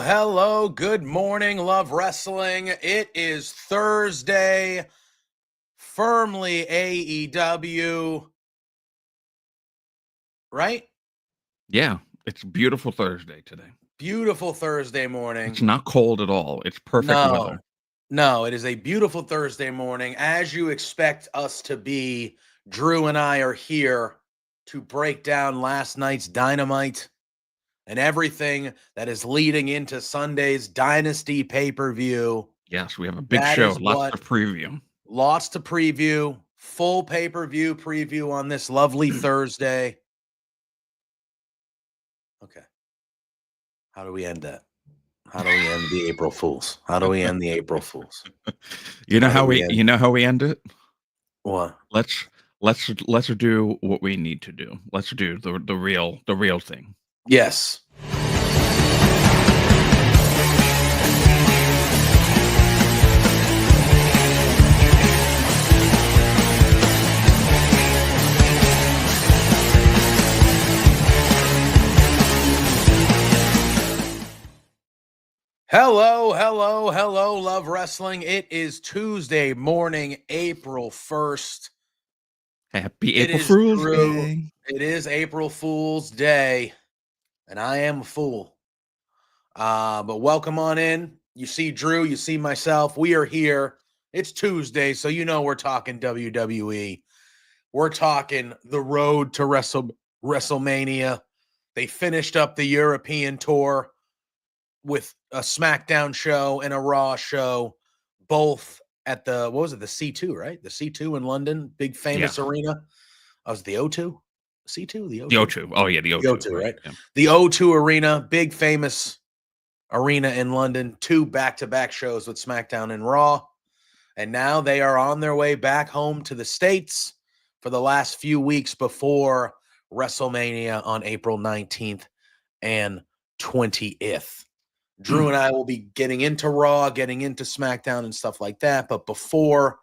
Hello, good morning, love wrestling. It is Thursday, firmly AEW, right? Yeah, it's a beautiful Thursday today. Beautiful Thursday morning. It's not cold at all. It's perfect weather. No, it is a beautiful Thursday morning, as you expect us to be. Drew and I are here to break down last night's Dynamite and everything that is leading into Sunday's Dynasty pay-per-view. Yes, we have a big That show. is Lots to preview. Lots to preview. Full pay-per-view preview on this lovely Thursday. Okay. How do we end that? How do we end the April Fools? How do we end the April Fools? You know how we end it? What? Let's do what we need to do. Let's do the real thing. Yes. Hello, love wrestling. It is Tuesday morning, April 1st. Happy April Fool's Day. It is April Fool's Day, and I am a fool. But welcome on in. You see Drew, you see myself. We are here. It's Tuesday, so you know we're talking WWE. We're talking the road to WrestleMania. They finished up the European tour with a SmackDown show and a Raw show, both at the, what was it, the C2, right? The C2 in London, big famous arena. Was it the O2? C2? The O2? The O2. Oh, yeah, the O2. The O2, right? Yeah. The O2 arena, big famous arena in London, 2 back-to-back shows with SmackDown and Raw. And now they are on their way back home to the States for the last few weeks before WrestleMania on April 19th and 20th. Drew and I will be getting into Raw, getting into SmackDown and stuff like that. But before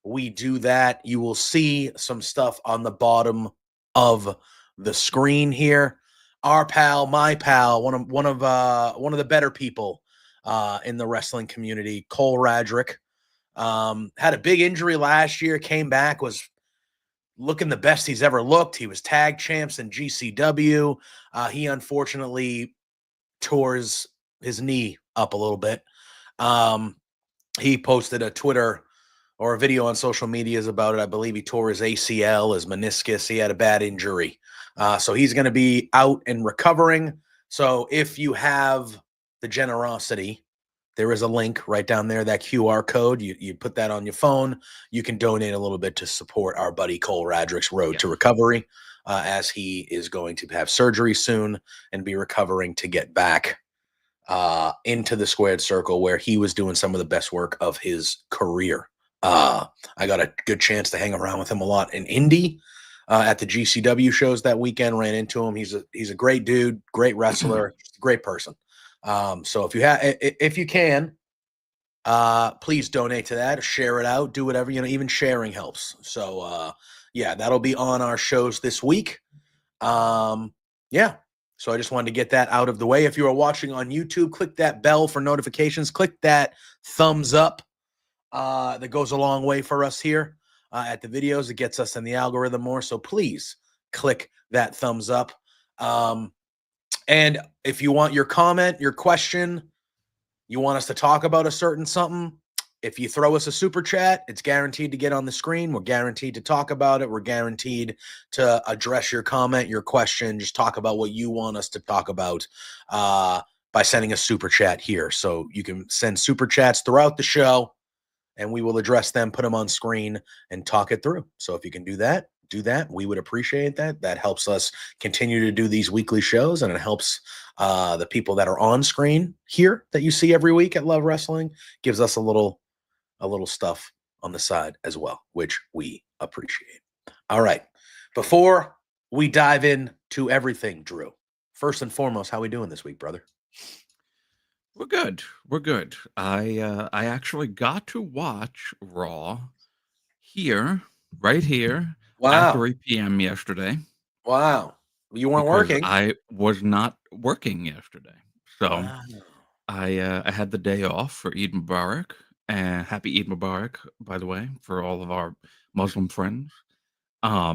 we do that, you will see some stuff on the bottom of the screen here. Our pal, my pal, one of the better people in the wrestling community, Cole Radrick, had a big injury last year, came back, was looking the best he's ever looked. He was tag champs in GCW. He unfortunately tore his knee up a little bit. He posted a Twitter or a video on social medias about it. I believe he tore his ACL, his meniscus. He had a bad injury. So he's going to be out and recovering. So if you have the generosity, there is a link right down there, that QR code. You put that on your phone. You can donate a little bit to support our buddy Cole Radrick's road to recovery, as he is going to have surgery soon and be recovering to get back into the squared circle where he was doing some of the best work of his career. I got a good chance to hang around with him a lot in Indy at the GCW shows that weekend. Ran into him. He's a great dude, great wrestler, great person. So if you can, please donate to that, share it out, do whatever, even sharing helps. So yeah, that'll be on our shows this week. Yeah. So I just wanted to get that out of the way. If you are watching on YouTube, click that bell for notifications. Click that thumbs up. That goes a long way for us here at the videos. It gets us in the algorithm more. So please click that thumbs up. And if you want your comment, your question, you want us to talk about a certain something, if you throw us a super chat, it's guaranteed to get on the screen. We're guaranteed to talk about it. We're guaranteed to address your comment, your question, just talk about what you want us to talk about by sending a super chat here. So you can send super chats throughout the show, and we will address them, put them on screen, and talk it through. So if you can do that, do that. We would appreciate that. That helps us continue to do these weekly shows, and it helps the people that are on screen here that you see every week at Love Wrestling. Gives us a little stuff on the side as well, which we appreciate. All right. Before we dive into everything, Drew, first and foremost, how we doing this week, brother? We're good. We're good. I actually got to watch Raw right here at Wow. 3 p.m. yesterday. Wow. You weren't because working. I was not working yesterday. So Wow. I had the day off for Eid Mubarak. And happy Eid Mubarak, by the way, for all of our Muslim friends. Yeah,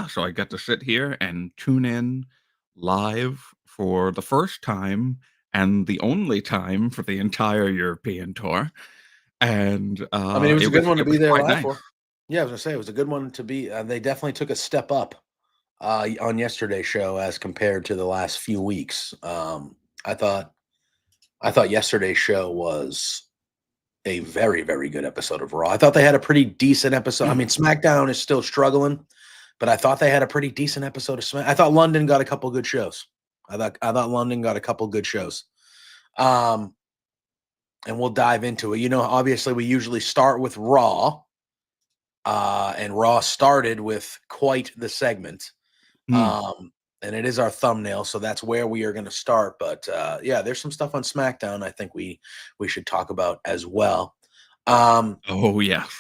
so I got to sit here and tune in live for the first time and the only time for the entire European tour. And I mean, it was a good one to be there quite live nice. for. Yeah, I was gonna say it was a good one to be. They definitely took a step up on yesterday's show as compared to the last few weeks. I thought yesterday's show was a very, very good episode of Raw. I thought they had a pretty decent episode. I mean, SmackDown is still struggling, but I thought they had a pretty decent episode of Smack. I thought London got a couple good shows. I thought London got a couple good shows. And we'll dive into it. You know, obviously we usually start with Raw. And Raw started with quite the segment. And it is our thumbnail, so that's where we are going to start. But yeah, there's some stuff on SmackDown I think we should talk about as well. Oh, yes.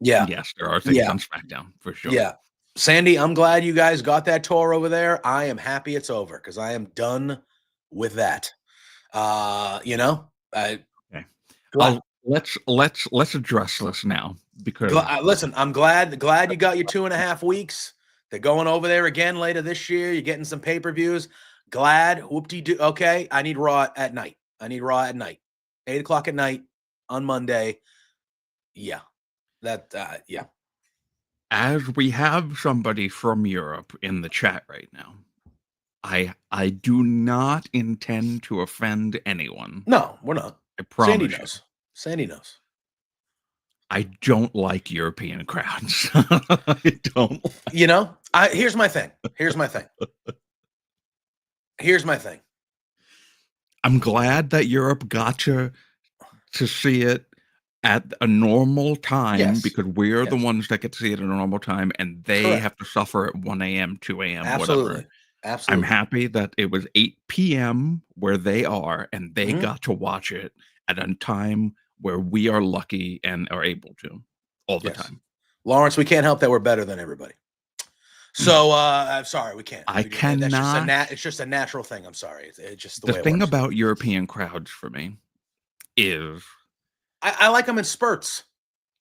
Yeah. Yes, there are things on SmackDown, for sure. Yeah. Sandy, I'm glad you guys got that tour over there. I am happy it's over because I am done with that. You know, Okay. Let's address this now because listen, I'm glad you got your 2.5 weeks. They're going over there again later this year. You're getting some pay-per-views. Glad. Whoop-de-doo. Okay, I need Raw at night. 8 o'clock at night on Monday. Yeah. Yeah. As we have somebody from Europe in the chat right now, I do not intend to offend anyone. No, we're not. I promise Sandy knows. Sandy knows. I don't like European crowds. I don't. You know, here's my thing. I'm glad that Europe got to see it at a normal time because we're the ones that get to see it at a normal time, and they have to suffer at 1 a.m., 2 a.m., whatever. I'm happy that it was 8 p.m. where they are, and they got to watch it at a time where we are lucky and are able to all the time. Lawrence, we can't help that we're better than everybody. So I'm sorry, we can't. I cannot. It's just a natural thing. I'm sorry. It's just the thing about European crowds for me is I like them in spurts.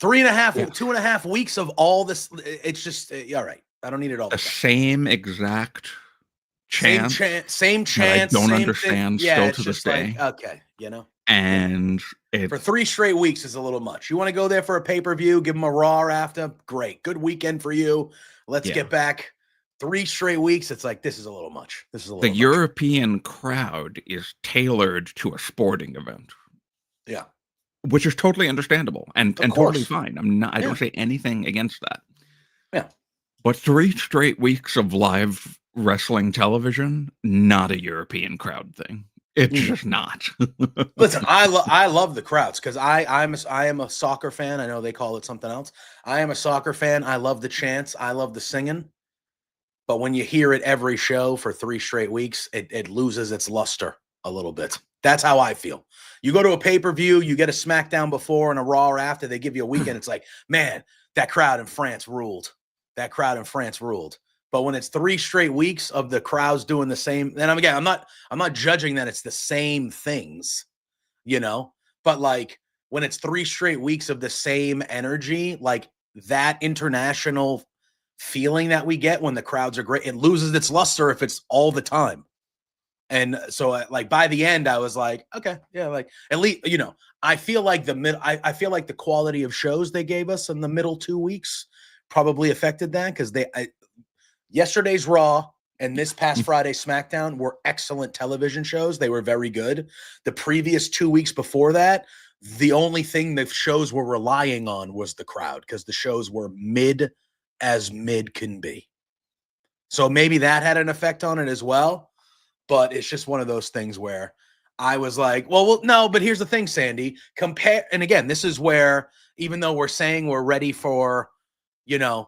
2.5 weeks of all this. It's just all right. I don't need it all. The same exact chance. Same chance. I don't understand still to this day. Okay, you know. And for 3 straight weeks is a little much. You want to go there for a pay-per-view, give them a Raw after? Great. Good weekend for you. Let's get back. 3 straight weeks. It's like, this is a little much. The European crowd is tailored to a sporting event. Yeah. Which is totally understandable and totally fine. I don't say anything against that. Yeah. But 3 straight weeks of live wrestling television, not a European crowd thing. It's just not. Listen, I love the crowds because I am a soccer fan. I know they call it something else. I am a soccer fan. I love the chants. I love the singing. But when you hear it every show for 3 straight weeks, it loses its luster a little bit. That's how I feel. You go to a pay-per-view, you get a SmackDown before and a Raw after, they give you a weekend. It's like, man, that crowd in France ruled. But when it's 3 straight weeks of the crowds doing the same, and I'm not judging that it's the same things, you know, but like when it's 3 straight weeks of the same energy, like that international feeling that we get when the crowds are great, it loses its luster if it's all the time. And so like by the end, I was like, okay, yeah, like at least, I feel like I feel like the quality of shows they gave us in the middle 2 weeks probably affected that, because yesterday's Raw and this past Friday SmackDown were excellent television shows. They were very good. The previous 2 weeks before that, the only thing the shows were relying on was the crowd, because the shows were mid as mid can be. So maybe that had an effect on it as well. But it's just one of those things where I was like, well, no, but here's the thing, Sandy. And again, this is where, even though we're saying we're ready for, them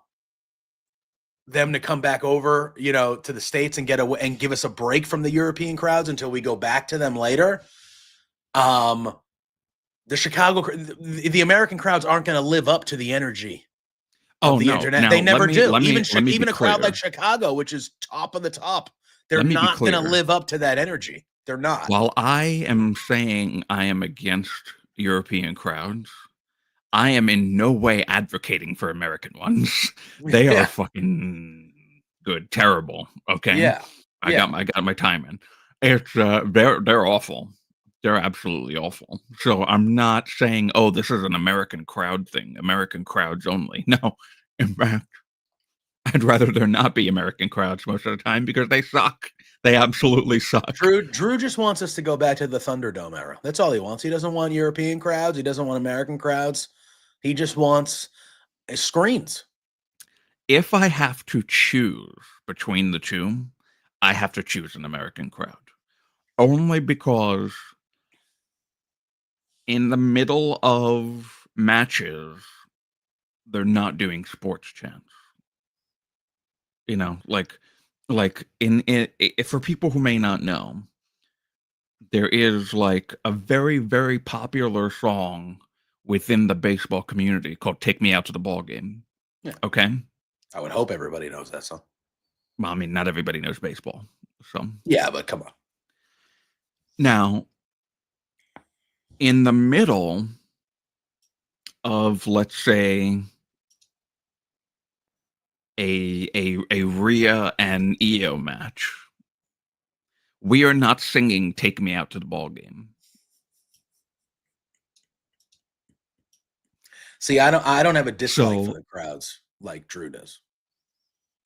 to come back over, to the States and get away and give us a break from the European crowds until we go back to them later. The American crowds aren't going to live up to the energy of the internet. Now, they never do. Even a crowd like Chicago, which is top of the top, they're not going to live up to that energy. They're not. While I am saying I am against European crowds, I am in no way advocating for American ones. They are fucking good, terrible. Okay. Yeah. I got my time in. It's they're awful. They're absolutely awful. So I'm not saying, oh, this is an American crowd thing, American crowds only. No. In fact, I'd rather there not be American crowds most of the time, because they suck. They absolutely suck. Drew just wants us to go back to the Thunderdome era. That's all he wants. He doesn't want European crowds. He doesn't want American crowds. He just wants screens. If I have to choose between the two, I have to choose an American crowd. Only because in the middle of matches, they're not doing sports chants. Like for people who may not know, there is like a very, very popular song within the baseball community called "Take Me Out to the Ball Game." Yeah. Okay. I would hope everybody knows that song. Well, I mean, not everybody knows baseball, so yeah, but come on. Now, in the middle of, let's say, a Rhea and Iyo match, we are not singing "Take Me Out to the Ball Game." See, I don't have a dislike for the crowds like Drew does.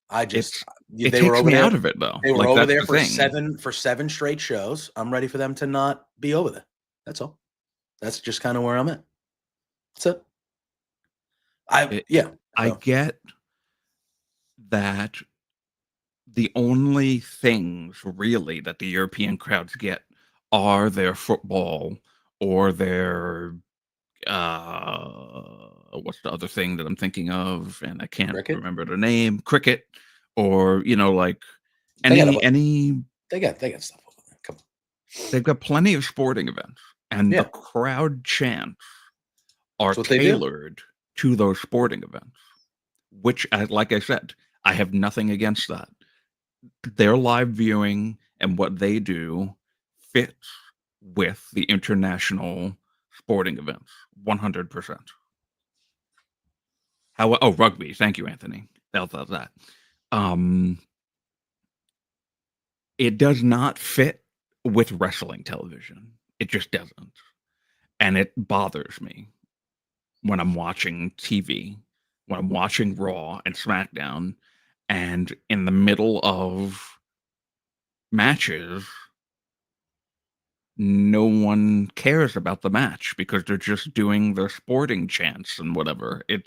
I just it takes me out of it, though. They were over there for seven straight shows. I'm ready for them to not be over there. That's all. That's just kind of where I'm at. That's it. I get that the only things really that the European crowds get are their football or their what's the other thing that I'm thinking of, and I can't remember the name. Cricket, or like any they got stuff over there. Come on. They've got plenty of sporting events, and the crowd chants are tailored to those sporting events, which, like I said, I have nothing against that. Their live viewing and what they do fits with the international sporting events 100%. Rugby. Thank you, Anthony. That. It does not fit with wrestling television. It just doesn't. And it bothers me when I'm watching TV, when I'm watching Raw and SmackDown, and in the middle of matches, no one cares about the match because they're just doing their sporting chants and whatever. It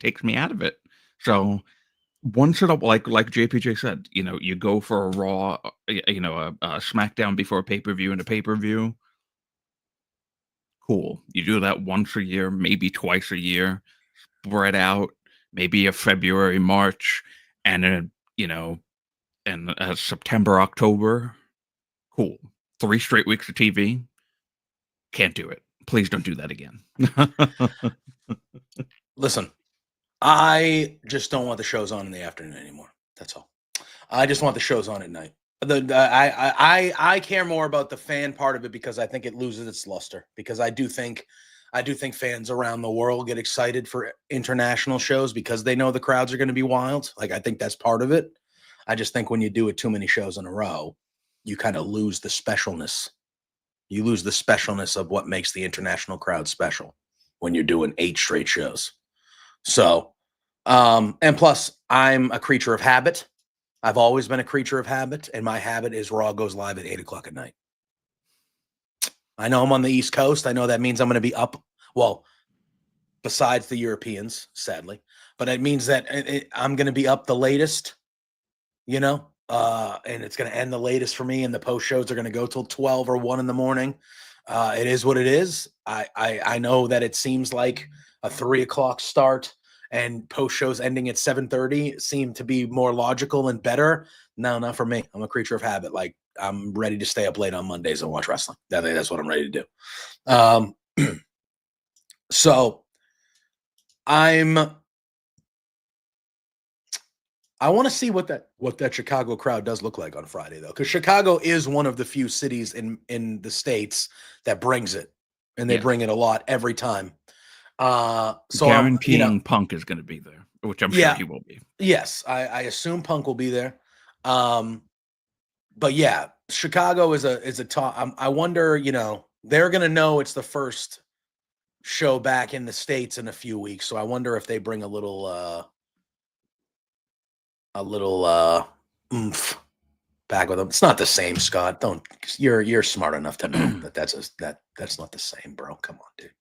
takes me out of it. So once in a, like JPJ said, you go for a Raw, a SmackDown before a pay-per-view and a pay-per-view. Cool. You do that once a year, maybe twice a year, spread out, maybe a February, March, and September, October. Cool. 3 straight weeks of TV. Can't do it. Please don't do that again. Listen, I just don't want the shows on in the afternoon anymore. That's all. I just want the shows on at night. I care more about the fan part of it because I think it loses its luster. Because I do think fans around the world get excited for international shows because they know the crowds are going to be wild. Like, I think that's part of it. I just think when you do it too many shows in a row, you kind of lose the specialness. You lose the specialness of what makes the international crowd special when you're doing 8 straight shows. So, and plus, I'm a creature of habit. I've always been a creature of habit, and my habit is Raw goes live at 8:00 at night. I know I'm on the East Coast. I know that means I'm going to be up. Well, besides the Europeans, sadly, but it means that I'm going to be up the latest, and it's going to end the latest for me. And the post shows are going to go till 12 or 1 in the morning. It is what it is. I know that it seems like a 3:00 start and post shows ending at 7:30 seem to be more logical and better. No, not for me. I'm a creature of habit. Like, I'm ready to stay up late on Mondays and watch wrestling. That's what I'm ready to do. So I want to see what that Chicago crowd does look like on Friday, though, because Chicago is one of the few cities in the States that brings it, and they bring it a lot every time. So guaranteeing Punk is going to be there, which I'm sure he will be. Yes, I assume Punk will be there. But yeah, Chicago is a top. I wonder, they're going to know it's the first show back in the States in a few weeks. So I wonder if they bring a little oomph back with them. It's not the same, Scott. You're smart enough to know that that's not the same, bro. Come on, dude.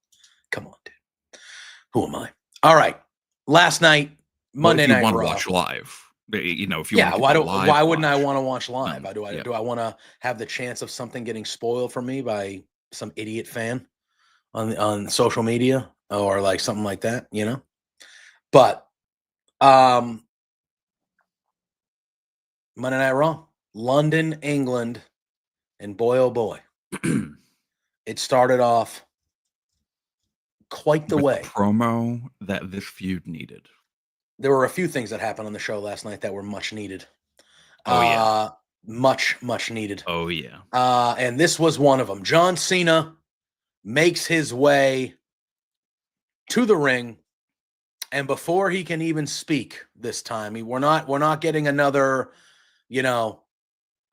Who am I? All right. Last night, Monday Night Raw. If you want to watch live. If you why wouldn't I want to watch live? Do I want to have the chance of something getting spoiled for me by some idiot fan on social media or like something like that, But Monday Night Raw, London, England, and boy oh boy, it started off quite the way. Promo that this feud needed. There were a few things that happened on the show last night that were much needed. Oh, yeah. Much needed. Oh, yeah. And this was one of them. John Cena makes his way to the ring, and before he can even speak this time, we're not getting another,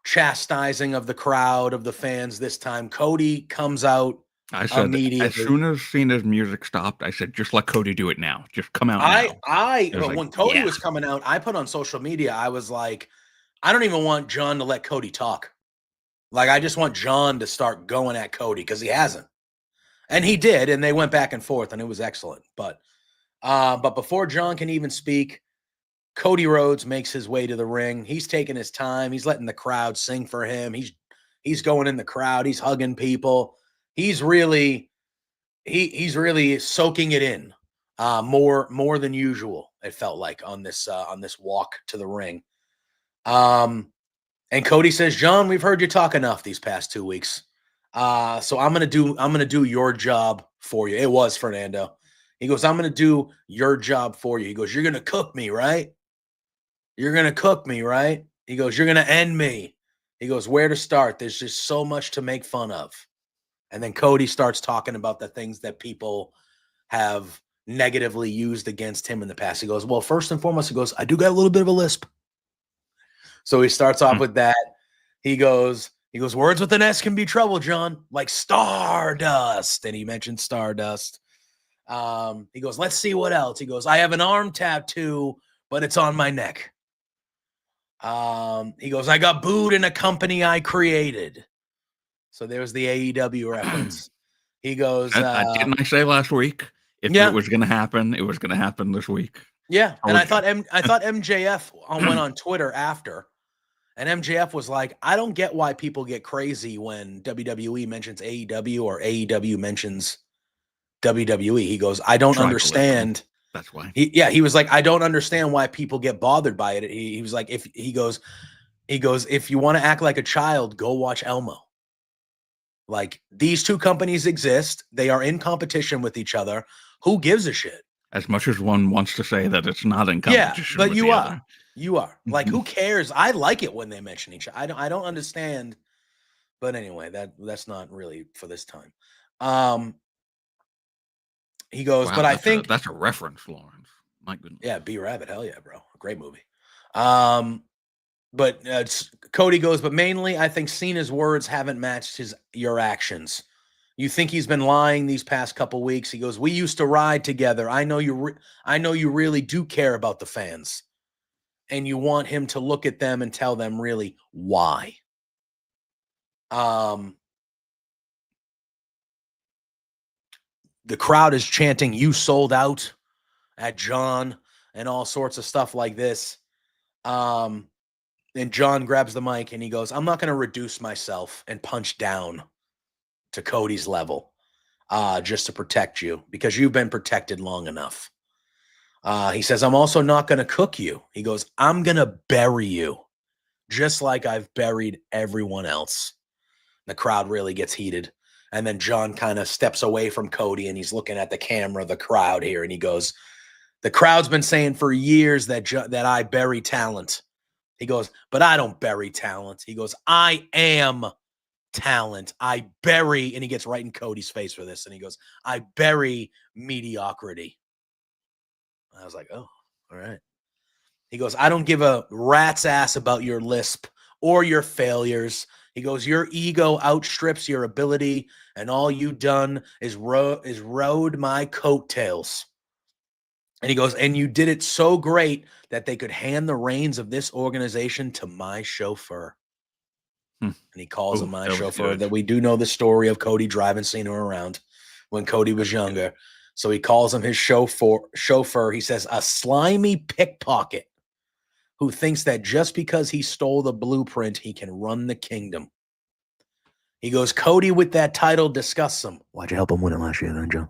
chastising of the crowd, of the fans this time. Cody comes out. I said, immediately. As soon as Cena's music stopped, I said, just let Cody do it now. Just come out now. When Cody was coming out, I put on social media, I was like, I don't even want John to let Cody talk. Like, I just want John to start going at Cody because he hasn't. And he did, and they went back and forth, and it was excellent. But before John can even speak, Cody Rhodes makes his way to the ring. He's taking his time. He's letting the crowd sing for him. He's going in the crowd. He's hugging people. He's really soaking it in more than usual. It felt like on this walk to the ring. And Cody says, John, we've heard you talk enough these past 2 weeks. So I'm gonna do your job for you. It was Fernando. He goes, I'm gonna do your job for you. He goes, you're gonna cook me, right? You're gonna cook me, right? He goes, you're gonna end me. He goes, where to start? There's just so much to make fun of. And then Cody starts talking about the things that people have negatively used against him in the past. He goes, well, first and foremost, he goes, I do got a little bit of a lisp. So he starts off with that. He goes, words with an S can be trouble, John, like Stardust. And he mentioned Stardust. He goes, let's see what else. He goes, I have an arm tattoo, but it's on my neck. He goes, I got booed in a company I created. So there's the AEW reference. He goes, didn't I say last week? If it was going to happen, it was going to happen this week. Yeah. And I thought MJF went on Twitter after, and MJF was like, I don't get why people get crazy when WWE mentions AEW or AEW mentions WWE. He goes, I don't understand. That's why. He was like, I don't understand why people get bothered by it. He was like, if you want to act like a child, go watch Elmo. Like, these two companies exist. They are in competition with each other. Who gives a shit? As much as one wants to say that it's not in competition. Yeah, but you are. You are. Like, who cares? I like it when they mention each other. I don't understand. But anyway, that's not really for this time. He goes, wow, but I think that's a reference, Lawrence. My goodness. Yeah, B Rabbit. Hell yeah, bro. Great movie. But Cody goes, but mainly I think Cena's words haven't matched your actions. You think he's been lying these past couple weeks. He goes, we used to ride together. I know you really do care about the fans. And you want him to look at them and tell them really why. The crowd is chanting, you sold out at John and all sorts of stuff like this. And John grabs the mic and he goes, I'm not going to reduce myself and punch down to Cody's level just to protect you because you've been protected long enough. He says, I'm also not going to cook you. He goes, I'm going to bury you just like I've buried everyone else. The crowd really gets heated. And then John kind of steps away from Cody and he's looking at the camera, the crowd here. And he goes, the crowd's been saying for years that I bury talent. He goes, but I don't bury talent. He goes, I am talent. I bury, and he gets right in Cody's face for this. And he goes, I bury mediocrity. I was like, oh, all right. He goes, I don't give a rat's ass about your lisp or your failures. He goes, your ego outstrips your ability, and all you done is rode my coattails. And he goes, and you did it so great that they could hand the reins of this organization to my chauffeur. And he calls him my chauffeur. That we do know the story of Cody driving Cena around when Cody was younger. So he calls him his chauffeur. He says, a slimy pickpocket who thinks that just because he stole the blueprint, he can run the kingdom. He goes, Cody with that title disgusts him. Why'd you help him win it last year then, Joe?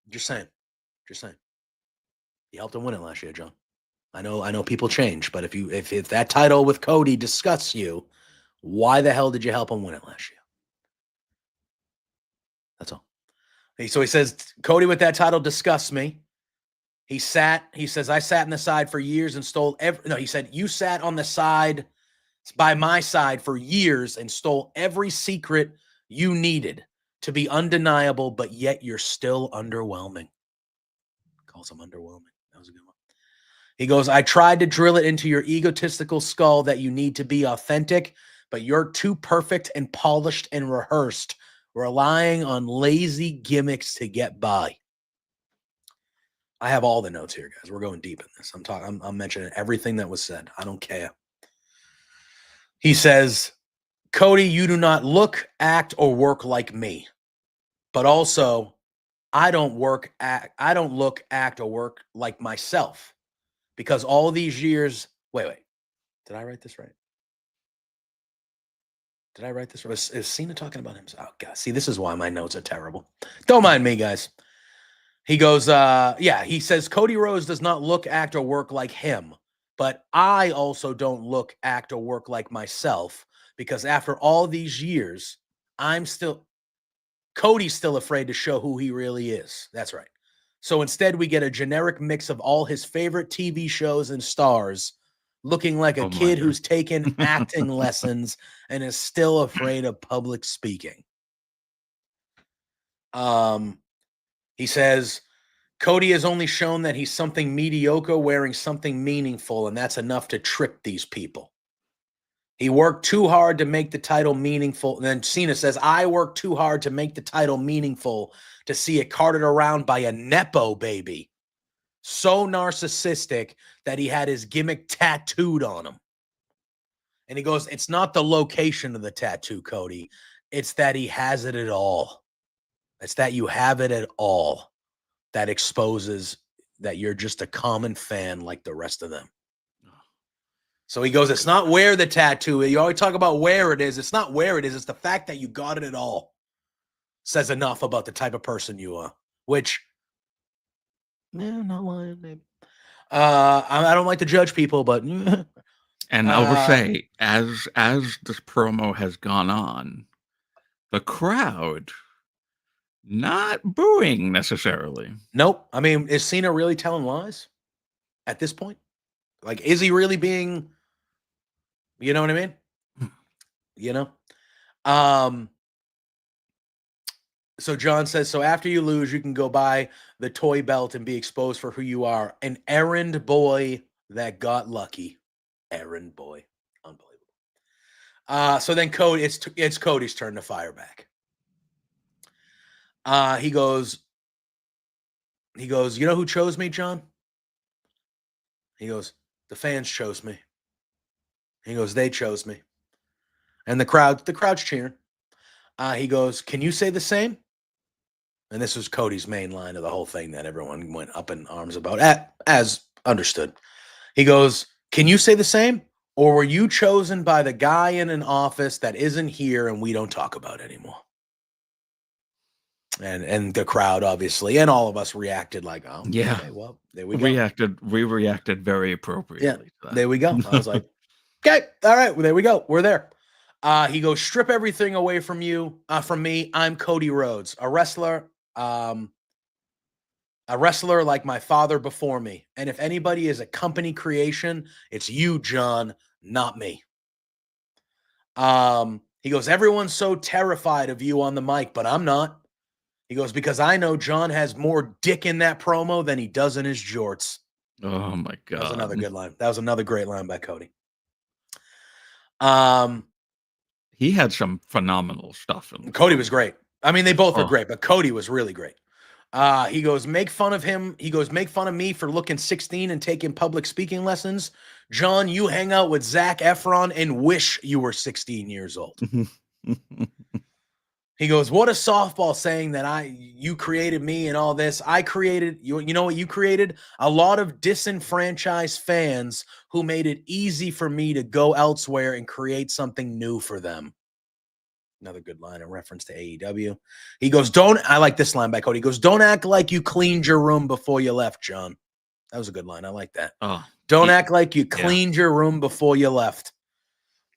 Just saying. You helped him win it last year, John. I know people change, but if that title with Cody disgusts you, why the hell did you help him win it last year? That's all. So he says, Cody with that title disgusts me. He says, I sat on the side for years and stole he said, you sat on the side by my side for years and stole every secret you needed to be undeniable, but yet you're still underwhelming. Calls him underwhelming. That was a good one. He goes, I tried to drill it into your egotistical skull that you need to be authentic, but you're too perfect and polished and rehearsed, relying on lazy gimmicks to get by. I have all the notes here, guys. We're going deep in this. I'm mentioning everything that was said. I don't care. He says, Cody, you do not look, act, or work like me. But also, I don't look, act, or work like myself. Because all these years, wait. Did I write this right? Is Cena talking about himself? Oh, God. See, this is why my notes are terrible. Don't mind me, guys. He goes, he says, Cody Rhodes does not look, act, or work like him. But I also don't look, act, or work like myself. Because after all these years, Cody's still afraid to show who he really is. That's right. So instead, we get a generic mix of all his favorite TV shows and stars looking like a kid who's taken acting lessons and is still afraid of public speaking. He says, Cody has only shown that he's something mediocre wearing something meaningful, and that's enough to trick these people. He worked too hard to make the title meaningful. And then Cena says, I worked too hard to make the title meaningful to see it carted around by a Nepo baby. So narcissistic that he had his gimmick tattooed on him. And he goes, it's not the location of the tattoo, Cody. It's that he has it at all. It's that you have it at all that exposes that you're just a common fan like the rest of them. So he goes, it's not where the tattoo is. You always talk about where it is. It's not where it is. It's the fact that you got it at all. Says enough about the type of person you are, which, not lying, maybe. I don't like to judge people, but. And I will say, as this promo has gone on, the crowd not booing necessarily. Nope. I mean, is Cena really telling lies at this point? Like, is he really being, you know what I mean? You know? So John says, so after you lose, you can go buy the toy belt and be exposed for who you are. An errand boy that got lucky. Errand boy. Unbelievable. So then it's Cody's turn to fire back. He goes, you know who chose me, John? He goes, the fans chose me. He goes, they chose me. And the crowd's cheering. He goes, can you say the same? And this was Cody's main line of the whole thing that everyone went up in arms about, as understood. He goes, can you say the same? Or were you chosen by the guy in an office that isn't here and we don't talk about anymore? And the crowd, obviously, and all of us reacted like, oh, yeah. Okay, well, there we go. We reacted very appropriately. Yeah, there we go. I was like, okay, all right, well, there we go. We're there. He goes, strip everything away from you, from me. I'm Cody Rhodes, a wrestler like my father before me. And if anybody is a company creation, it's you, John, not me. He goes, everyone's so terrified of you on the mic, but I'm not. He goes, because I know John has more dick in that promo than he does in his jorts. Oh my God. That was another good line. That was another great line by Cody. He had some phenomenal stuff. Cody was great. I mean, they both were great, but Cody was really great. He goes, make fun of him. He goes, make fun of me for looking 16 and taking public speaking lessons. John, you hang out with Zac Efron and wish you were 16 years old. He goes, what a softball saying that you created me and all this. I created, you know what you created? A lot of disenfranchised fans who made it easy for me to go elsewhere and create something new for them. Another good line in reference to AEW. He goes, I like this line by Cody. He goes, don't act like you cleaned your room before you left, John. That was a good line. I like that. Don't act like you cleaned your room before you left.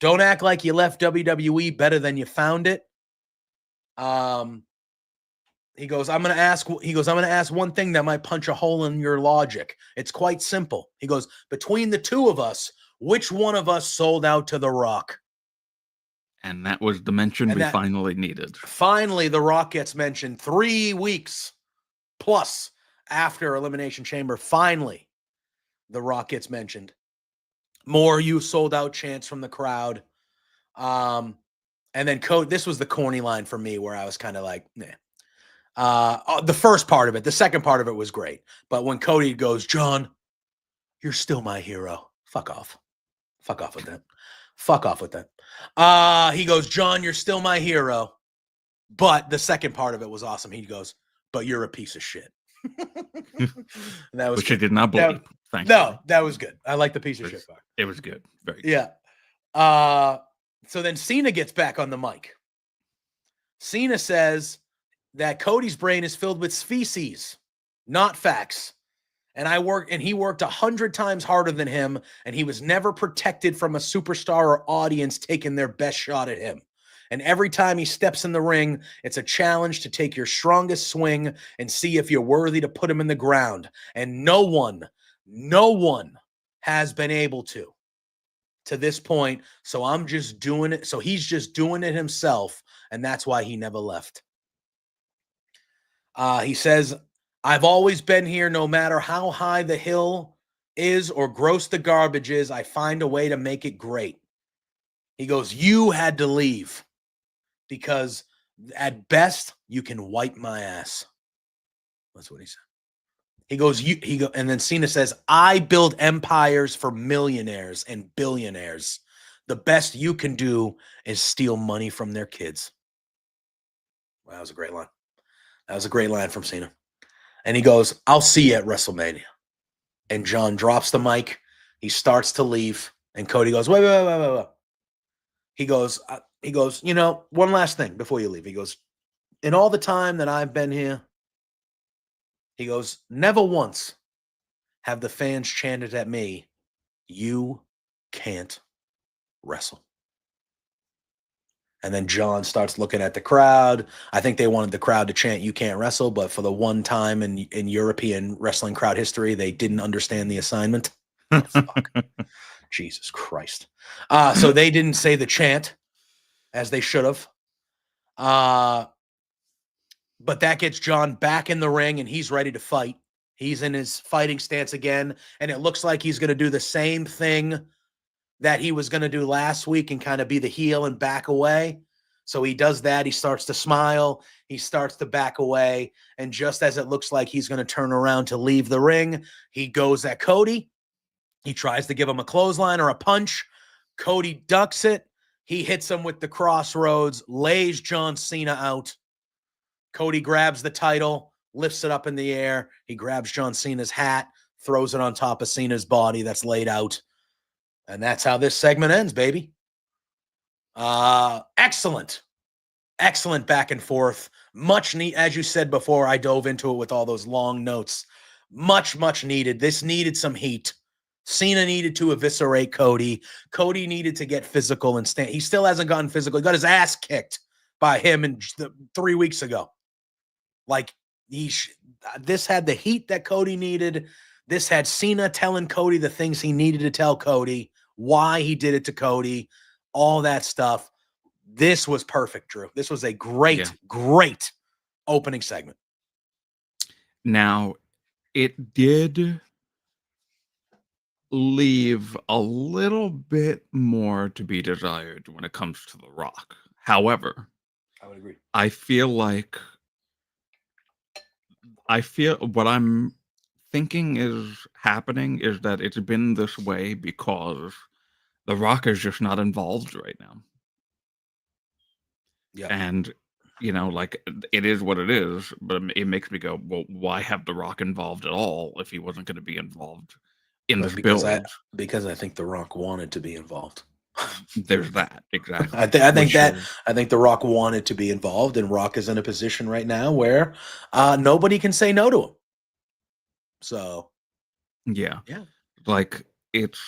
Don't act like you left WWE better than you found it. He goes, I'm going to ask one thing that might punch a hole in your logic. It's quite simple. He goes, between the two of us, which one of us sold out to The Rock? And that was the mention we finally needed. Finally, The Rock gets mentioned 3 weeks plus after Elimination Chamber. Finally, The Rock gets mentioned. More you sold out chants from the crowd. And then this was the corny line for me where I was kind of like, nah. The first part of it, the second part of it was great. But when Cody goes, John, you're still my hero. Fuck off. Fuck off with that. Fuck off with that. He goes, John, you're still my hero. But the second part of it was awesome. He goes, but you're a piece of shit. That was which good. I did not believe. No, that was good. I like the piece of shit part. It was good. Very good. Yeah. So then Cena gets back on the mic. Cena says that Cody's brain is filled with feces, not facts. And he worked 100 times harder than him, and he was never protected from a superstar or audience taking their best shot at him. And every time he steps in the ring, it's a challenge to take your strongest swing and see if you're worthy to put him in the ground. And no one has been able to this point. So I'm just doing it. So he's just doing it himself. And that's why he never left. He says, I've always been here, no matter how high the hill is or gross the garbage is, I find a way to make it great. He goes, you had to leave because at best you can wipe my ass. That's what he said. He goes, and then Cena says, I build empires for millionaires and billionaires. The best you can do is steal money from their kids. Wow, that was a great line. That was a great line from Cena. And he goes, I'll see you at WrestleMania. And John drops the mic. He starts to leave. And Cody goes, wait. He goes, you know, one last thing before you leave. He goes, in all the time that I've been here, he goes, never once have the fans chanted at me, you can't wrestle. And then John starts looking at the crowd. I think they wanted the crowd to chant, you can't wrestle, but for the one time in European wrestling crowd history, they didn't understand the assignment. Fuck. Jesus Christ. So they didn't say the chant as they should have. But that gets John back in the ring and he's ready to fight. He's in his fighting stance again. And it looks like he's going to do the same thing that he was going to do last week and kind of be the heel and back away. So he does that. He starts to smile. He starts to back away. And just as it looks like he's going to turn around to leave the ring, he goes at Cody. He tries to give him a clothesline or a punch. Cody ducks it. He hits him with the crossroads, lays John Cena out. Cody grabs the title, lifts it up in the air. He grabs John Cena's hat, throws it on top of Cena's body that's laid out. And that's how this segment ends, baby. Excellent back and forth. Much neat, as you said before, I dove into it with all those long notes. Much needed. This needed some heat. Cena needed to eviscerate Cody. Cody needed to get physical and stand. He still hasn't gotten physical. He got his ass kicked by him 3 weeks ago. Like, this had the heat that Cody needed. This had Cena telling Cody the things he needed to tell Cody, why he did it to Cody, all that stuff. This was perfect, Drew. This was a great opening segment. Now, it did leave a little bit more to be desired when it comes to The Rock. However, I would agree. I feel what I'm thinking is happening is that it's been this way because The Rock is just not involved right now. Yeah. And, like, it is what it is, but it makes me go, well, why have The Rock involved at all if he wasn't going to be involved in this build? Because I think The Rock wanted to be involved. There's that, exactly. I think The Rock wanted to be involved, and Rock is in a position right now where nobody can say no to him. So, yeah, like, it's,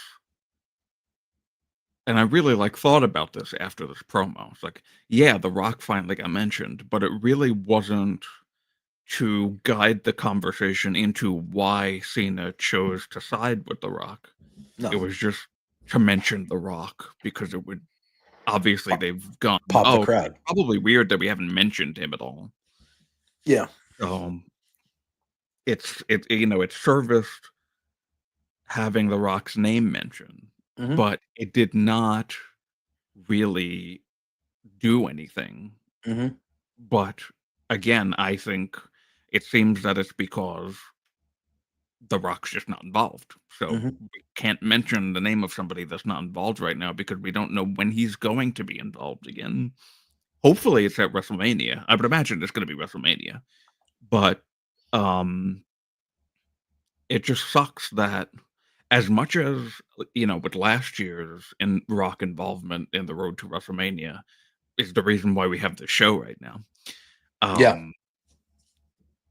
and I really thought about this after this promo. It's like, yeah, The Rock finally got mentioned, but it really wasn't to guide the conversation into why Cena chose to side with The Rock. No. It was just to mention The Rock because it would obviously they've gone, pop the crowd. It's probably weird that we haven't mentioned him at all. Yeah. It's serviced having The Rock's name mentioned, but it did not really do anything. But again, I think it seems that it's because The Rock's just not involved. So we can't mention the name of somebody that's not involved right now because we don't know when he's going to be involved again. Hopefully it's at WrestleMania. I would imagine it's going to be WrestleMania. But it just sucks that as much as, with last year's Rock involvement in the road to WrestleMania is the reason why we have the show right now.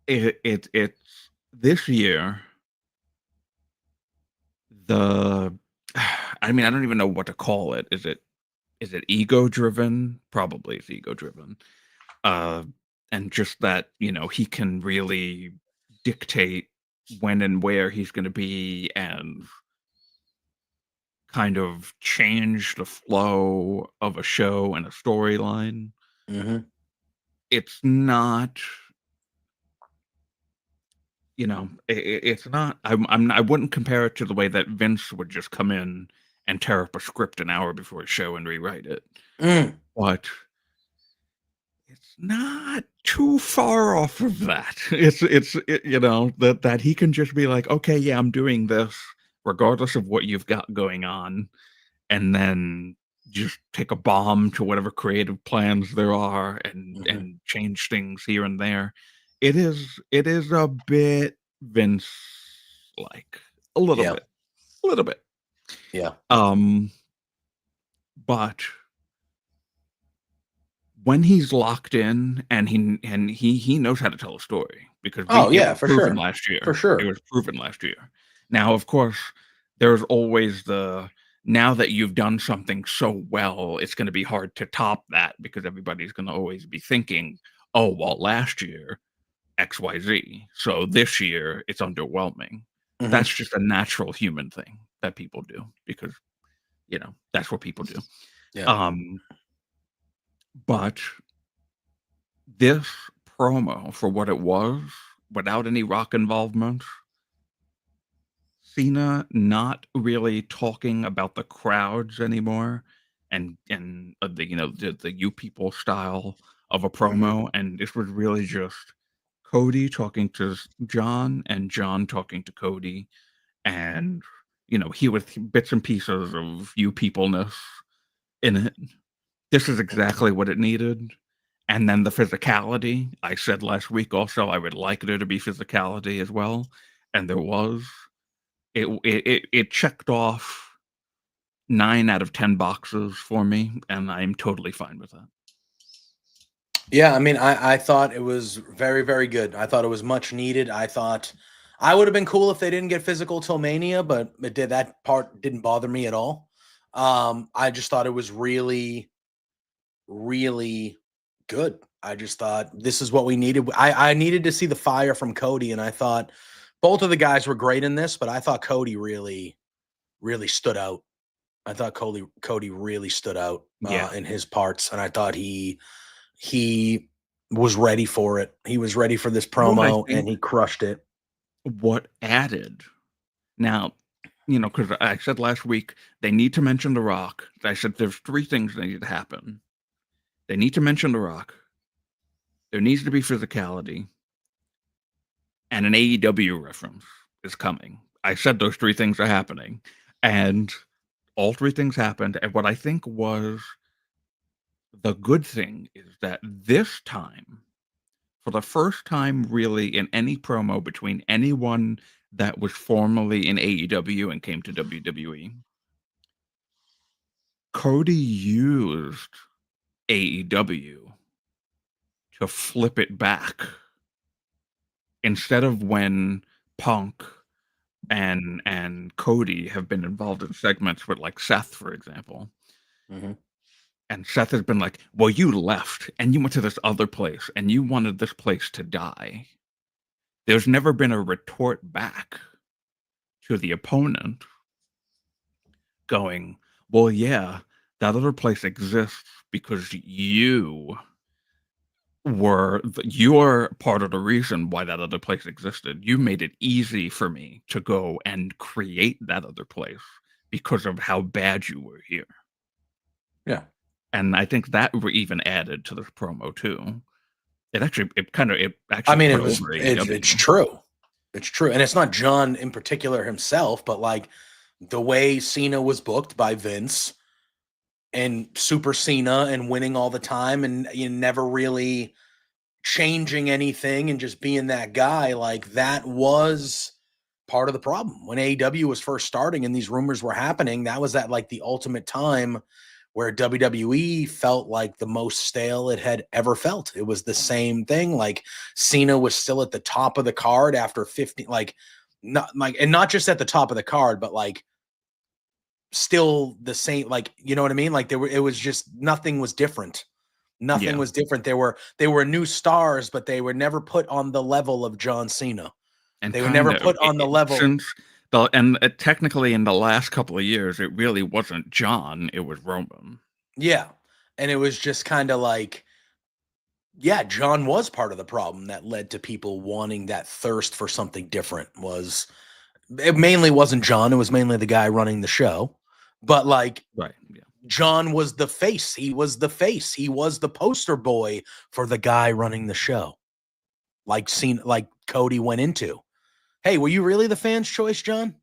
It's this year. I don't even know what to call it. Is it ego driven? Probably it's ego driven. And just that, he can really dictate when and where he's going to be and kind of change the flow of a show and a storyline. It's not, it's not, I wouldn't compare it to the way that Vince would just come in and tear up a script an hour before a show and rewrite it. But it's not too far off of that. It's that he can just be like, okay, yeah, I'm doing this regardless of what you've got going on, and then just take a bomb to whatever creative plans there are and change things here and there. It is a bit Vince like, a little bit. Yeah. But when he's locked in and he knows how to tell a story because for sure. Last year. For sure. It was proven last year. Now, of course, there's always now that you've done something so well, it's going to be hard to top that because everybody's going to always be thinking, oh, well, last year, XYZ. So this year, it's underwhelming. That's just a natural human thing that people do because, that's what people do. Yeah. But this promo, for what it was, without any Rock involvement, Cena not really talking about the crowds anymore, and the "you people" style of a Mhm. promo, and this was really just Cody talking to John, and John talking to Cody, and he with bits and pieces of "you peopleness" in it. This is Mhm. exactly what it needed. And then the physicality. I said last week also I would like there to be physicality as well, and there was. It checked off 9 out of 10 boxes for me, and I'm totally fine with that. Yeah, I mean, I thought it was very, very good. I thought it was much needed. I thought I would have been cool if they didn't get physical till Mania, but that part didn't bother me at all. I just thought it was really, really good. I just thought this is what we needed. I needed to see the fire from Cody, and I thought both of the guys were great in this, but I thought Cody really, really stood out. I thought Cody really stood out Yeah. in his parts, and I thought he was ready for it. He was ready for this What I promo, and think he crushed it. what added now, because I said last week, they need to mention The Rock. I said there's 3 things that need to happen. They need to mention The Rock, there needs to be physicality, and an AEW reference is coming. I said those 3 things are happening, and all 3 things happened, and what I think was the good thing is that this time, for the first time really in any promo between anyone that was formerly in AEW and came to WWE, Cody used AEW to flip it back. Instead of when Punk and Cody have been involved in segments with, like, Seth, for example, Mhm. and Seth has been like, "Well, you left, and you went to this other place, and you wanted this place to die." There's never been a retort back to the opponent going, "Well, yeah, that other place exists because you're part of the reason why that other place existed. You made it easy for me to go and create that other place because of how bad you were here." Yeah. And I think that were even added to this promo too. It I actually mean, put over it's AEW. true. It's true. And it's not John in particular himself, but like the way Cena was booked by Vince and Super Cena and winning all the time and you never really changing anything and just being that guy, like that was part of the problem. When AEW was first starting and these rumors were happening, that was at like the ultimate time where WWE felt like the most stale it had ever felt. It was the same thing. Like Cena was still at the top of the card after 50, like not like, and not just at the top of the card, but like still the same, like, you know what I mean? Like it was just nothing was different. Nothing Yeah. was different. They were new stars, but they were never put on the level of John Cena. And They were never kind of put on the level. since technically in the last couple of years, it really wasn't John, it was Roman. Yeah. And it was just kind of like, yeah, John was part of the problem that led to people wanting that thirst for something different. Was it mainly wasn't John, it was mainly the guy running the show. But like Right, yeah. John was the face. He was the face. He was the poster boy for the guy running the show. Like Cody went into. Hey, were you really the fan's choice, John?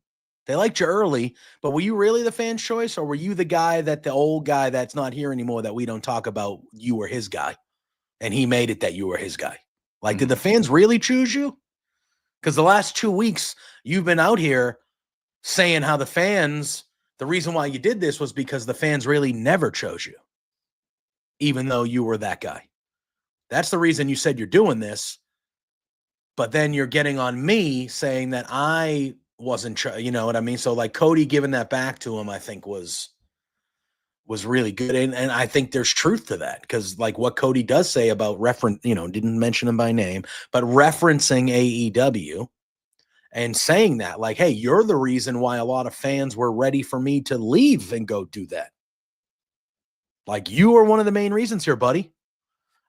They liked you early, but were you really the fan's choice, or were you the guy that the old guy that's not here anymore that we don't talk about? You were his guy, and he made it that you were his guy. Like, did the Mhm. fans really choose you? Because the last 2 weeks you've been out here saying how the reason why you did this was because the fans really never chose you, even though you were that guy. That's the reason you said you're doing this. But then you're getting on me saying that I wasn't, you know what I mean? So like Cody giving that back to him, I think was really good, and I think there's truth to that because like what Cody does say about reference, didn't mention him by name, but referencing AEW and saying that like, hey, you're the reason why a lot of fans were ready for me to leave and go do that. Like you are one of the main reasons here, buddy.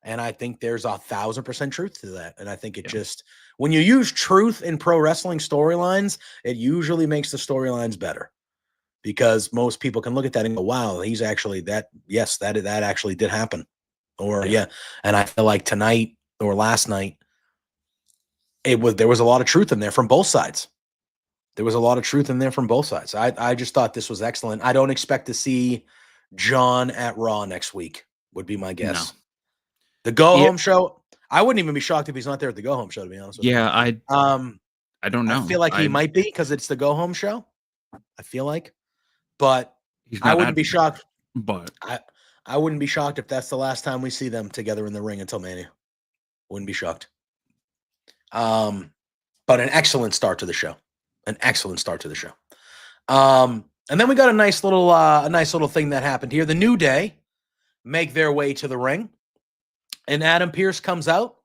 And I think there's 1,000% truth to that. And I think it Yeah. just when you use truth in pro wrestling storylines, it usually makes the storylines better because most people can look at that and go, wow, he's actually that. Yes, that actually did happen. Or yeah. And I feel like tonight or last night, there was a lot of truth in there from both sides. There was a lot of truth in there from both sides. I just thought this was excellent. I don't expect to see John at Raw next week, would be my guess. No. The go-home show, I wouldn't even be shocked if he's not there at the go-home show, to be honest with you. Yeah, I don't know. I feel like he might be because it's the go-home show. I feel like. But I wouldn't be shocked. But I wouldn't be shocked if that's the last time we see them together in the ring until Mania. Wouldn't be shocked. But an excellent start to the show. An excellent start to the show. And then we got a nice little thing that happened here. The New Day make their way to the ring. And Adam Pearce comes out.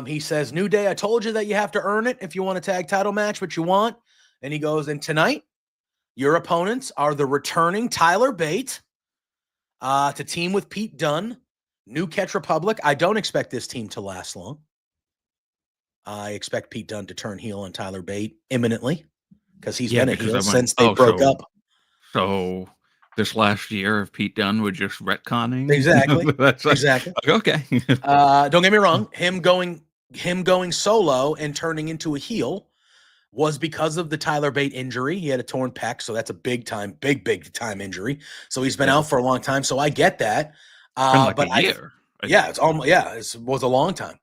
He says, New Day, I told you that you have to earn it if you want a tag title match, what you want. And he goes, and tonight, your opponents are the returning Tyler Bate to team with Pete Dunne, New Catch Republic. I don't expect this team to last long. I expect Pete Dunne to turn heel on Tyler Bate imminently because he's been a heel since they broke up. So this last year of Pete Dunne was just retconning. Exactly. Exactly. Okay. Don't get me wrong. Him going solo and turning into a heel was because of the Tyler Bate injury. He had a torn pec, so that's a big time injury. So he's been out for a long time. So I get that. But a year. It was a long time.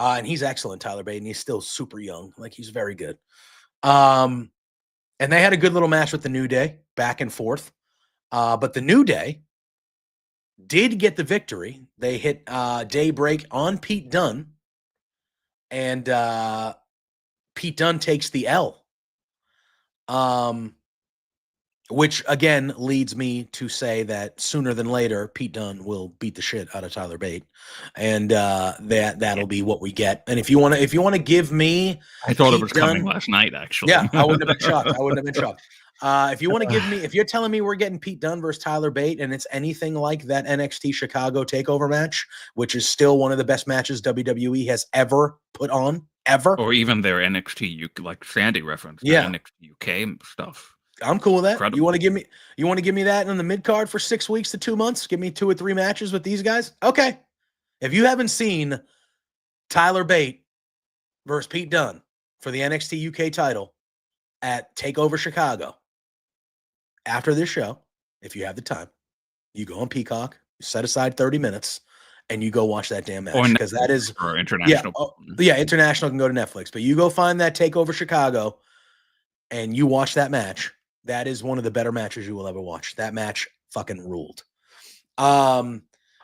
And he's excellent, Tyler Bate, and he's still super young. Like, he's very good. And they had a good little match with the New Day, back and forth. But the New Day did get the victory. They hit Daybreak on Pete Dunne, and Pete Dunne takes the L. Which, again, leads me to say that sooner than later, Pete Dunne will beat the shit out of Tyler Bate, and that'll be what we get. And if you want to give me, I thought Pete it was Dunne, coming last night. Actually, yeah, I wouldn't have been shocked. If you want to give me, if you're telling me we're getting Pete Dunne versus Tyler Bate, and it's anything like that NXT Chicago Takeover match, which is still one of the best matches WWE has ever put on, or even their NXT UK, like Sandy reference, NXT UK stuff. I'm cool with that. Incredible. You want to give me that in the mid card for 6 weeks to 2 months? Give me 2 or 3 matches with these guys. Okay. If you haven't seen Tyler Bate versus Pete Dunne for the NXT UK title at Takeover Chicago, after this show, if you have the time, you go on Peacock, you set aside 30 minutes, and you go watch that damn match, because that is for international. International can go to Netflix, but you go find that Takeover Chicago, and you watch that match. That is one of the better matches you will ever watch. That match fucking ruled. All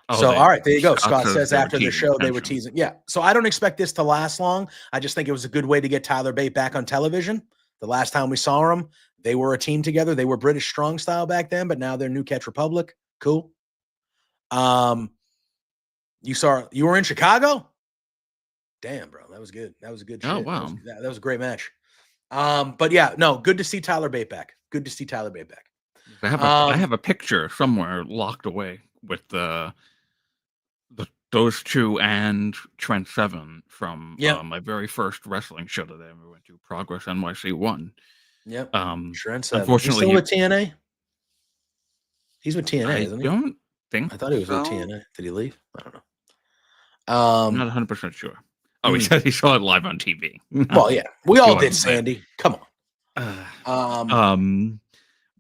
right, there you go. Scott says after the show they were teasing. Yeah. So I don't expect this to last long. I just think it was a good way to get Tyler Bate back on television. The last time we saw him, they were a team together. They were British Strong Style back then, but now they're New Catch Republic. Cool. You were in Chicago? Damn, bro. That was good. That was a good shit. Oh, wow. That was a great match. But yeah, no, good to see Tyler Bate back. I have a picture somewhere locked away with those two and Trent Seven from my very first wrestling show that I ever went to, Progress NYC 1. Yep. Trent Seven. Unfortunately, he's still with TNA. He's with TNA, isn't he? I don't think. I thought he was with TNA. Did he leave? I don't know. I'm not 100% sure. Oh, he said he saw it live on TV. Well, yeah, we all did, Sandy. Come on.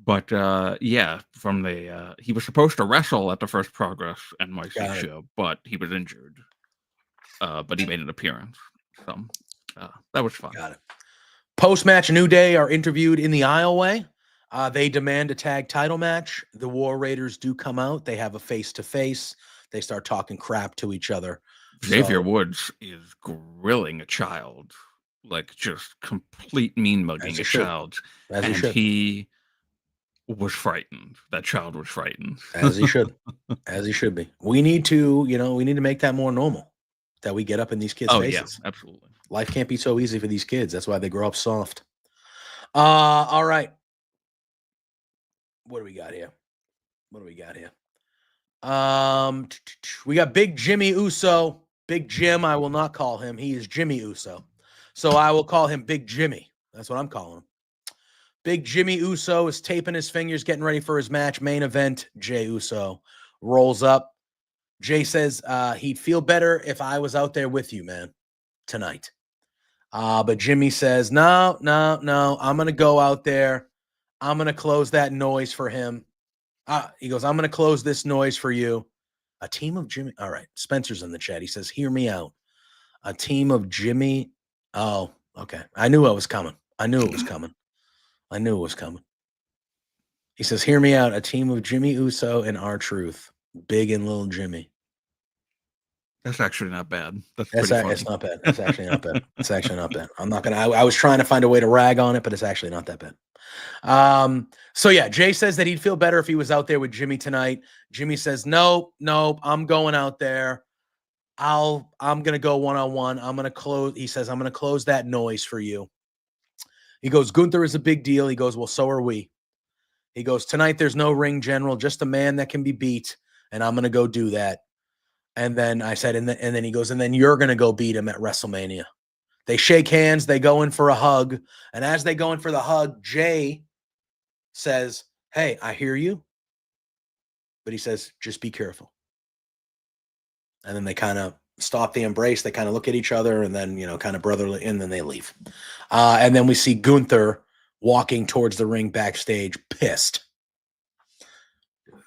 But from the he was supposed to wrestle at the first Progress NYC show, but he was injured. But he made an appearance, so that was fun. Got it. Post-match, New Day are interviewed in the aisleway. They demand a tag title match. The War Raiders do come out. They have a face-to-face. They start talking crap to each other. Xavier Woods is grilling a child, like just complete mean mugging a child, and he was frightened. That child was frightened, as he should, as he should be. We need to make that more normal. That we get up in these kids' faces. Yeah, absolutely. Life can't be so easy for these kids. That's why they grow up soft. All right. What do we got here? We got Big Jimmy Uso. Big Jim, I will not call him. He is Jimmy Uso. So I will call him Big Jimmy. That's what I'm calling him. Big Jimmy Uso is taping his fingers, getting ready for his match. Main event, Jey Uso rolls up. Jey says he'd feel better if I was out there with you, man, tonight. But Jimmy says, no. I'm going to go out there. I'm going to close that noise for him. He goes, I'm going to close this noise for you. A team of Jimmy. All right. Spencer's in the chat. He says, hear me out. A team of Jimmy. Oh, okay. I knew it was coming. He says, hear me out. A team of Jimmy Uso and R-Truth. Big and little Jimmy. That's actually not bad. That's pretty funny. It's not bad. It's actually not bad. It's actually not bad. I'm not going to, I was trying to find a way to rag on it, but it's actually not that bad. So yeah, Jey says that he'd feel better if he was out there with Jimmy tonight. Jimmy says, nope, I'm going out there. I'm going to go one-on-one. He says, I'm going to close that noise for you. He goes, Gunther is a big deal. He goes, well, so are we. He goes, tonight there's no ring general, just a man that can be beat, and I'm going to go do that. And then I said, and then he goes, and then you're going to go beat him at WrestleMania. They shake hands. They go in for a hug. And as they go in for the hug, Jey says, hey, I hear you. But he says, just be careful. And then they kind of stop the embrace. They kind of look at each other and then, kind of brotherly, and then they leave. And then we see Gunther walking towards the ring backstage, pissed.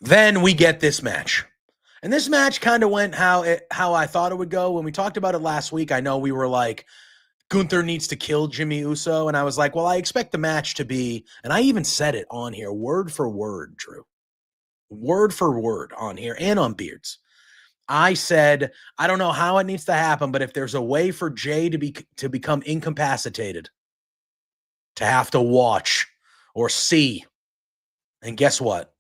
Then we get this match. And this match kind of went how I thought it would go. When we talked about it last week, I know we were like, Gunther needs to kill Jimmy Uso. And I was like, well, I expect the match to be, and I even said it on here, word for word, Drew. Word for word on here and on Beards. I said, I don't know how it needs to happen, but if there's a way for Jey to become incapacitated, to have to watch or see, and guess what?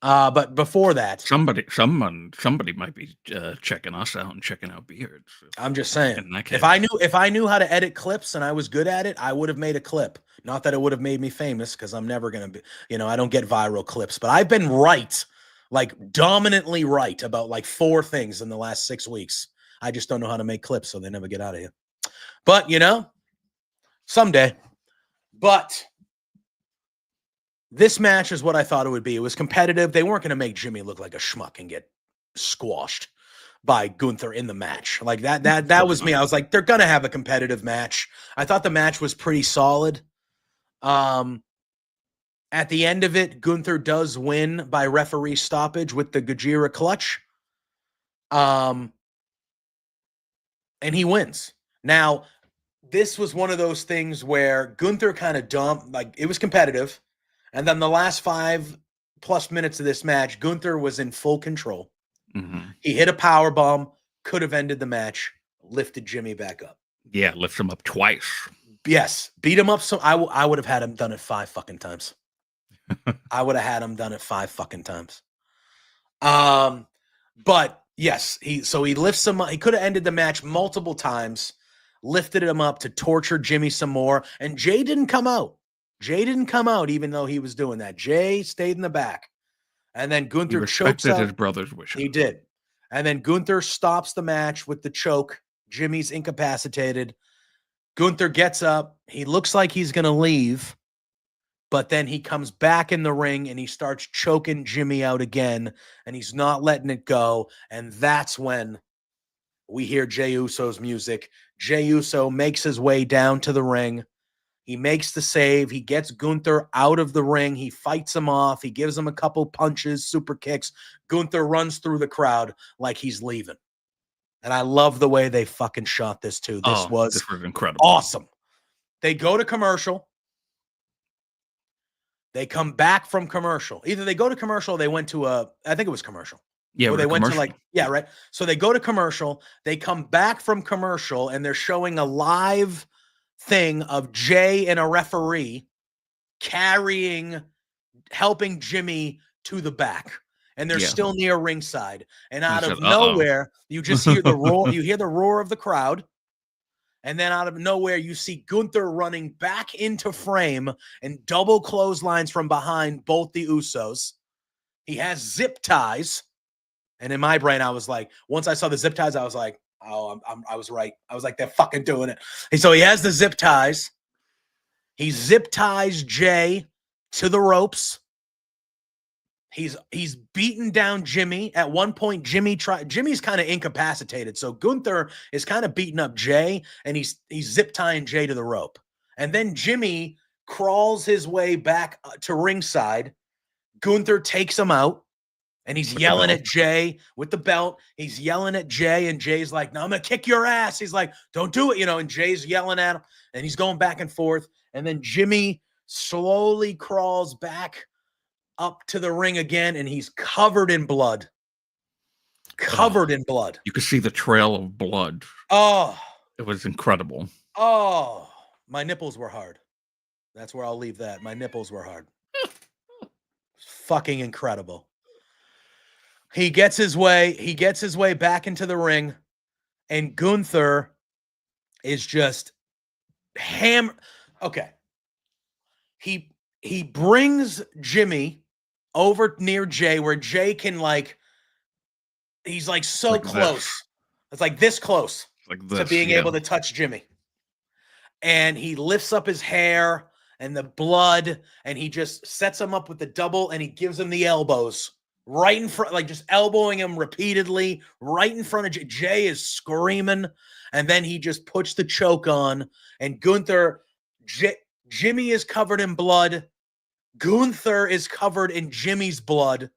But before that, somebody might be checking us out and checking out Beards. I'm just saying, if I knew how to edit clips and I was good at it, I would have made a clip. Not that it would have made me famous, because I'm never gonna be, I don't get viral clips. But I've been right, like dominantly right, about like 4 things in the last 6 weeks. I just don't know how to make clips, so they never get out of here. But someday. But this match is what I thought it would be. It was competitive. They weren't going to make Jimmy look like a schmuck and get squashed by Gunther in the match. Like that was me. I was like, they're going to have a competitive match. I thought the match was pretty solid. At the end of it, Gunther does win by referee stoppage with the Gajira clutch. And he wins. Now, this was one of those things where Gunther kind of dumped, like it was competitive. And then the last 5+ minutes of this match, Gunther was in full control. Mm-hmm. He hit a power bomb, could have ended the match, lifted Jimmy back up. Yeah, lift him up twice. Yes, beat him up. So I would have had him done it 5 fucking times. I would have had him done it 5 fucking times. But yes, he lifts him up. He could have ended the match multiple times, lifted him up to torture Jimmy some more, and Jey didn't come out. Jey didn't come out, even though he was doing that. Jey stayed in the back. And then Gunther chokes out. His brother's wishes. He did. And then Gunther stops the match with the choke. Jimmy's incapacitated. Gunther gets up. He looks like he's going to leave. But then he comes back in the ring and he starts choking Jimmy out again. And he's not letting it go. And that's when we hear Jey Uso's music. Jey Uso makes his way down to the ring. He makes the save. He gets Gunther out of the ring. He fights him off. He gives him a couple punches, super kicks. Gunther runs through the crowd like he's leaving. And I love the way they fucking shot this too. This was incredible. Awesome. They go to commercial. They come back from commercial. Either they go to commercial or they went to I think it was commercial. Yeah, or they went to right. So they go to commercial. They come back from commercial and they're showing a live thing of Jey and a referee helping Jimmy to the back, and they're still near ringside. And out of nowhere, you just hear the roar. You hear the roar of the crowd, and then out of nowhere, you see Gunther running back into frame and double clotheslines from behind both the Usos. He has zip ties, and in my brain, I was like, once I saw the zip ties, I was like, Oh, I was right. I was like, they're fucking doing it. And so he has the zip ties. He zip ties Jay to the ropes. He's beaten down Jimmy. At one point, Jimmy's kind of incapacitated. So Gunther is kind of beating up Jay, and he's zip tying Jay to the rope. And then Jimmy crawls his way back to ringside. Gunther takes him out, and he's yelling at Jay with the belt. He's yelling at Jay, and Jay's like, "No, I'm gonna kick your ass." He's like, "Don't do it," and Jay's yelling at him, and he's going back and forth. And then Jimmy slowly crawls back up to the ring again, and he's covered in blood. Covered in blood. You could see the trail of blood. Oh. It was incredible. Oh. My nipples were hard. That's where I'll leave that. My nipples were hard. Fucking incredible. He gets his way back into the ring, and Gunther is just hammered. Okay. He brings Jimmy over near Jay, where Jay can he's so like close. This. It's like this close to being able to touch Jimmy. And he lifts up his hair and the blood, and he just sets him up with the double, and he gives him the elbows right in front, just elbowing him repeatedly right in front of Jay. Jay is screaming, and then he just puts the choke on, and Jimmy is covered in blood. Gunther is covered in Jimmy's blood,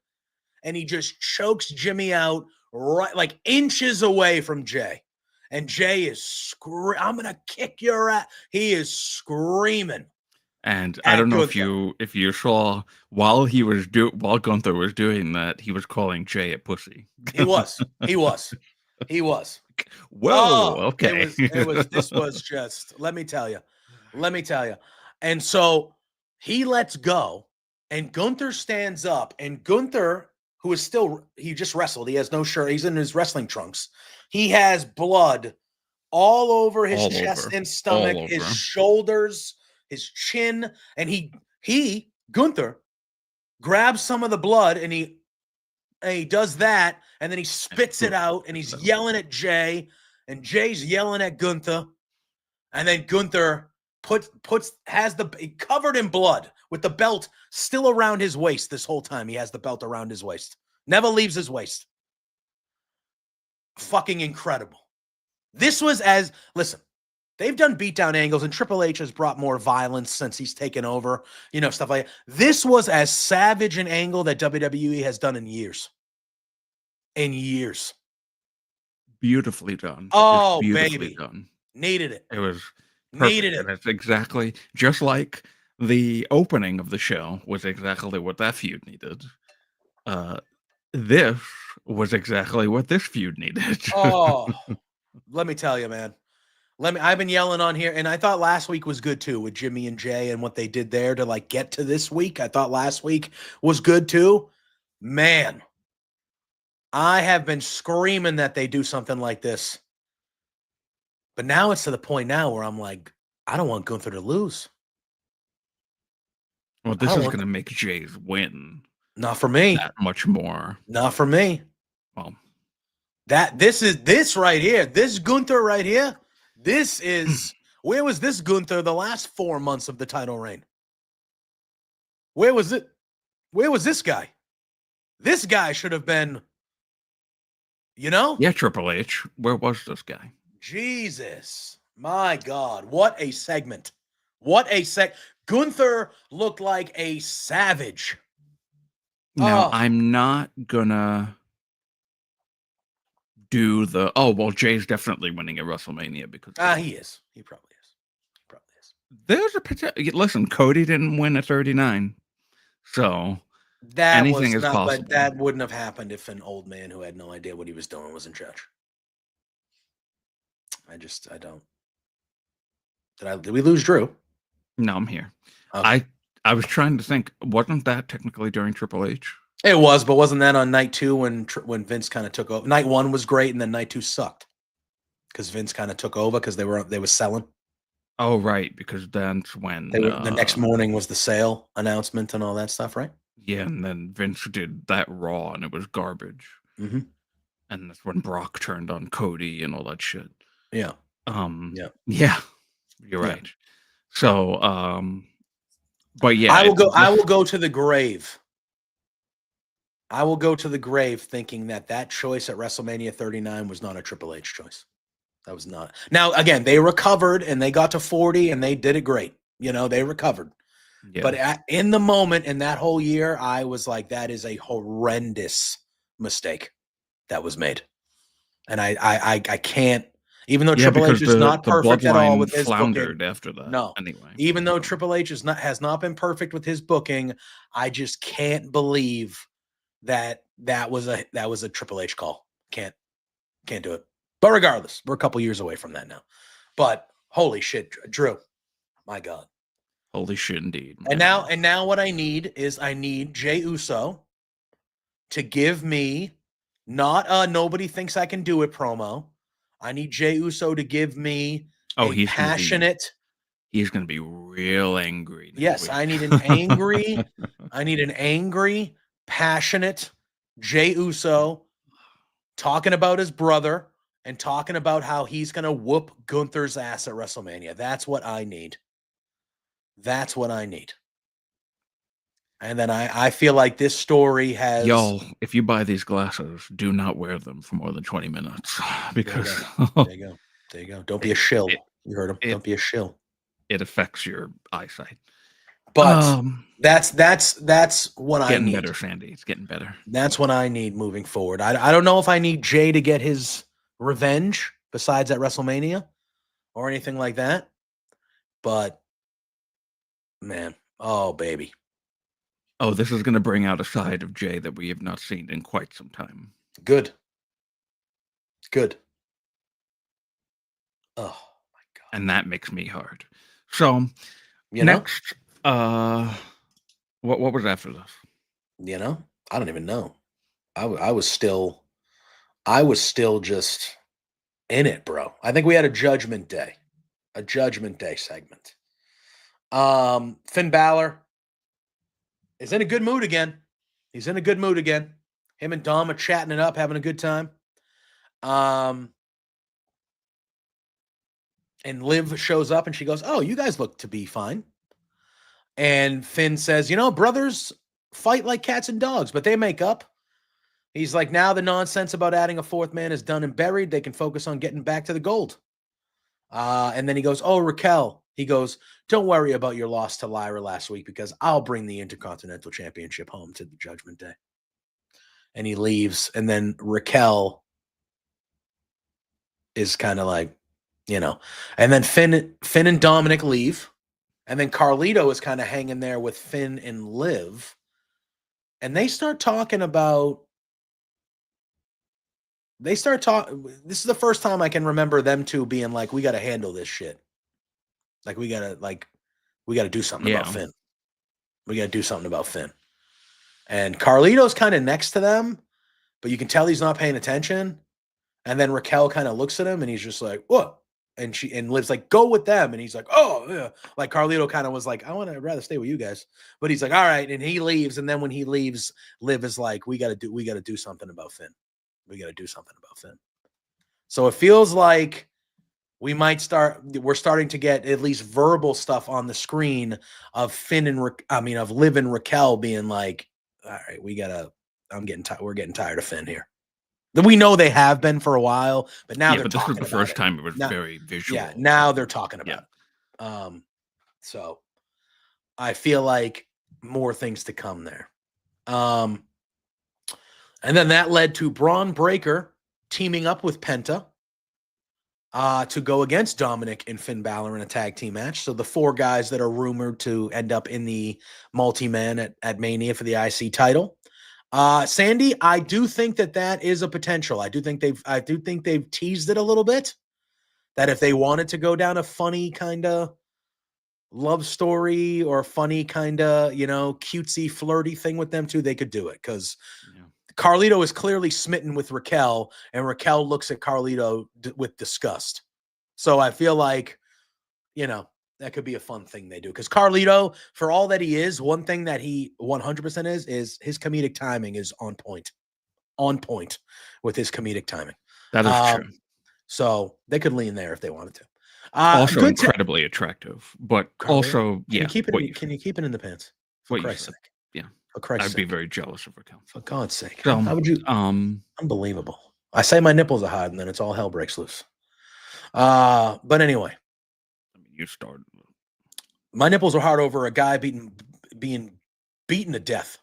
and he just chokes Jimmy out right inches away from Jay. And Jay is I'm going to kick your ass. He is screaming. And I don't know if you saw while Gunther was doing that, he was calling Jay a pussy. He was. Whoa, okay. This was just, let me tell you. And so he lets go, and Gunther stands up, and Gunther, who is he just wrestled. He has no shirt. He's in his wrestling trunks. He has blood all over his chest and stomach, his shoulders, his chin. And Gunther grabs some of the blood, and he does that. And then he spits it out, and he's yelling at Jay, and Jay's yelling at Gunther. And then Gunther has covered in blood with the belt still around his waist this whole time. He has the belt around his waist. Never leaves his waist. Fucking incredible. This was listen, they've done beatdown angles, and Triple H has brought more violence since he's taken over, stuff like that. This was as savage an angle that WWE has done in years. Beautifully done. Oh, beautifully baby. Done. Needed it. It was perfect. Needed it. And it's exactly just like the opening of the show was exactly what that feud needed. This was exactly what this feud needed. Oh, let me tell you, man. I've been yelling on here, and I thought last week was good too with Jimmy and Jay and what they did there to get to this week. I thought last week was good too. Man, I have been screaming that they do something like this. But now it's to the point now where I'm like, I don't want Gunther to lose. Well, this is going to make Jay's win. Not for me. That much more. Not for me. Well, this right here. This Gunther right here. This is where was this Gunther the last 4 months of the title reign? Where was it? Where was this guy? This guy should have been, Yeah, Triple H. Where was this guy? Jesus. My God. What a segment. Gunther looked like a savage. Now, I'm not gonna do Jay's definitely winning at WrestleMania because he is. He probably is. There's a potential. Listen, Cody didn't win at 39, so anything is possible. But that wouldn't have happened if an old man who had no idea what he was doing was in charge. I don't. Did we lose Drew? No, I'm here. Okay. I was trying to think. Wasn't that technically during Triple H? It was, but wasn't that on night 2 when Vince kind of took over? Night 1 was great, and then night 2 sucked because Vince kind of took over because they were selling. Oh, right, because that's when the next morning was the sale announcement and all that stuff, right? Yeah, and then Vince did that Raw, and it was garbage. Mm-hmm. And that's when Brock turned on Cody and all that shit. Yeah. Yeah, you're right. So, but yeah, I will go to the grave. I will go to the grave thinking that choice at WrestleMania 39 was not a Triple H choice. That was not. Now, again, they recovered and they got to 40 and they did it great. They recovered. Yeah. But in the moment, in that whole year, I was like, that is a horrendous mistake that was made. And I can't, even though Triple H is not perfect at all with his booking. After that. No. Anyway. Even though Triple H has not been perfect with his booking, I just can't believe that was a Triple H call. Can't do it. But regardless, we're a couple years away from that now. But holy shit, Drew. My God. Holy shit indeed. Man. And now what I need is Jey Uso to give me not a nobody thinks I can do it promo. I need Jey Uso to give me a passionate. He's going to be real angry. Yes, I need an angry, passionate Jey Uso talking about his brother and talking about how he's going to whoop Gunther's ass at WrestleMania. That's what I need. That's what I need. And then I feel like this story has... Y'all, if you buy these glasses, do not wear them for more than 20 minutes. Because... There you go. Don't be a shill. You heard him. Don't be a shill. It affects your eyesight. But that's what I need. Getting better, Sandy. It's getting better. That's what I need moving forward. I don't know if I need Jay to get his revenge besides at WrestleMania or anything like that. But, man, oh, baby. Oh, this is going to bring out a side of Jay that we have not seen in quite some time. Good. Oh, my God. And that makes me hard. So, next, what was after this? I don't even know. I was still just in it, bro. I think we had a Judgment Day segment. Finn Balor is in a good mood again. He's in a good mood again. Him and Dom are chatting it up, having a good time. And Liv shows up and she goes, "Oh, you guys look to be fine." And Finn says, brothers fight like cats and dogs, but they make up. He's like, now the nonsense about adding a fourth man is done and buried. They can focus on getting back to the gold. And then he goes, "Oh, Raquel." He goes, "Don't worry about your loss to Lyra last week because I'll bring the Intercontinental Championship home to the Judgment Day." And he leaves. And then Raquel is kind of like, and then Finn and Dominic leave. And then Carlito is kind of hanging there with Finn and Liv. And they start talking about, this is the first time I can remember them two being like, we got to handle this shit. Like, we got to do something about Finn. We got to do something about Finn. And Carlito's kind of next to them, but you can tell he's not paying attention. And then Raquel kind of looks at him and he's just like, "What?" And Liv's like, "Go with them." And he's like, "Oh, yeah." Like Carlito kind of was like, I'd rather stay with you guys. But he's like, "All right." And he leaves. And then when he leaves, Liv is like, we got to do something about Finn. We got to do something about Finn. So it feels like we're starting to get at least verbal stuff on the screen of of Liv and Raquel being like, "All right, we're getting tired of Finn here." We know they have been for a while, but now they're talking about it. This was the first time it was very visual. Yeah, now they're talking about it. So I feel like more things to come there. And then that led to Braun Breaker teaming up with Penta to go against Dominic and Finn Balor in a tag team match. So the four guys that are rumored to end up in the multi-man at Mania for the IC title. Sandy, I do think that is a potential. I do think they've teased it a little bit, that if they wanted to go down a funny kind of love story or funny kind of, cutesy, flirty thing with them too, they could do it. Because Carlito is clearly smitten with Raquel, and Raquel looks at Carlito with disgust. So I feel like, that could be a fun thing they do. Because Carlito, for all that he is, one thing that he 100% is his comedic timing is on point. on point with his comedic timing. That is true. So they could lean there if they wanted to. Also incredibly attractive, but also, can you keep it in the pants? For Christ's sake. Yeah. For Christ's I'd sake. be very jealous of her. For God's sake. How would you? Unbelievable. I say my nipples are hard, and then it's all hell breaks loose. But anyway. I mean, you started. My nipples are hard over a guy being beaten to death.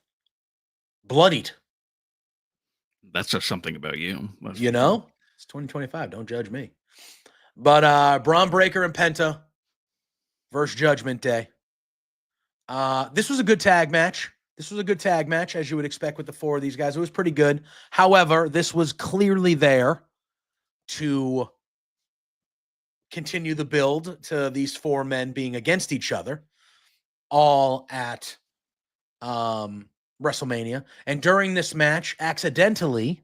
Bloodied. That says something about you. You know? It's 2025. Don't judge me. But Braun Breaker and Penta versus Judgment Day. This was a good tag match. As you would expect with the four of these guys. It was pretty good. However, this was clearly there to continue the build to these four men being against each other, all at WrestleMania. And during this match, accidentally,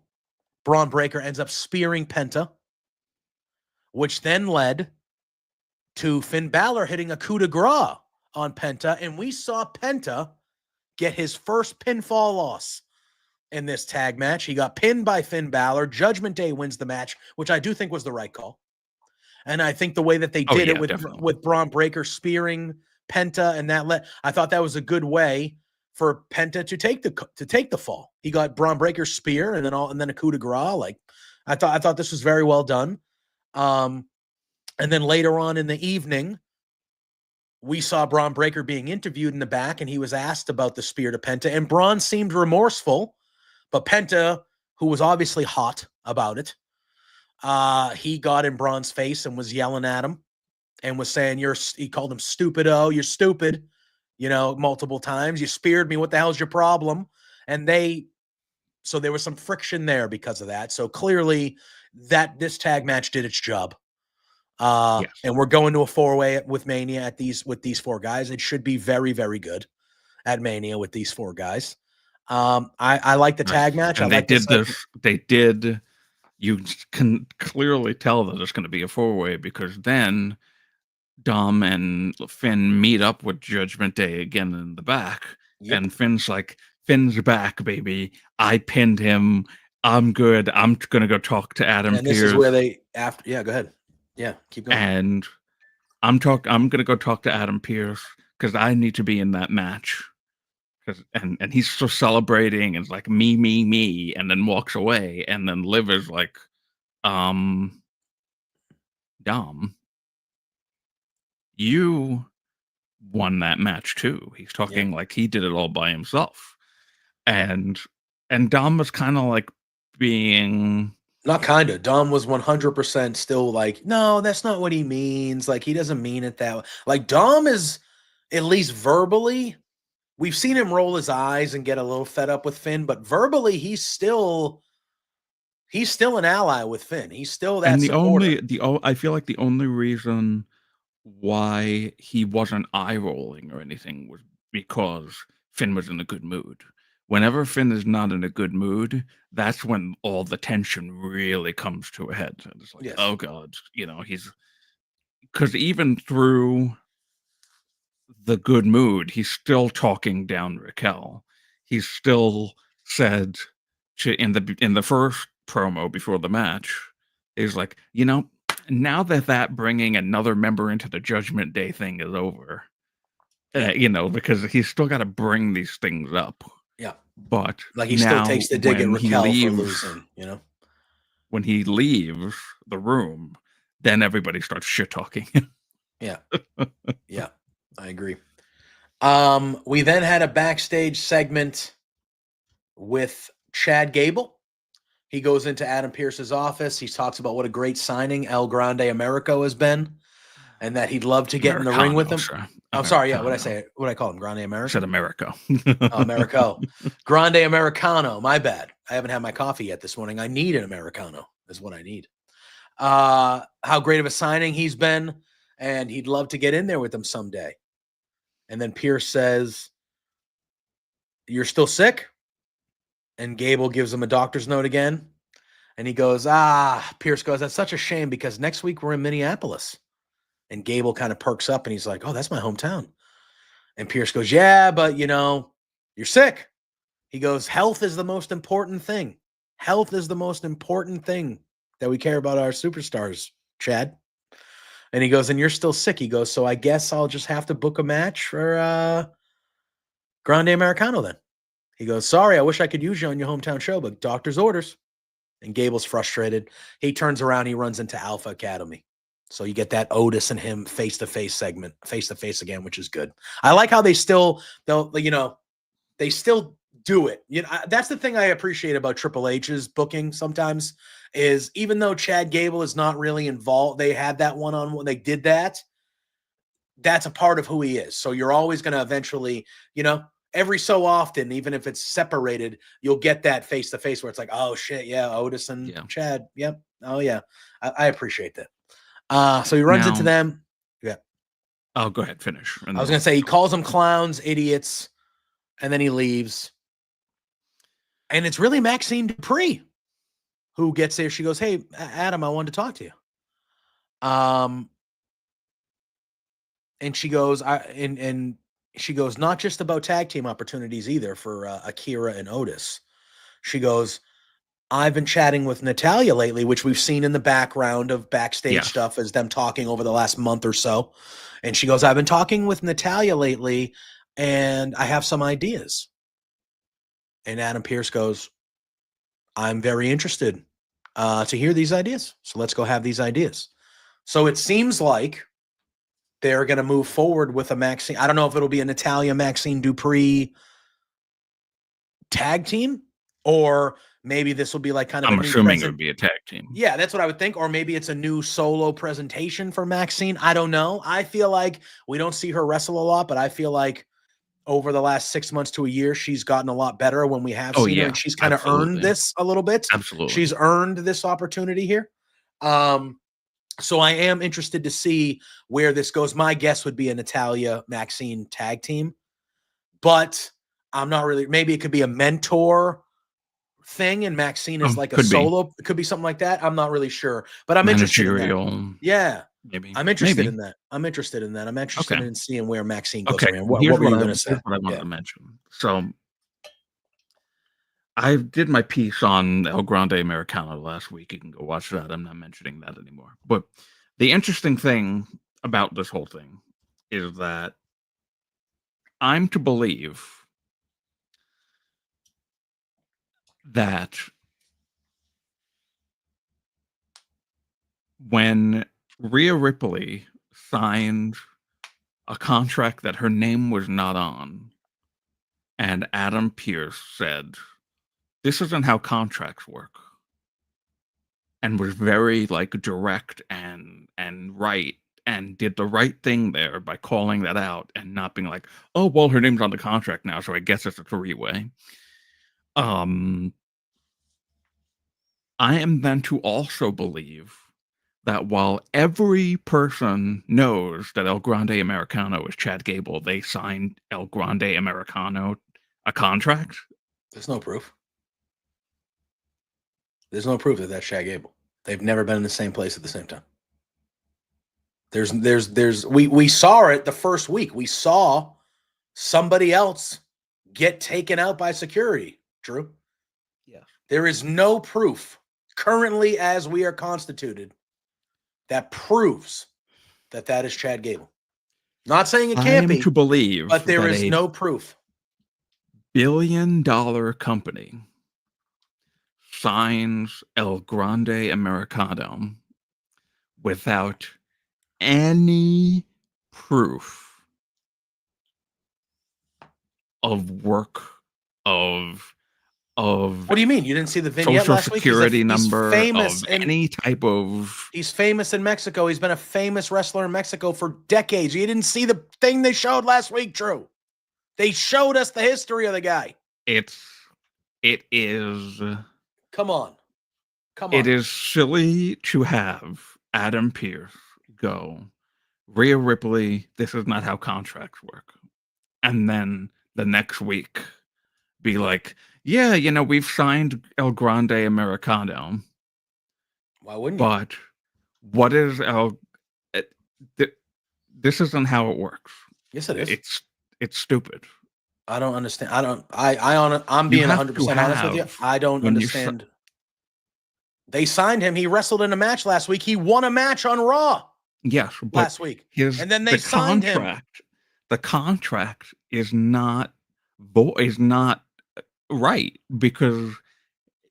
Braun Breaker ends up spearing Penta, which then led to Finn Balor hitting a coup de grace on Penta, and we saw Penta get his first pinfall loss in this tag match. He got pinned by Finn Balor. Judgment Day wins the match, which I do think was the right call. And I think the way that they did it with Braun Breaker spearing Penta and I thought that was a good way for Penta to take the fall. He got Braun Breaker's spear and then a coup de grace. Like I thought this was very well done. And then later on in the evening, we saw Braun Breaker being interviewed in the back, and he was asked about the spear to Penta, and Braun seemed remorseful, but Penta, who was obviously hot about it, he got in Braun's face and was yelling at him and was saying, he called him stupido, you're stupid, multiple times. You speared me. What the hell's your problem? And so there was some friction there because of that. So clearly this tag match did its job. Yes. And we're going to a 4-way with Mania with these four guys. It should be very, very good at Mania with these four guys. I like the tag match. And they did. You can clearly tell that it's going to be a 4-way because then Dom and Finn meet up with Judgment Day again in the back. Yep. And Finn's back, baby. I pinned him. I'm good. I'm going to go talk to Adam Pearce. And this is where go ahead. Yeah, keep going. And I'm going to go talk to Adam Pearce because I need to be in that match. And he's still celebrating and it's like me, and then walks away. And then Liv is like, Dom, you won that match too. He's talking like he did it all by himself. And Dom was kind of like being... Not kind of. Dom was 100% still like, no, that's not what he means. Like, he doesn't mean it that way. Like, Dom is, at least verbally, we've seen him roll his eyes and get a little fed up with Finn, but verbally, he's still an ally with Finn. He's still that supporter. I feel like the only reason why he wasn't eye-rolling or anything was because Finn was in a good mood. Whenever Finn is not in a good mood, that's when all the tension really comes to a head. It's like, oh God, because even through the good mood, he's still talking down Raquel. He still said in the first promo before the match, he's like, now that bringing another member into the Judgment Day thing is over, because he's still got to bring these things up. Yeah. But like he still takes the dig at Raquel for losing, When he leaves the room, then everybody starts shit talking. Yeah. Yeah, I agree. We then had a backstage segment with Chad Gable. He goes into Adam Pearce's office. He talks about what a great signing El Grande Americo has been, and that he'd love to get in the ring with him. Sure. I'm sorry. Yeah, what I call him? Grande Americo? Said Americo. Americo. Grande Americano. My bad. I haven't had my coffee yet this morning. I need an Americano is what I need. How great of a signing he's been, and he'd love to get in there with him someday. And then Pearce says, "You're still sick?" And Gable gives him a doctor's note again. And he goes, Pearce goes, "That's such a shame because next week we're in Minneapolis." And Gable kind of perks up and he's like, "Oh, that's my hometown." And Pearce goes, "Yeah, but you're sick." He goes, "Health is the most important thing. Health is the most important thing that we care about our superstars, Chad. And he goes, and you're still sick. He goes, so I guess I'll just have to book a match for Grande Americano then. He goes, sorry, I wish I could use you on your hometown show, but doctor's orders. And Gable's frustrated. He turns around, he runs into Alpha Academy. So you get that Otis and him face-to-face segment, face-to-face again, which is good. I like how they still, they still do it. That's the thing I appreciate about Triple H's booking sometimes is even though Chad Gable is not really involved, they had that one-on-one, they did that. That's a part of who he is. So you're always going to eventually, every so often, even if it's separated, you'll get that face-to-face where it's like, oh, shit, yeah, Otis and Chad. Yep. Oh, yeah. I appreciate that. So he runs into them. Yeah. Oh, go ahead. Finish. I was going to say he calls them clowns, idiots, and then he leaves. And it's really Maxine Dupree who gets there. She goes, hey, Adam, I wanted to talk to you. And she goes, she goes, not just about tag team opportunities either for Akira and Otis. She goes, I've been chatting with Natalya lately, which we've seen in the background of backstage stuff as them talking over the last month or so. And she goes, I've been talking with Natalya lately and I have some ideas. And Adam Pearce goes, I'm very interested to hear these ideas. So let's go have these ideas. So it seems like they're going to move forward with a Maxine. I don't know if it'll be a Natalya Maxine Dupree tag team, or maybe this will be like kind of. I'm assuming it would be a tag team. Yeah, that's what I would think. Or maybe it's a new solo presentation for Maxine. I don't know. I feel like we don't see her wrestle a lot, but I feel like over the last 6 months to a year, she's gotten a lot better when we have seen her, and she's kind of earned this a little bit. Absolutely. She's earned this opportunity here. So I am interested to see where this goes. My guess would be a Natalya Maxine tag team, but I'm not really. Maybe it could be a mentor thing, and Maxine is like a solo. It could be something like that. I'm not really sure, but I'm interested in that. Yeah, maybe. I'm interested in that. I'm interested in seeing where Maxine goes. Okay, What were you going to say? What I wanted to mention. So I did my piece on El Grande Americano last week. You can go watch that. I'm not mentioning that anymore. But the interesting thing about this whole thing is that I'm to believe that when Rhea Ripley signed a contract that her name was not on, and Adam Pearce said, this isn't how contracts work, and was very direct and right, and did the right thing there by calling that out and not being like, oh, well, her name's on the contract now, so I guess it's a three-way. I am then to also believe that while every person knows that El Grande Americano is Chad Gable, they signed El Grande Americano a contract. There's no proof. There's no proof that that's Chad Gable. They've never been in the same place at the same time. We saw it the first week. We saw somebody else get taken out by security, Drew. Yeah. There is no proof currently as we are constituted that proves that that is Chad Gable. Not saying it can't be. To believe, but there is no proof. Billion-dollar company signs El Grande Americano without any proof of work of what do you mean? You didn't see the vignette social last week? Security number, famous of any type of. He's famous in Mexico. He's been a famous wrestler in Mexico for decades. You didn't see the thing they showed last week, Drew. They showed us the history of the guy. It is. Come on. It is silly to have Adam Pearce go, Rhea Ripley, this is not how contracts work. And then the next week be like, yeah, we've signed El Grande Americano. Why wouldn't you? But what is this isn't how it works. Yes, it is. It's stupid. I don't understand. I'm being 100% honest with you. I don't understand. They signed him. He wrestled in a match last week. He won a match on Raw. Yes, last week. And then they signed him. The contract is not right because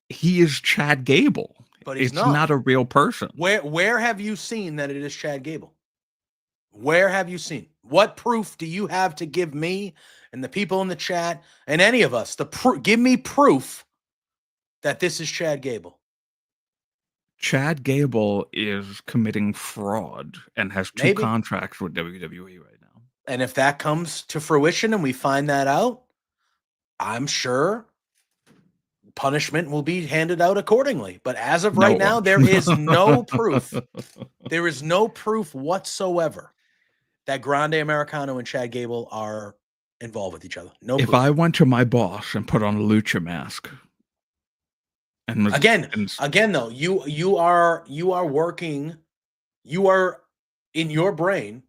he is Chad Gable. But he's not a real person. Where have you seen that it is Chad Gable? Where have you seen? What proof do you have to give me and the people in the chat and any of us? Give me proof that this is Chad Gable. Chad Gable is committing fraud and has two contracts with WWE right now. And if that comes to fruition and we find that out, I'm sure punishment will be handed out accordingly. But as of right now, there is no proof. There is no proof whatsoever that Grande Americano and Chad Gable are involved with each other. No proof. If I went to my boss and put on a lucha mask, and again though, you are working, you are in your brain,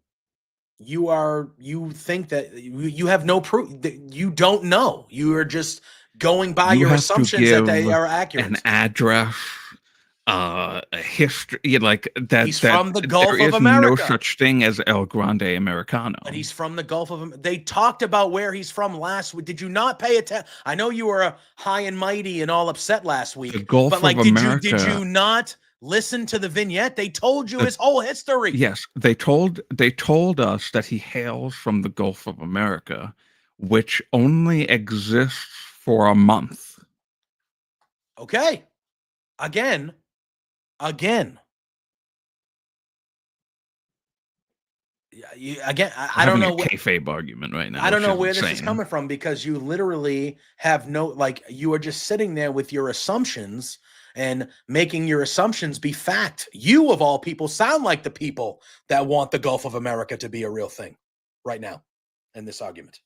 you think that you have no proof, you don't know, you are just going by your assumptions that they are accurate. An address, a history, like that. He's from the Gulf of America. There is no such thing as El Grande Americano. But he's from the Gulf of America. They talked about where he's from last week. Did you not pay attention? I know you were high and mighty and all upset last week. The Gulf of America. Did you not listen to the vignette? They told you his whole history. Yes, they told us that he hails from the Gulf of America, which only exists for a month. Okay. Again. I don't know. Kayfabe argument right now. I don't know where this is coming from, because you literally have you are just sitting there with your assumptions and making your assumptions be fact. You, of all people, sound like the people that want the Gulf of America to be a real thing right now in this argument.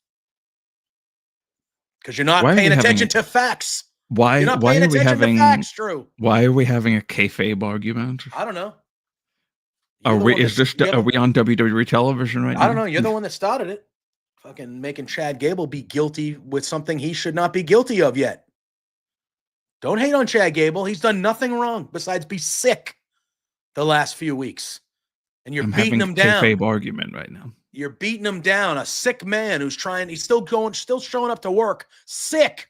Because you're not paying attention to facts. Why are we having facts, Drew? Why are we having a kayfabe argument? I don't know. Are we on WWE television right now? I don't know. You're the one that started it. Fucking making Chad Gable be guilty with something he should not be guilty of yet. Don't hate on Chad Gable. He's done nothing wrong besides be sick the last few weeks. And you're beating him down. Kayfabe argument right now. You're beating him down. A sick man who's he's still showing up to work, sick.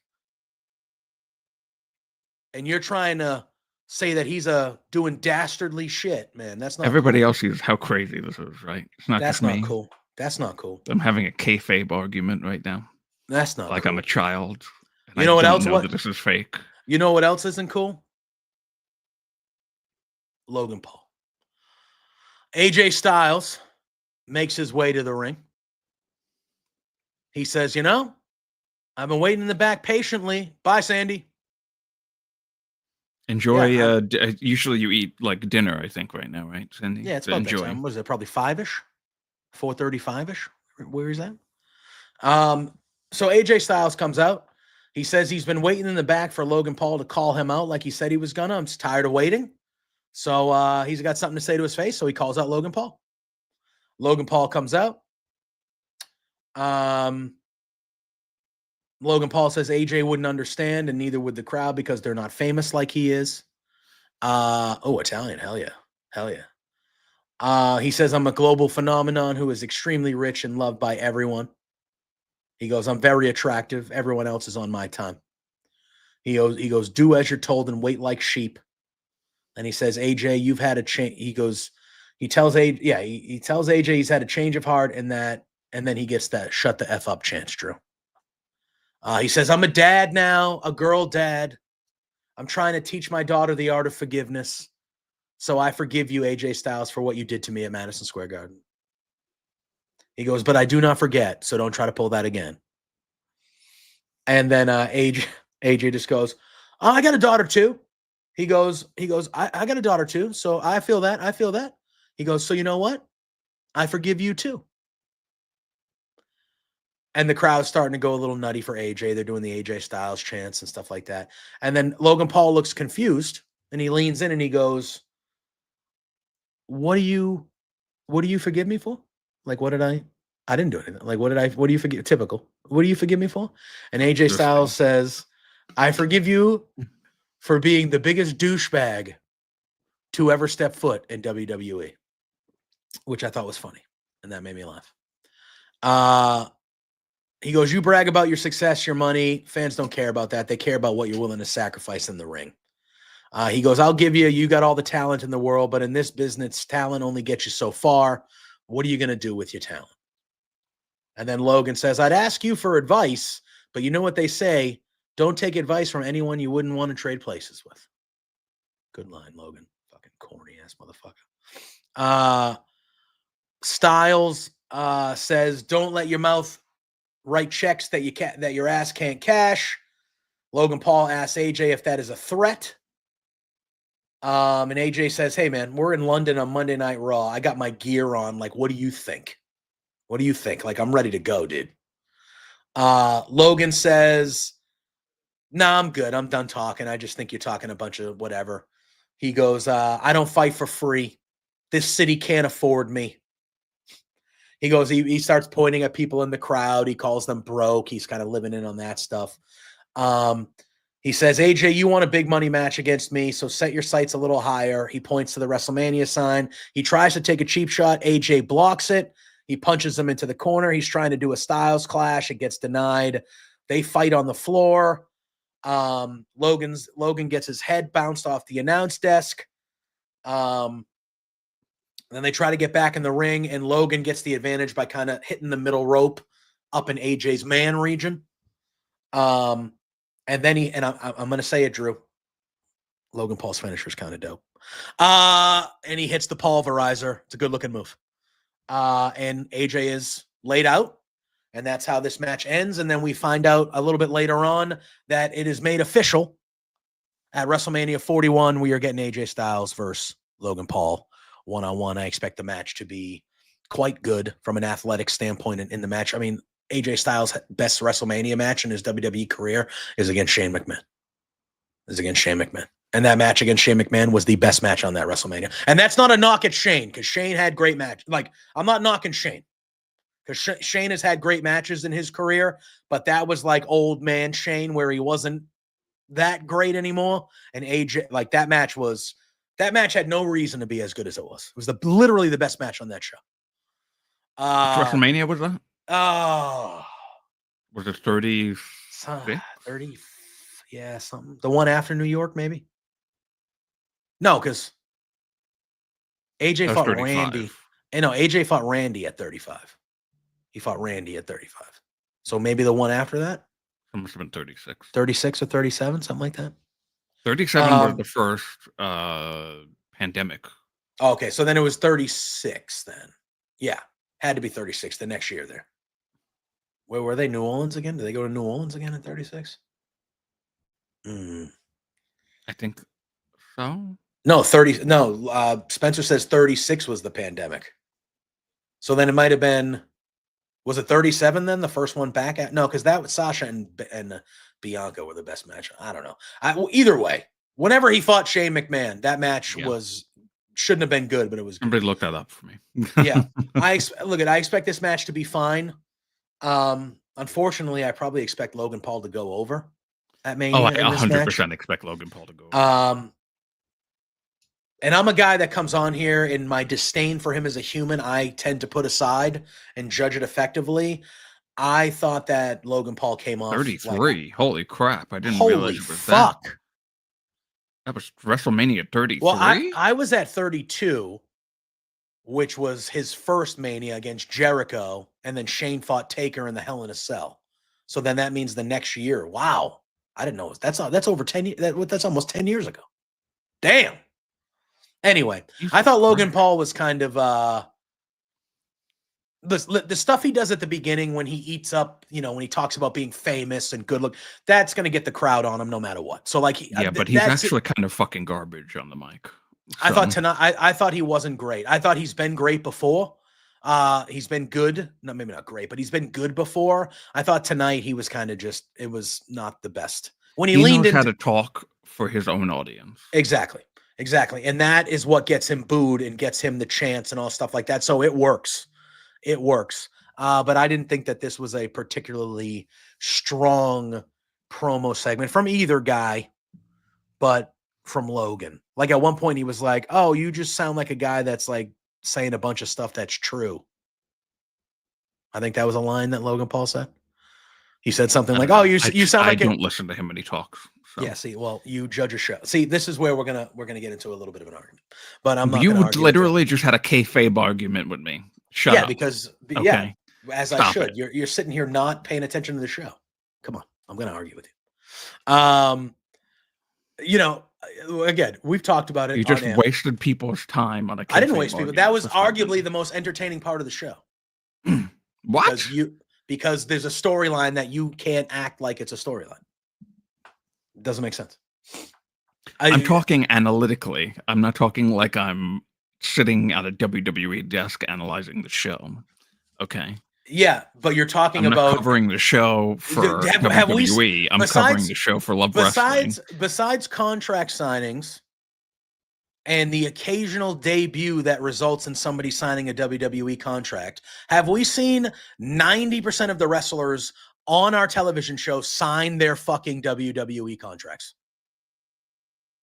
And you're trying to say that he's doing dastardly shit, man. That's not everybody else sees how crazy this is, right? It's not that's just not me. Cool. That's not cool. I'm having a kayfabe argument right now. That's not like cool. I'm a child. You know what else? That this is fake. You know what else isn't cool? Logan Paul. AJ Styles makes his way to the ring. He says, I've been waiting in the back patiently. Bye, Sandy. Enjoy. Usually you eat like dinner, I think, right now, right, Sandy? Yeah, it's about that time. Was it probably 5-ish? 4:35-ish? Where is that? So AJ Styles comes out. He says he's been waiting in the back for Logan Paul to call him out like he said he was gonna. I'm just tired of waiting. So he's got something to say to his face, so he calls out Logan Paul. Logan Paul comes out. Logan Paul says AJ wouldn't understand, and neither would the crowd because they're not famous like he is. Italian. Hell yeah. Hell yeah. He says, I'm a global phenomenon who is extremely rich and loved by everyone. He goes, I'm very attractive. Everyone else is on my time. He goes, do as you're told and wait like sheep. And he says, AJ, you've had a change. He tells AJ he's had a change of heart, and then he gets that shut the F up chance, Drew. He says, I'm a dad now, a girl dad. I'm trying to teach my daughter the art of forgiveness. So I forgive you, AJ Styles, for what you did to me at Madison Square Garden. He goes, but I do not forget, so don't try to pull that again. And then AJ just goes, oh, I got a daughter too. He goes, I got a daughter too, so I feel that. He goes, so you know what? I forgive you too. And the crowd's starting to go a little nutty for AJ. They're doing the AJ Styles chants and stuff like that. And then Logan Paul looks confused, and he leans in and he goes, What do you forgive me for? Like, what did I didn't do anything. Like, what do you forgive? Typical. What do you forgive me for? And AJ Styles says, I forgive you for being the biggest douchebag to ever step foot in WWE, which I thought was funny, and that made me laugh. He goes, you brag about your success, your money. Fans don't care about that. They care about what you're willing to sacrifice in the ring. He goes, I'll give you got all the talent in the world, but in this business, talent only gets you so far. What are you going to do with your talent? And then Logan says, I'd ask you for advice, but you know what they say, don't take advice from anyone you wouldn't want to trade places with. Good line, Logan. Fucking corny ass motherfucker. Styles says, don't let your mouth write checks that your ass can't cash. Logan Paul asks AJ if that is a threat. And AJ says, hey man, we're in London on Monday Night Raw. I got my gear on. Like, what do you think? What do you think? Like, I'm ready to go, dude. Logan says, nah, I'm good. I'm done talking. I just think you're talking a bunch of whatever. He goes, I don't fight for free. This city can't afford me. He goes, he starts pointing at people in the crowd. He calls them broke. He's kind of living in on that stuff. He says, AJ, you want a big money match against me, so set your sights a little higher. He points to the WrestleMania sign. He tries to take a cheap shot. AJ blocks it. He punches him into the corner. He's trying to do a Styles clash. It gets denied. They fight on the floor. Logan gets his head bounced off the announce desk. Then they try to get back in the ring, and Logan gets the advantage by kind of hitting the middle rope up in AJ's man region. And then I'm going to say it, Drew. Logan Paul's finisher is kind of dope. And he hits the pulverizer. It's a good looking move. And AJ is laid out, and that's how this match ends. And then we find out a little bit later on that it is made official at WrestleMania 41. We are getting AJ Styles versus Logan Paul one-on-one. I expect the match to be quite good from an athletic standpoint in the match. I mean, AJ Styles' best WrestleMania match in his WWE career is against Shane McMahon. And that match against Shane McMahon was the best match on that WrestleMania. And that's not a knock at Shane, because Shane had great matches. Like, I'm not knocking Shane, because Shane has had great matches in his career, but that was like old man Shane, where he wasn't that great anymore. And AJ, like, that match had no reason to be as good as it was. It was literally the best match on that show. Which WrestleMania was that? Oh. Was it 30? 30, yeah, something. The one after New York, maybe? No, because AJ fought 35. Randy. No, AJ fought Randy at 35. He fought Randy at 35. So maybe the one after that? It must have been 36. 36 or 37, something like that? 37 was the first pandemic. Okay, so then it was 36 then. Yeah, had to be 36 the next year there. Where were they? New Orleans again? Did they go to New Orleans again at 36? I think so. No, 30. No, Spencer says 36 was the pandemic. So then it might have been, was it 37 then? The first one back at? No, because that was Sasha and Bianca were the best match. I don't know. Either way, whenever he fought Shane McMahon, that match shouldn't have been good, but it was good. Somebody looked that up for me. Yeah. I expect this match to be fine. Unfortunately, I probably expect Logan Paul to go over at Mania. Oh, I 100% expect Logan Paul to go over. And I'm a guy that comes on here, in my disdain for him as a human, I tend to put aside and judge it effectively. I thought that Logan Paul came off 33. Holy crap. I didn't realize it was fuck. That was WrestleMania 33? Well, I was at 32, which was his first Mania against Jericho, and then Shane fought Taker in the Hell in a Cell. So then that means the next year. Wow. I didn't know. That's over 10 years. That's almost 10 years ago. Damn. Anyway, I thought Logan Paul was kind of the stuff he does at the beginning when he eats up, when he talks about being famous and good look, that's going to get the crowd on him no matter what. So like, but he's actually kind of fucking garbage on the mic. So. I thought tonight, I thought he wasn't great. I thought he's been great before. He's been good. No, maybe not great, but he's been good before. I thought tonight he was kind of it was not the best. When he leaned knows how to talk for his own audience. Exactly. And that is what gets him booed and gets him the chance and all stuff like that. So it works. But I didn't think that this was a particularly strong promo segment from either guy. But from Logan. Like at one point he was like, "Oh, you just sound like a guy that's like saying a bunch of stuff that's true." I think that was a line that Logan Paul said. He said something like, "Oh, you sound like." I don't listen to him when he talks. So. Yeah. See, well, you judge a show. See, this is where we're gonna get into a little bit of an argument, but I'm not. You literally just had a kayfabe argument with me. Shut up. Because okay. As Stop I should. It. You're sitting here not paying attention to the show. Come on, I'm gonna argue with you. Again, we've talked about it. You just wasted people's time on a kayfabe I didn't waste people. That was arguably something. the most entertaining part of the show. What? Because there's a storyline that you can't act like it's a storyline. It doesn't make sense. I'm talking analytically. I'm not talking like I'm sitting at a WWE desk analyzing the show. Okay. Yeah, but you're talking about not covering the show for WWE. I'm covering the show for Love Wrestling. Besides contract signings and the occasional debut that results in somebody signing a WWE contract, have we seen 90% of the wrestlers on our television show sign their fucking WWE contracts?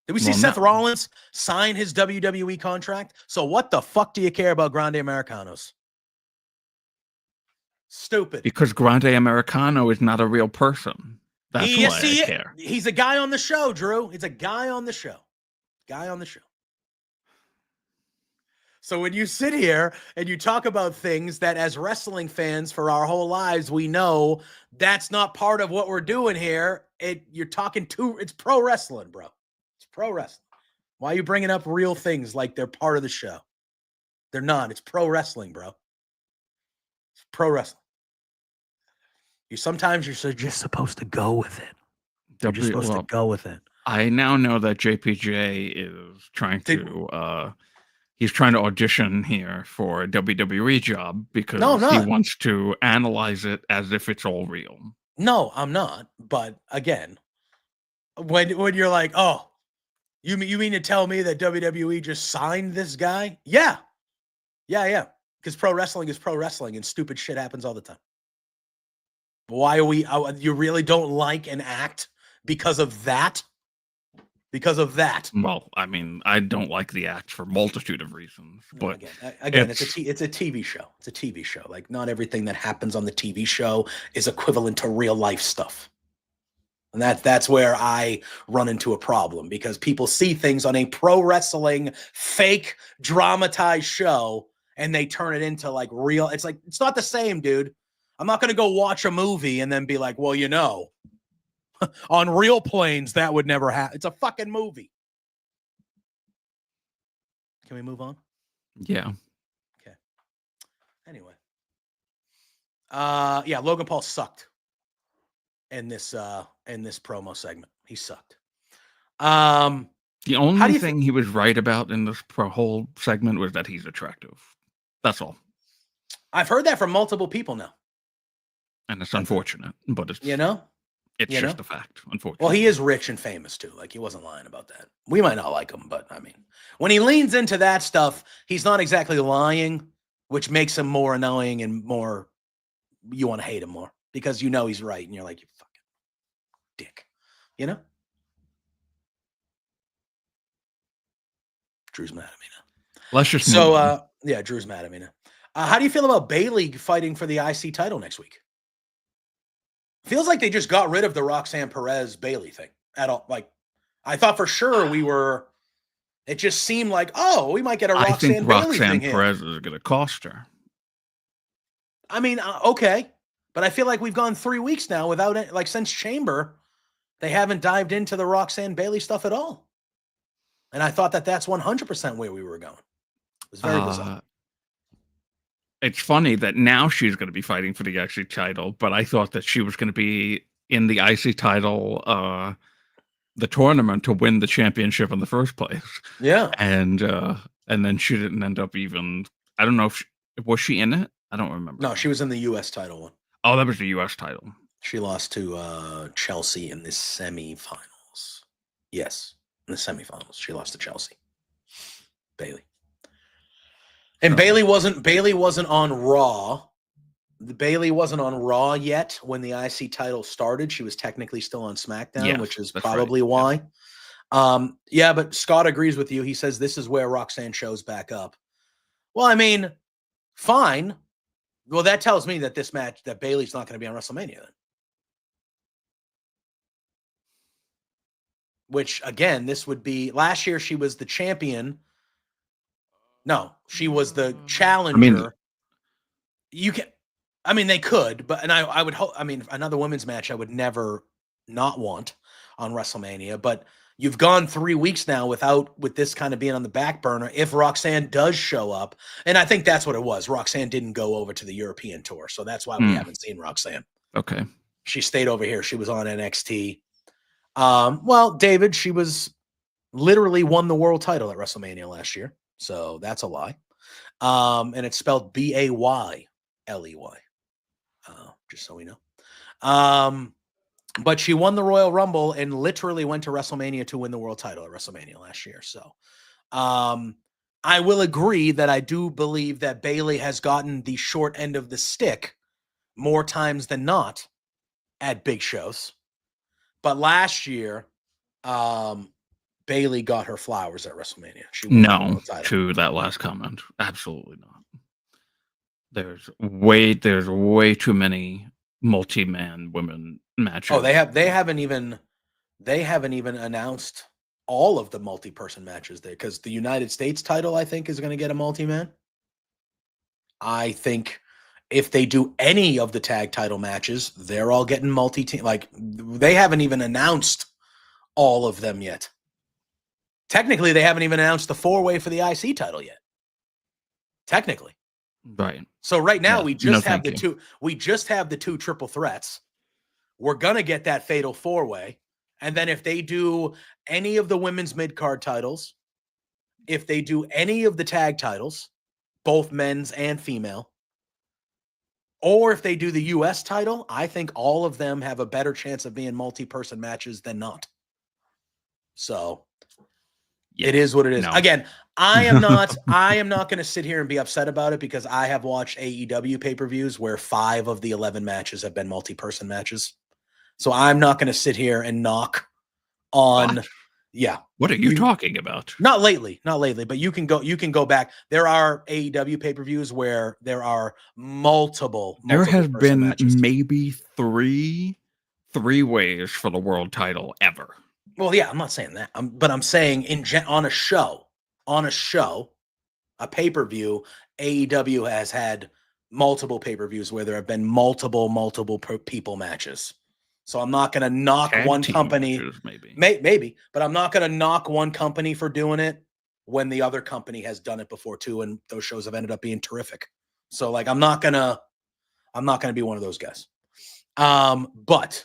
Did we see Seth Rollins sign his WWE contract? So what the fuck do you care about Grande Americanos? Stupid. Because Grande Americano is not a real person. That's why I care. He's a guy on the show, Drew. He's a guy on the show. So when you sit here and you talk about things that as wrestling fans for our whole lives, we know that's not part of what we're doing here. You're talking it's pro wrestling, bro. It's pro wrestling. Why are you bringing up real things like they're part of the show? They're not. It's pro wrestling, bro. It's pro wrestling. Sometimes you're just supposed to go with it. You're just supposed to go with it. I now know that JPJ is trying to he's trying to audition here for a WWE job because he wants to analyze it as if it's all real. No, I'm not. But again, when you're like, oh, you mean to tell me that WWE just signed this guy? Yeah. Because pro wrestling is pro wrestling and stupid shit happens all the time. Why are you really don't like an act because of that? Because of that. Well, I mean, I don't like the act for a multitude of reasons, but again, it's a TV show. It's a TV show. Like not everything that happens on the TV show is equivalent to real life stuff. And that's where I run into a problem because people see things on a pro wrestling fake dramatized show and they turn it into like real. It's like, it's not the same, dude. I'm not going to go watch a movie and then be like, well, on real planes, that would never happen. It's a fucking movie. Can we move on? Yeah. Okay. Anyway. Logan Paul sucked in this promo segment. He sucked. The only thing he was right about in this whole segment was that he's attractive. That's all. I've heard that from multiple people now. And it's unfortunate, but it's it's just a fact, unfortunately. Well, he is rich and famous too. Like he wasn't lying about that. We might not like him, but I mean, when he leans into that stuff, he's not exactly lying, which makes him more annoying and more you want to hate him more because he's right and you're like, you fucking dick. Drew's mad at me now. Let's just move on. Drew's mad at me now. How do you feel about Bayley fighting for the IC title next week? Feels like they just got rid of the Roxanne Perez Bayley thing at all. Like, I thought for sure it just seemed like, oh, we might get a Roxanne Bayley thing here. Perez is going to cost her. I mean, okay. But I feel like we've gone 3 weeks now without it. Like, since Chamber, they haven't dived into the Roxanne Bayley stuff at all. And I thought that's 100% where we were going. It was very bizarre. It's funny that now she's going to be fighting for the IC title, but I thought that she was going to be in the IC title, the tournament to win the championship in the first place. Yeah. And then she didn't end up even, I don't know if was she in it? I don't remember. No, she was in the US title one. Oh, that was the US title. She lost to Chelsea in the semifinals. Yes. In the semifinals. She lost to Chelsea. Bayley. And Bayley wasn't on Raw. Bayley wasn't on Raw yet when the IC title started. She was technically still on SmackDown, which is probably why. Yeah, but Scott agrees with you. He says this is where Roxanne shows back up. Well, I mean, fine. Well, that tells me that this match, that Bayley's not going to be on WrestleMania then. Which, again, this would be, last year she was the champion. No, she was the challenger. They could, but, and I would hope, another women's match I would never not want on WrestleMania, but you've gone 3 weeks now with this kind of being on the back burner. If Roxanne does show up, and I think that's what it was. Roxanne didn't go over to the European tour, so that's why we haven't seen Roxanne. Okay. She stayed over here. She was on NXT. Well, David, she was literally won the world title at WrestleMania last year, so that's a lie. And it's spelled Bayley, just so we know. But she won the Royal Rumble and literally went to WrestleMania to win the world title at WrestleMania last year. So I will agree that I do believe that Bayley has gotten the short end of the stick more times than not at big shows. But last year, Bayley got her flowers at WrestleMania. She won the world title. To that last comment, absolutely not. There's way too many multi-man women matches. Oh, they haven't even announced all of the multi-person matches there, because the United States title, I think, is going to get a multi-man. I think if they do any of the tag title matches, they're all getting multi-team. Like, they haven't even announced all of them yet. Technically, they haven't even announced the 4-way for the IC title yet. Technically. Right. So right now we just have the two. We just have the 2 triple threats. We're gonna get that fatal 4-way, and then if they do any of the women's mid-card titles, if they do any of the tag titles, both men's and female, or if they do the U.S. title, I think all of them have a better chance of being multi-person matches than not. So it is what it is. No. Again, I am not going to sit here and be upset about it, because I have watched AEW pay-per-views where 5 of the 11 matches have been multi-person matches. So I'm not going to sit here and knock on. What? Yeah. What are you talking about? Not lately, but you can go back. There are AEW pay-per-views where there are multiple there has been matches. Maybe three ways for the world title ever. Well, yeah, I'm not saying that. But I'm saying on a show, a pay-per-view, AEW has had multiple pay-per-views where there have been multiple people matches. So I'm not going to knock one company, matches, maybe, but I'm not going to knock one company for doing it when the other company has done it before too, and those shows have ended up being terrific. So, like, I'm not gonna be one of those guys. But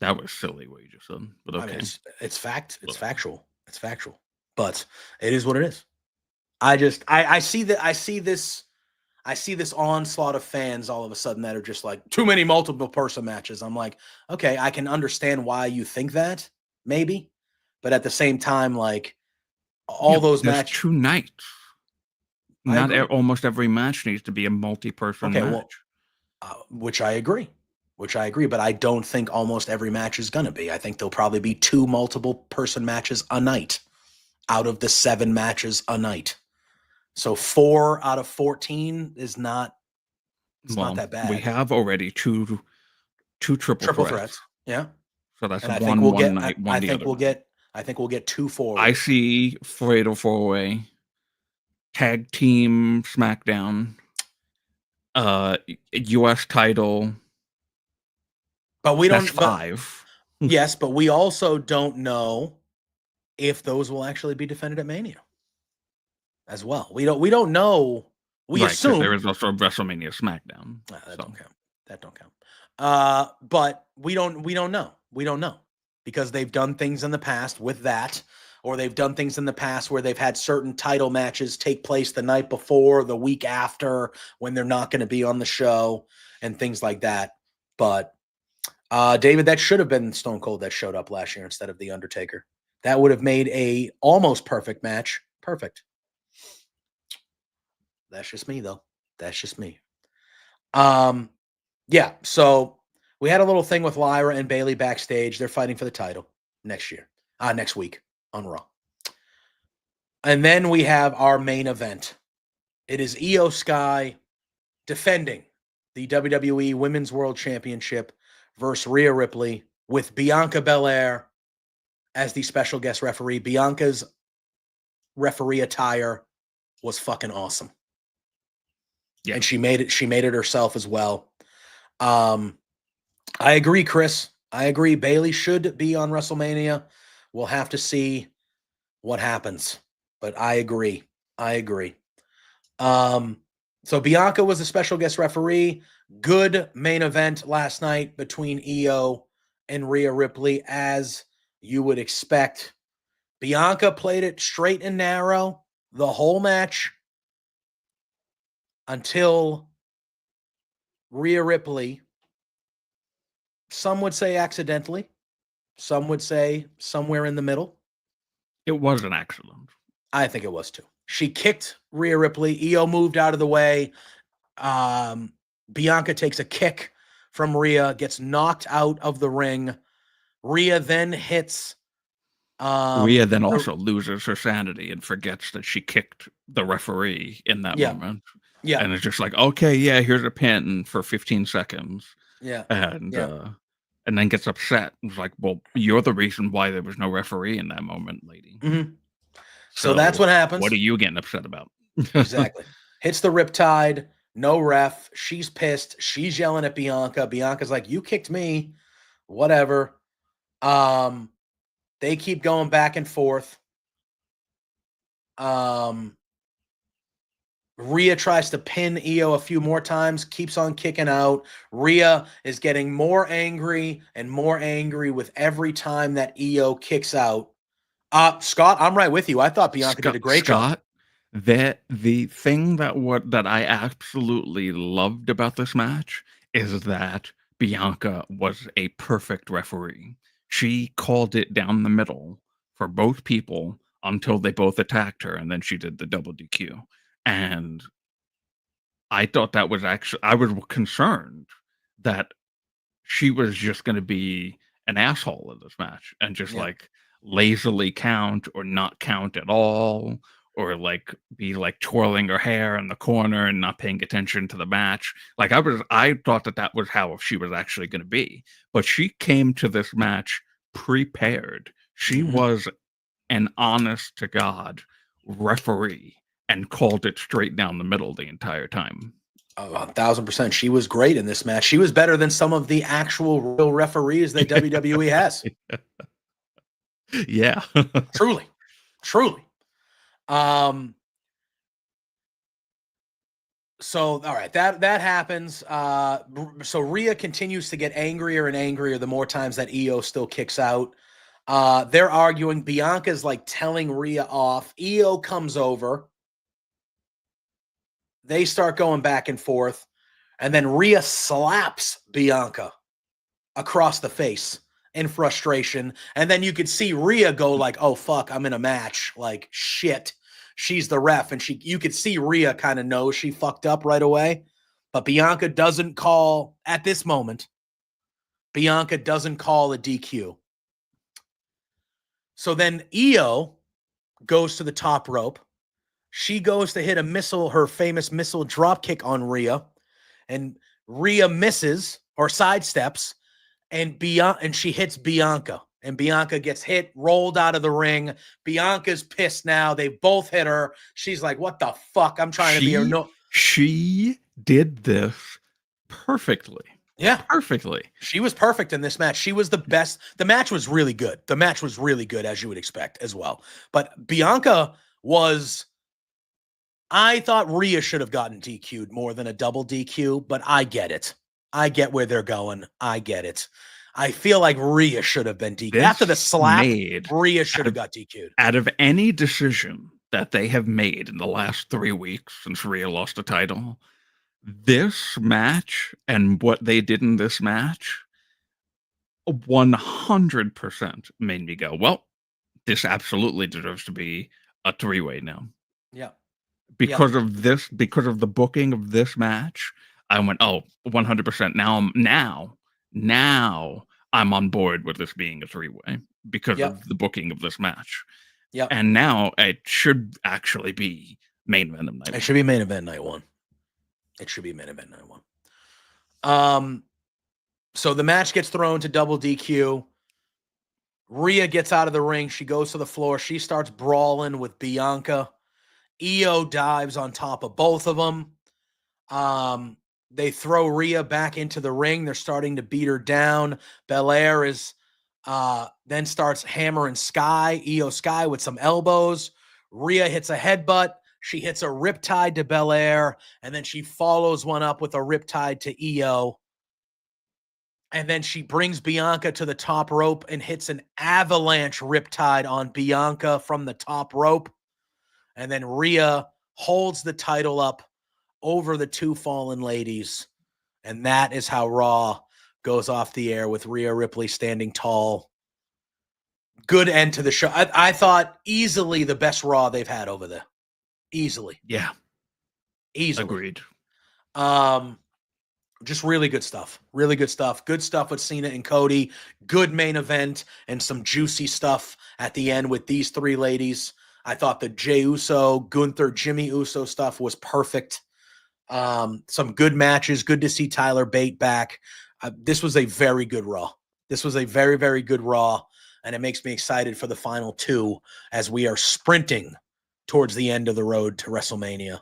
that was silly what you just said. But okay, it's fact. It's factual. It's factual. But it is what it is. I see this onslaught of fans all of a sudden that are just like, too many multiple person matches. I'm like, okay, I can understand why you think that, maybe, but at the same time, like, all those matches, 2 nights. Not almost every match needs to be a multi-person match. Which I agree. But I don't think almost every match is going to be. I think there'll probably be 2 multiple person matches a night out of the 7 matches a night. So 4 out of 14 is not. It's not that bad. We have already two triple threats. Yeah. So that's one night. I think we'll get 2 4. I see fatal 4-way, tag team SmackDown, U.S. title. But we don't. That's 5. Yes, but we also don't know if those will actually be defended at Mania as well. We don't know. We assume there is also WrestleMania SmackDown. That don't count. But we don't know. We don't know, because they've done things in the past with that, or they've done things in the past where they've had certain title matches take place the night before, the week after, when they're not going to be on the show, and things like that. But David, that should have been Stone Cold that showed up last year instead of The Undertaker. That would have made a almost perfect match perfect. That's just me, though. That's just me. Yeah, so we had a little thing with Lyra and Bayley backstage. They're fighting for the title next year. next week on Raw. And then we have our main event. It is Iyo Sky defending the WWE Women's World Championship versus Rhea Ripley with Bianca Belair as the special guest referee. Bianca's referee attire was fucking awesome. Yeah. And she made it herself as well. I agree, Chris. I agree. Bayley should be on WrestleMania. We'll have to see what happens. But I agree. So Bianca was a special guest referee. Good main event last night between Iyo and Rhea Ripley, as you would expect. Bianca played it straight and narrow the whole match until Rhea Ripley, some would say accidentally, some would say somewhere in the middle. It was an accident. I think it was too. She kicked Rhea Ripley. Iyo moved out of the way. Bianca takes a kick from Rhea, gets knocked out of the ring. Rhea then hits. Rhea then also loses her sanity and forgets that she kicked the referee in that moment. Yeah. And it's just like, okay, yeah, here's a pin for 15 seconds. Yeah. And then gets upset. It's like, well, you're the reason why there was no referee in that moment, lady. Mm-hmm. So that's what happens. What are you getting upset about? Exactly. Hits the riptide, no ref. She's pissed. She's yelling at Bianca. Bianca's like, you kicked me. Whatever. They keep going back and forth. Rhea tries to pin Iyo a few more times, keeps on kicking out. Rhea is getting more angry and more angry with every time that Iyo kicks out. Scott, I'm right with you. I thought Bianca did a great job. That the thing that I absolutely loved about this match is that Bianca was a perfect referee. She called it down the middle for both people until they both attacked her, and then she did the double DQ. And I thought that was actually, I was concerned that she was just going to be an asshole in this match and just like lazily count or not count at all, or like be like twirling her hair in the corner and not paying attention to the match. Like I thought that was how she was actually going to be, but she came to this match prepared. She was an honest to God referee and called it straight down the middle the entire time. 1,000%. She was great in this match. She was better than some of the actual real referees that WWE has. Yeah. Truly. So, all right, that happens. So Rhea continues to get angrier and angrier the more times that Iyo still kicks out. They're arguing. Bianca's like telling Rhea off. Iyo comes over. They start going back and forth. And then Rhea slaps Bianca across the face in frustration. And then you could see Rhea go like, oh, fuck, I'm in a match. Like, shit. She's the ref. And you could see Rhea kind of know she fucked up right away. But Bianca doesn't call, at this moment, Bianca doesn't call a DQ. So then Iyo goes to the top rope. She goes to hit a missile, her famous missile drop kick on Rhea. And Rhea misses or sidesteps. And she hits Bianca. And Bianca gets hit, rolled out of the ring. Bianca's pissed now. They both hit her. She's like, what the fuck? I'm trying to be her. No. She did this perfectly. Yeah. Perfectly. She was perfect in this match. She was the best. The match was really good. As you would expect as well. But Bianca was, I thought Rhea should have gotten DQ'd more than a double DQ, but I get it. I get where they're going. I get it. I feel like Rhea should have been DQ'd. After the slap, Rhea should have got DQ'd. Out of any decision that they have made in the last 3 weeks since Rhea lost the title, this match and what they did in this match 100% made me go, well, this absolutely deserves to be a 3-way now. Yeah. Because of the booking of this match, I went, oh, 100%. Now I'm on board with this being a three-way because Yep. of the booking of this match. Yep. And now it should actually be main event of night one. It should be main event night one. It should be main event night one. So the match gets thrown to double DQ. Rhea gets out of the ring. She goes to the floor. She starts brawling with Bianca. Iyo dives on top of both of them. They throw Rhea back into the ring. They're starting to beat her down. Belair is then starts hammering Sky, Iyo Sky with some elbows. Rhea hits a headbutt. She hits a riptide to Belair, and then she follows one up with a riptide to Iyo. And then she brings Bianca to the top rope and hits an avalanche riptide on Bianca from the top rope. And then Rhea holds the title up over the two fallen ladies. And that is how Raw goes off the air with Rhea Ripley standing tall. Good end to the show. I thought easily the best Raw they've had over there. Easily. Yeah. Easily. Agreed. Just really good stuff. Really good stuff. Good stuff with Cena and Cody. Good main event and some juicy stuff at the end with these three ladies. I thought the Jey Uso, Gunther, Jimmy Uso stuff was perfect. Some good matches. Good to see Tyler Bate back. This was a very good Raw. This was a very, very good Raw, and it makes me excited for the final two as we are sprinting towards the end of the road to WrestleMania.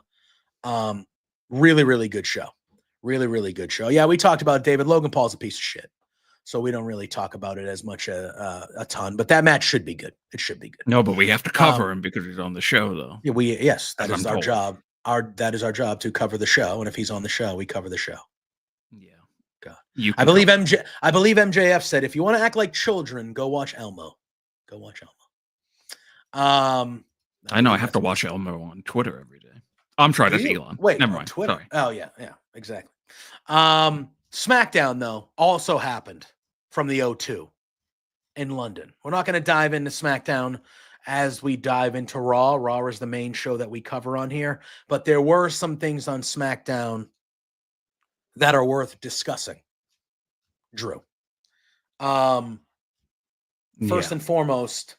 Really, really good show. Really, really good show. Yeah, we talked about David. Logan Paul's a piece of shit, so we don't really talk about it as much a ton. But that match should be good. It should be good. No, but we have to cover him because he's on the show, though. Yeah, that is our job. That is our job to cover the show, and if he's on the show, we cover the show. Yeah, God. I believe MJF said, if you want to act like children, go watch Elmo. Go watch Elmo. I know I have to watch Elmo on Twitter every day. I'm sorry, that's Elon. Wait, never mind. Twitter. Sorry. Oh yeah, exactly. SmackDown though also happened from the O2 in London. We're not going to dive into SmackDown as we dive into Raw. Raw is the main show that we cover on here, but there were some things on SmackDown that are worth discussing. Drew. First and foremost,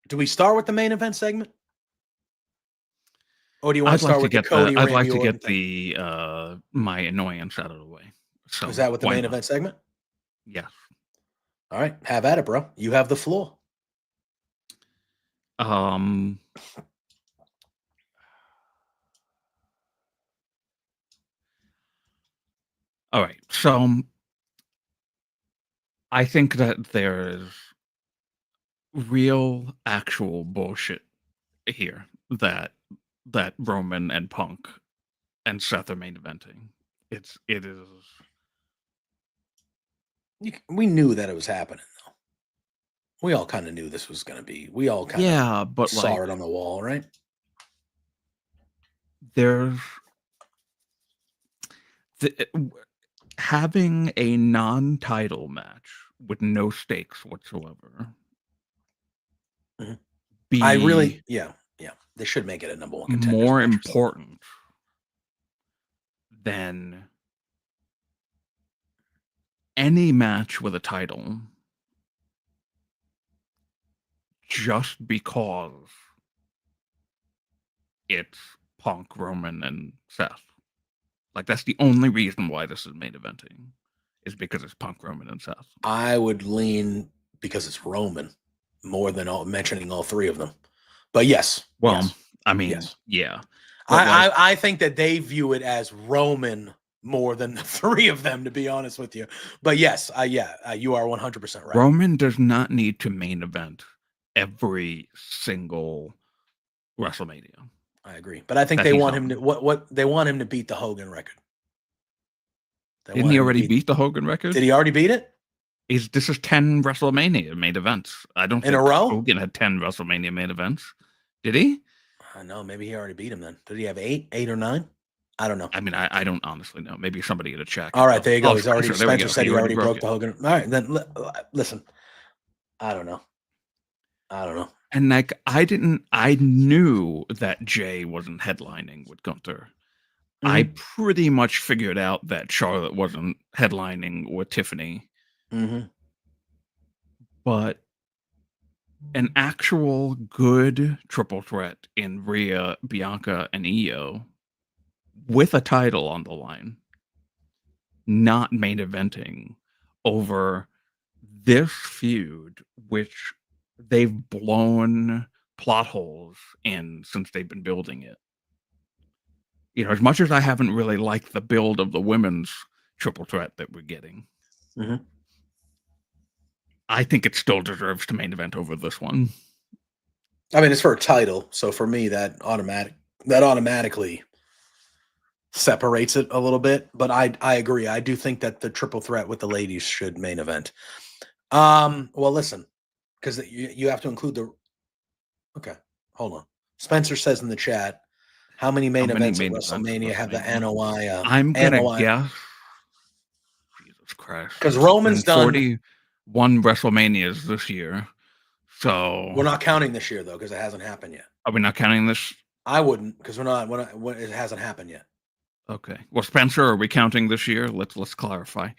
do we start with the main event segment? Or do you want to start with the Cody? I'd like to get the my annoyance out of the way. So is that with the main event segment? Yes. All right, have at it, bro. You have the floor. All right. So I think that there is real actual bullshit here that Roman and Punk and Seth are main eventing. It is. We knew that it was happening, though. We all kind of knew this was going to be. We all kind of saw it on the wall, right? There's having a non-title match with no stakes whatsoever. Mm-hmm. They should make it a number one contender. More important than any match with a title, just because it's Punk, Roman, and Seth. Like, that's the only reason why this is main eventing, is because it's Punk, Roman, and Seth. I would lean because it's Roman more than mentioning all three of them. But yes. Well, yes. I mean, yeah. I think that they view it as Roman more than the three of them, to be honest with you. But yes, you are 100% right. Roman does not need to main event every single WrestleMania. I agree, but I think they want him to what they want him to beat the Hogan record. Didn't he already beat the Hogan record? Did he already beat it? This is 10 WrestleMania main events. I don't think in a row. Hogan had 10 WrestleMania main events. Did he? I know. Maybe he already beat him then. Did he have 8 or 9? I don't know. I mean, I don't honestly know. Maybe somebody had a check. All right, there you go. He's already. Spencer said he already broke the Hogan. All right, then listen. I don't know. And like, I knew that Jay wasn't headlining with Gunther. Mm-hmm. I pretty much figured out that Charlotte wasn't headlining with Tiffany. But an actual good triple threat in Rhea, Bianca, and Iyo with a title on the line, not main eventing over this feud, which they've blown plot holes in since they've been building it. You know, as much as I haven't really liked the build of the women's triple threat that we're getting, I think it still deserves to main event over this one. I mean, it's for a title, so for me, that automatically separates it a little bit. But I agree. I do think that the triple threat with the ladies should main event. Well, listen, because you have to include the. Okay, hold on. Spencer says in the chat, how many main events at WrestleMania have the NOI? I'm gonna guess. Jesus Christ! Because Roman's done 41 WrestleManias this year, so we're not counting this year though because it hasn't happened yet. Are we not counting this? I wouldn't because we're not. It hasn't happened yet. Okay. Well, Spencer, are we counting this year? Let's clarify.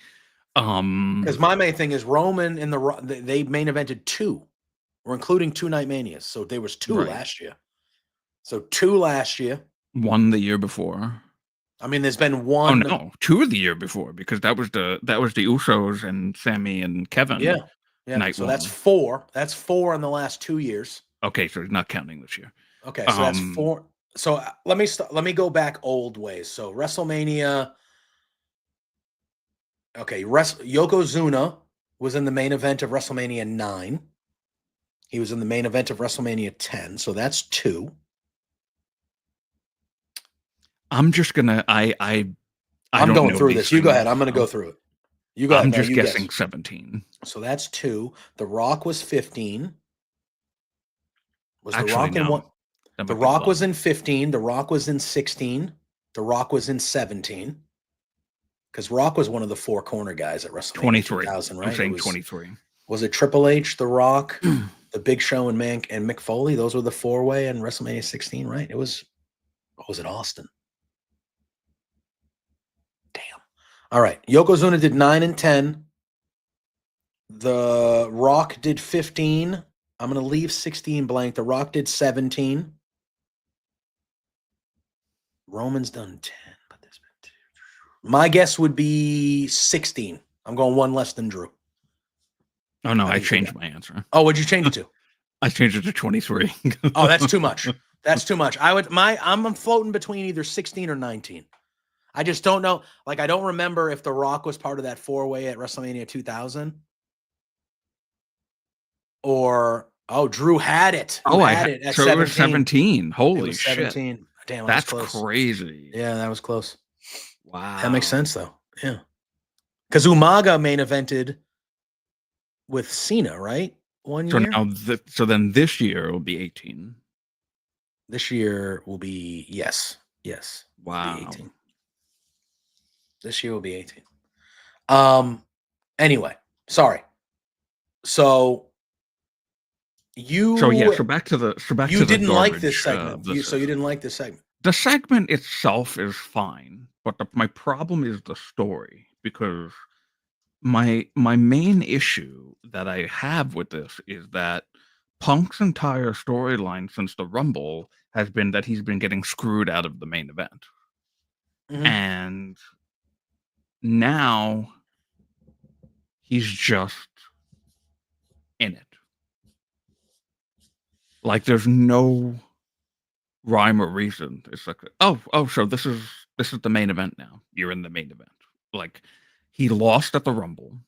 Because my main thing is Roman and they main evented 2. We're including 2 Night Manias, so there was 2 last year. So 2 last year. 1 the year before. I mean, there's been 1. Oh no, 2 the year before because that was the Usos and Sammy and Kevin. Yeah. Night so 1. that's 4. That's 4 in the last 2 years. Okay, so he's not counting this year. Okay, so that's 4. So let me go back old ways. So WrestleMania. Okay, Yokozuna was in the main event of WrestleMania 9. He was in the main event of WrestleMania 10, so that's 2. I'm just gonna. I'm going through this. You go ahead. I'm gonna go through it. You go ahead. I'm just guessing 17. So that's 2. The Rock was 15. Was Actually, The Rock in one? The Rock was in 15. The Rock was in 16. The Rock was in 17. Because Rock was one of the 4 corner guys at WrestleMania 23. 2000, right? I'm saying 23. Was it Triple H, The Rock, The Big Show, and Mick Foley? Those were the 4-way in WrestleMania 16, right? It was. What was it, Austin? Damn. All right. Yokozuna did 9 and 10. The Rock did 15. I'm going to leave 16 blank. The Rock did 17. Roman's done 10. But there's been 2. My guess would be 16. I'm going 1 less than Drew. Oh no, I changed my answer. Oh, what'd you change it to? I changed it to 23. Oh, that's too much. That's too much. I'm floating between either 16 or 19. I just don't know. Like, I don't remember if The Rock was part of that 4-way at WrestleMania 2000. Or, Drew had it. Drew had it at 17. It was 17. Holy shit. 17. Damn, that's crazy. Yeah, that was close. Wow. That makes sense, though. Yeah. Because Umaga main evented with Cena, right? 1 year? Now so then this year will be 18. This year will be, yes. Wow. Be 18. This year will be 18. Anyway, sorry. So back to the you didn't like this segment. So you didn't like this segment. The segment itself is fine, but my problem is the story because my main issue that I have with this is that Punk's entire storyline since the Rumble has been that he's been getting screwed out of the main event. And now he's just in it. Like there's no rhyme or reason. It's like, so this is the main event now. You're in the main event. Like he lost at the Rumble.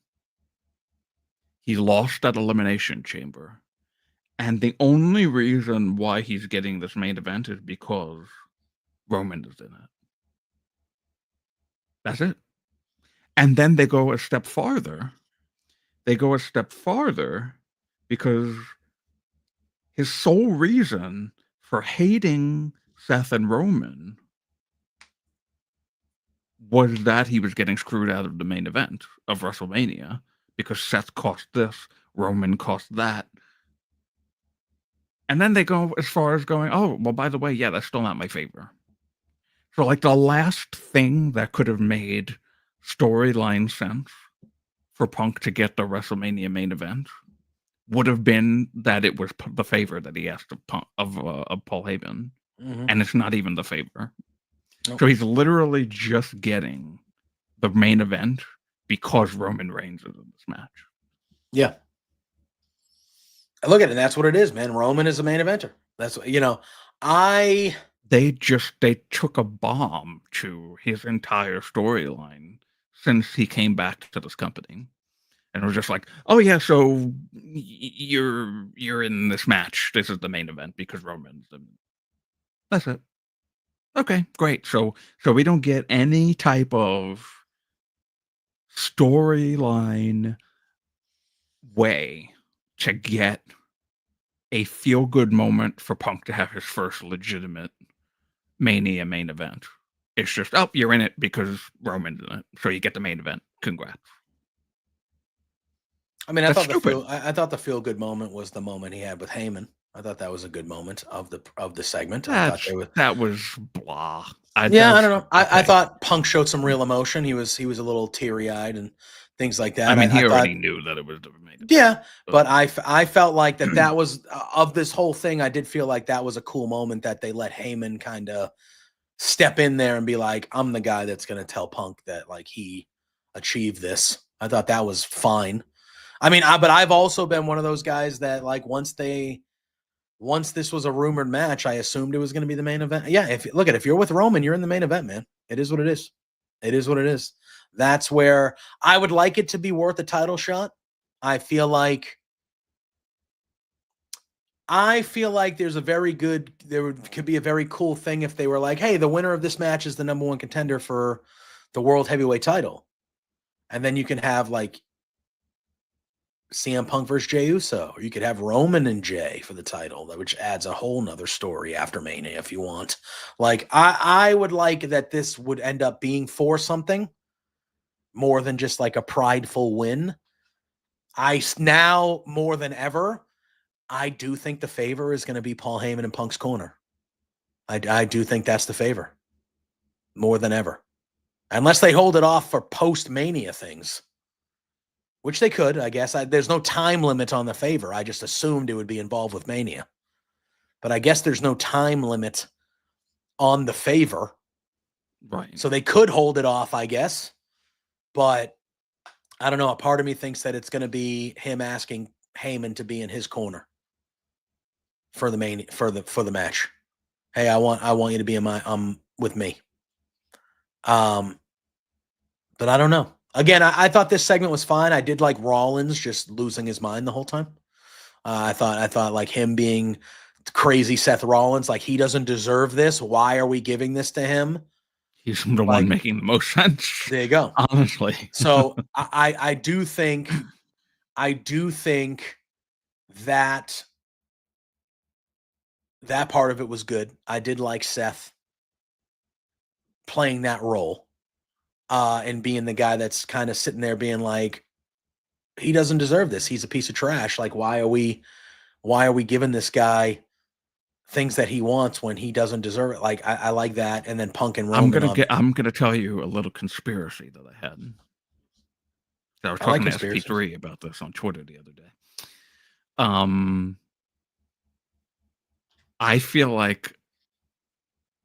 He lost at Elimination Chamber. And the only reason why he's getting this main event is because Roman is in it. That's it. And then they go a step farther. Because his sole reason for hating Seth and Roman was that he was getting screwed out of the main event of WrestleMania because Seth cost this, Roman cost that. And then they go as far as going, oh, well, by the way, yeah, that's still not my favor. So, like, the last thing that could have made storyline sense for Punk to get the WrestleMania main event would have been that it was the favor that he asked of Paul Heyman, and it's not even the favor. Nope. So he's literally just getting the main event because Roman Reigns is in this match. Yeah. Look at it. That's what it is, man. Roman is a main eventer. That's, they took a bomb to his entire storyline since he came back to this company. And it was just like, oh yeah, so you're in this match. This is the main event because Roman's the... That's it. Okay, great. So we don't get any type of storyline way to get a feel-good moment for Punk to have his first legitimate Mania main event. It's just, oh, you're in it because Roman's in it, so you get the main event. Congrats. I mean, I thought the feel-good moment was the moment he had with Heyman. I thought that was a good moment of the segment. That was blah. I don't know. I thought Punk showed some real emotion. He was a little teary-eyed and things like that. I mean, he already knew that it was the main event. Yeah, but I felt like that was of this whole thing. I did feel like that was a cool moment that they let Heyman kind of step in there and be like, I'm the guy that's going to tell Punk that like he achieved this. I thought that was fine. I mean, but I've also been one of those guys that like once this was a rumored match, I assumed it was going to be the main event. Yeah, if you're with Roman, you're in the main event, man. It is what it is. It is what it is. That's where I would like it to be worth a title shot. I feel like there could be a very cool thing if they were like, hey, the winner of this match is the number one contender for the world heavyweight title. And then you can have like CM Punk versus Jey Uso, or you could have Roman and Jey for the title, which adds a whole nother story after Mania if you want. Like, I would like that this would end up being for something more than just like a prideful win. Now more than ever, I do think the favor is going to be Paul Heyman and Punk's corner. I do think that's the favor more than ever, unless they hold it off for post-Mania things. Which they could, I guess. There's no time limit on the favor. I just assumed it would be involved with Mania. But I guess there's no time limit on the favor. Right. So they could hold it off, I guess. But I don't know. A part of me thinks that it's going to be him asking Heyman to be in his corner for the for the match. Hey, I want you to be with me. But I don't know. Again, I thought this segment was fine. I did like Rollins just losing his mind the whole time. I thought like him being crazy Seth Rollins, like he doesn't deserve this. Why are we giving this to him? He's the one making the most sense. There you go. Honestly. So I do think that part of it was good. I did like Seth playing that role. And being the guy that's kind of sitting there being like, he doesn't deserve this. He's a piece of trash. Like, why are we giving this guy things that he wants when he doesn't deserve it? Like, I like that. And then Punk and Roman. I'm gonna tell you a little conspiracy that I had. I was talking to SP3 about this on Twitter the other day. I feel like,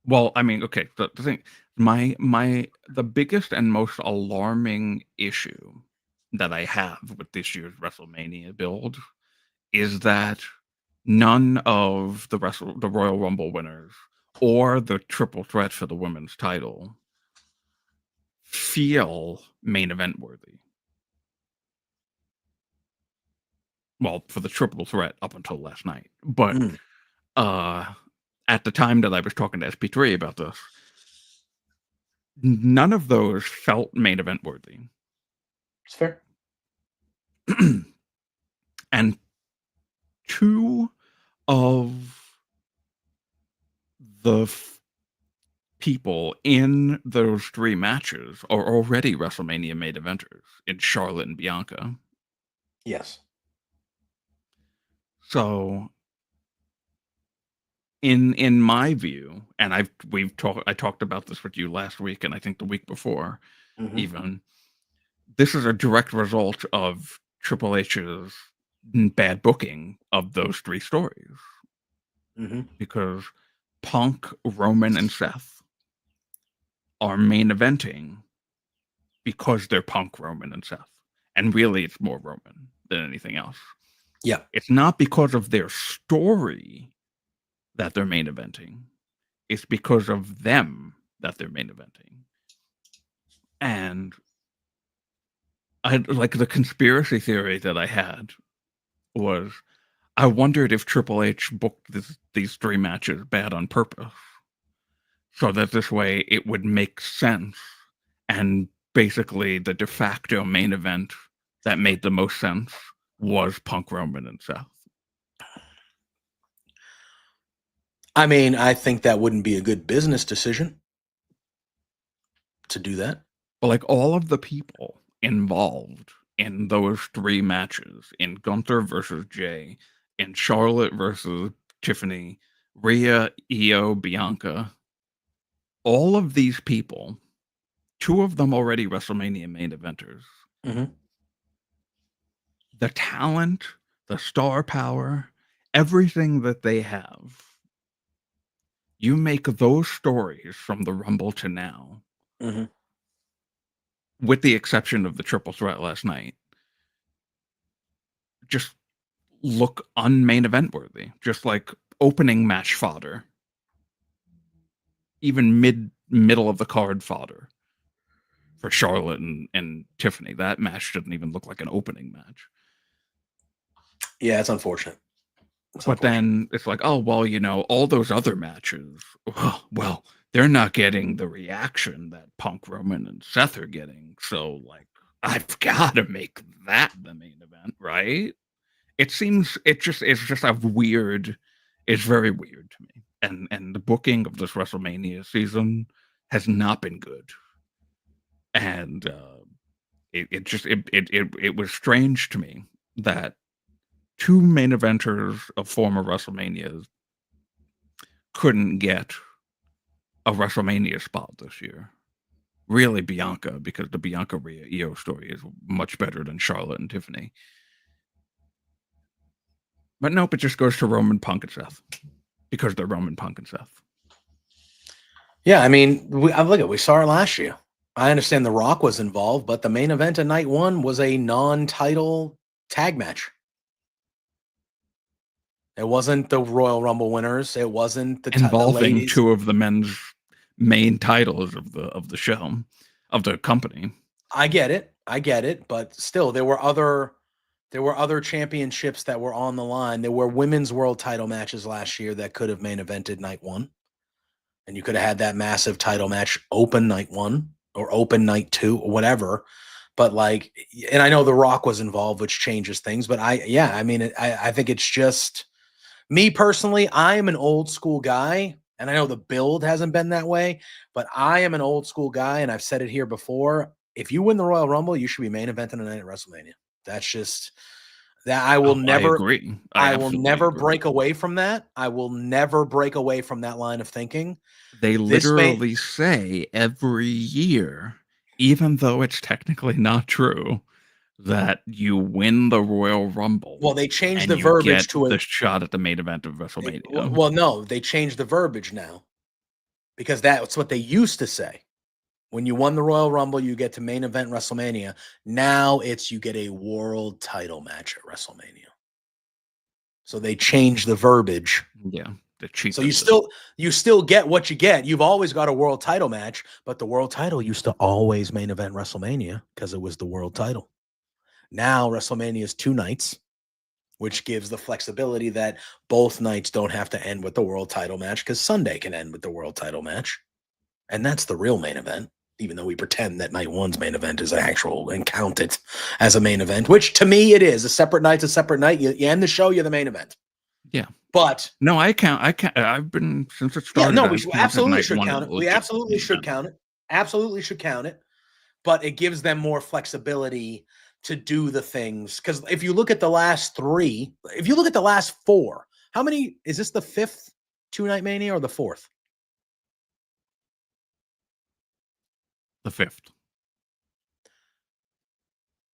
well, I mean, okay, the thing, the biggest and most alarming issue that I have with this year's WrestleMania build is that none of the Royal Rumble winners or the triple threat for the women's title feel main event worthy. Well, for the triple threat up until last night. But at the time that I was talking to SP3 about this, none of those felt main event worthy. It's fair. And two of the people in those three matches are already WrestleMania main eventers in Charlotte and Bianca. Yes. So in my view, and I talked about this with you last week and I think the week before even, this is a direct result of Triple H's bad booking of those 3 stories. Because Punk, Roman, and Seth are main eventing because they're Punk, Roman, and Seth. And really, it's more Roman than anything else. Yeah. It's not because of their story that they're main eventing. It's because of them that they're main eventing. And I like the conspiracy theory that I had was I wondered if Triple H booked these 3 matches bad on purpose. So that this way it would make sense. And basically the de facto main event that made the most sense was Punk, Roman, and Seth. I mean, I think that wouldn't be a good business decision to do that. But like all of the people involved in those 3 matches, in Gunther versus Jay, in Charlotte versus Tiffany, Rhea, Iyo, Bianca, all of these people, 2 of them already WrestleMania main eventers. The talent, the star power, everything that they have. You make those stories from the Rumble to now, with the exception of the triple threat last night, just look unmain event worthy, just like opening match fodder, even middle of the card fodder for Charlotte and Tiffany. That match didn't even look like an opening match. Yeah, it's unfortunate. But then it's like, oh, well, you know, all those other matches, well, they're not getting the reaction that Punk, Roman, and Seth are getting. So, like, I've got to make that the main event, right? It seems it's just a weird. It's very weird to me, and the booking of this WrestleMania season has not been good, and it was strange to me that 2 main eventers of former WrestleManias couldn't get a WrestleMania spot this year. Really, Bianca, because the Bianca Rhea Iyo story is much better than Charlotte and Tiffany. But nope, it just goes to Roman, Punk, and Seth because they're Roman, Punk, and Seth. Yeah, I mean, we saw it last year. I understand The Rock was involved, but the main event of night 1 was a non-title tag match. It wasn't the Royal Rumble winners. It wasn't involving the 2 of the men's main titles of the show, of the company. I get it, but still, there were other championships that were on the line. There were women's world title matches last year that could have main evented night 1, and you could have had that massive title match open night 1 or open night 2 or whatever. But like, and I know The Rock was involved, which changes things. But I think it's just me personally. I am an old school guy, and I know the build hasn't been that way, but I am an old school guy, and I've said it here before. If you win the Royal Rumble, you should be main eventing a night at WrestleMania. That's just that I will never. I agree. I will never break away from that. I will never break away from that line of thinking. They literally say every year, even though it's technically not true, that you win the Royal Rumble. Well, they changed the verbiage to the shot at the main event of WrestleMania. Well, no, they changed the verbiage now because that's what they used to say. When you won the Royal Rumble, you get to main event WrestleMania. Now it's you get a world title match at WrestleMania. So they changed the verbiage. Yeah. So you still get what you get. You've always got a world title match, but the world title used to always main event WrestleMania because it was the world title. Now WrestleMania is 2 nights, which gives the flexibility that both nights don't have to end with the world title match because Sunday can end with the world title match. And that's the real main event, even though we pretend that night 1's main event is actual and count it as a main event, which to me it is. A separate night's a separate night. You end the show, you're the main event. Yeah. But no, I count. I've been since it started. Yeah, no, we absolutely should count it. We absolutely should count it. Absolutely should count it. But it gives them more flexibility to do the things. Because if you look at the last 3, if you look at the last 4, how many is this? The 5th 2-night Mania or the 4th? The 5th.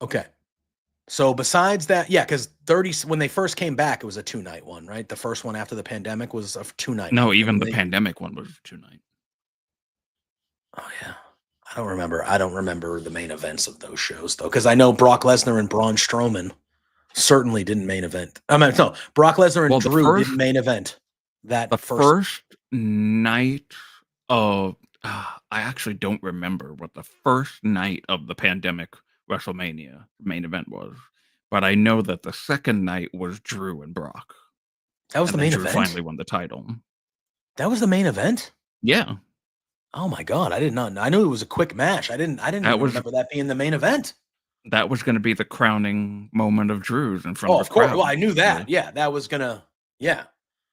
Okay. So besides that, yeah, because 30 when they first came back, it was a 2-night one, right? The first one after the pandemic was a 2-night No, one. even the pandemic one was 2-night. Oh yeah. I don't remember the main events of those shows though, because I know Brock Lesnar and Braun Strowman certainly didn't main event. I mean, no, Brock Lesnar and Drew didn't main event the that first night of I actually don't remember what the first night of the pandemic WrestleMania main event was, but I know that the second night was Drew and Brock. That was the main event? Finally won the title. That was the main event? Yeah. Oh my god, I did not know. I knew it was a quick match. I didn't even remember that being the main event. That was going to be the crowning moment of Drew's in front Oh, of of course. crowd. Well, I knew that. Yeah, that was gonna. Yeah,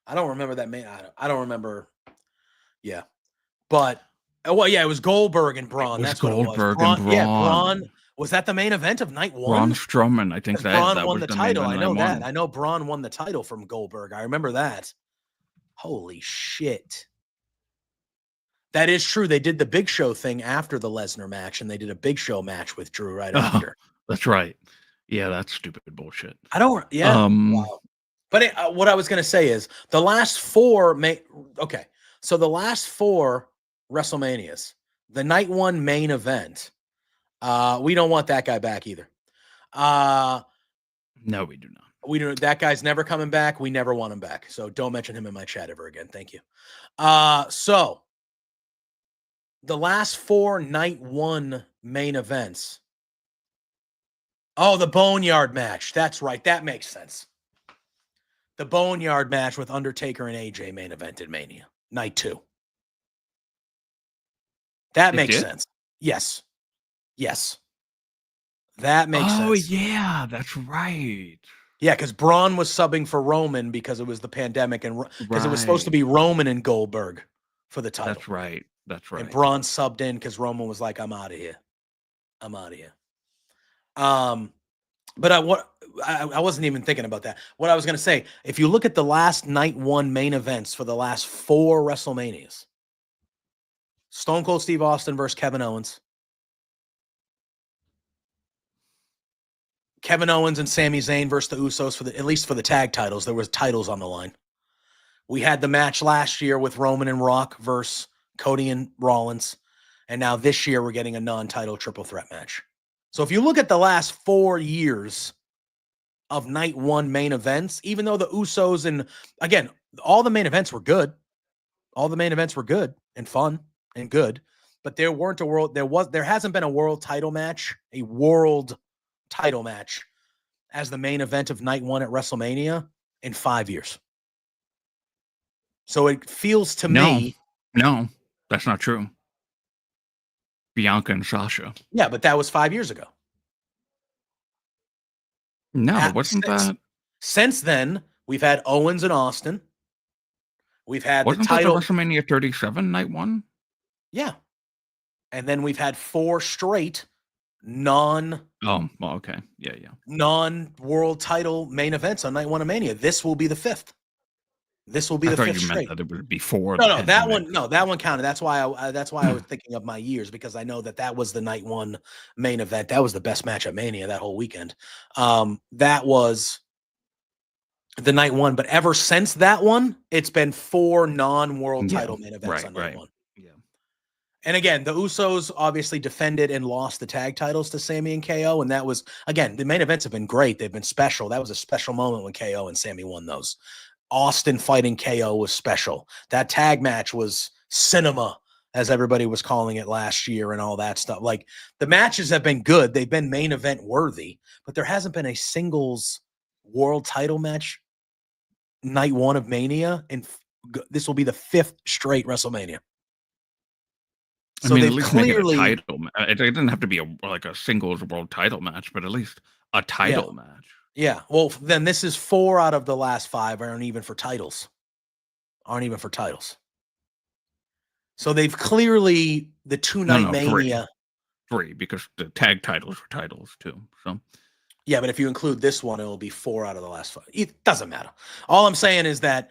I don't remember that main. I don't remember. Yeah, but well, yeah, it was Goldberg and Braun. That's Goldberg what it was. and Braun. Yeah, Braun. Was that the main event of night one? Braun Strowman, I think Braun won the title. I know that. I know Braun won the title from Goldberg. I remember that. Holy shit. That is true. They did the Big Show thing after the Lesnar match, and they did a Big Show match with Drew right after. That's right. Yeah, that's stupid bullshit. I don't. Yeah. Wow. But what I was going to say is the last four. Okay, so the last four WrestleManias, the night one main event. We don't want that guy back either. No, we do not. We don't. That guy's never coming back. We never want him back. So don't mention him in my chat ever again. Thank you. So the last four night one main events. Oh, the Boneyard match. That's right. That makes sense. The Boneyard match with Undertaker and AJ main evented Mania. Night 2. That makes sense. Yes. Yes. That makes sense. Oh, yeah. That's right. Yeah, because Braun was subbing for Roman because it was the pandemic and because it was supposed to be Roman and Goldberg for the title. That's right. That's right. And Braun subbed in because Roman was like, I'm out of here. I'm out of here. But I wasn't even thinking about that. What I was going to say, if you look at the last night one main events for the last 4 WrestleManias, Stone Cold Steve Austin versus Kevin Owens, Kevin Owens and Sami Zayn versus the Usos at least for the tag titles. There was titles on the line. We had the match last year with Roman and Rock versus Cody and Rollins, and now this year we're getting a non-title triple threat match. So if you look at the last 4 years of night one main events, even though the Usos and again, all the main events were good. All the main events were good and fun and good, but there hasn't been a world title match as the main event of night one at WrestleMania in 5 years. So it feels to me. No, that's not true. Bianca and Sasha. Yeah, but that was 5 years ago. No, wasn't that? Since then, we've had Owens and Austin. We've had wasn't the title. That the WrestleMania 37 night one? Yeah. And then we've had 4 straight non okay. Yeah. Non-world title main events on night one of Mania. This will be the 5th. This will be the 5th straight. That it was before. No, that one counted. That's why I was thinking of my years, because I know that was the night one main event. That was the best match at Mania that whole weekend. That was the night one, but ever since that one, it's been 4 non-world title main events on night one. Yeah. And again, the Usos obviously defended and lost the tag titles to Sami and KO, and that was, again, the main events have been great. They've been special. That was a special moment when KO and Sami won those. Austin fighting KO was special. That tag match was cinema, as everybody was calling it last year, and all that stuff. Like, the matches have been good. They've been main event worthy, but there hasn't been a singles world title match night one of Mania, and this will be the 5th straight WrestleMania. So they've clearly make it a title. It didn't have to be a singles world title match, but at least a title match. Yeah. Well, then this is 4 out of the last 5 aren't even for titles. So they've clearly the 2-night Mania. 3, because the tag titles were titles too. So yeah, but if you include this one, it'll be 4 out of the last 5. It doesn't matter. All I'm saying is that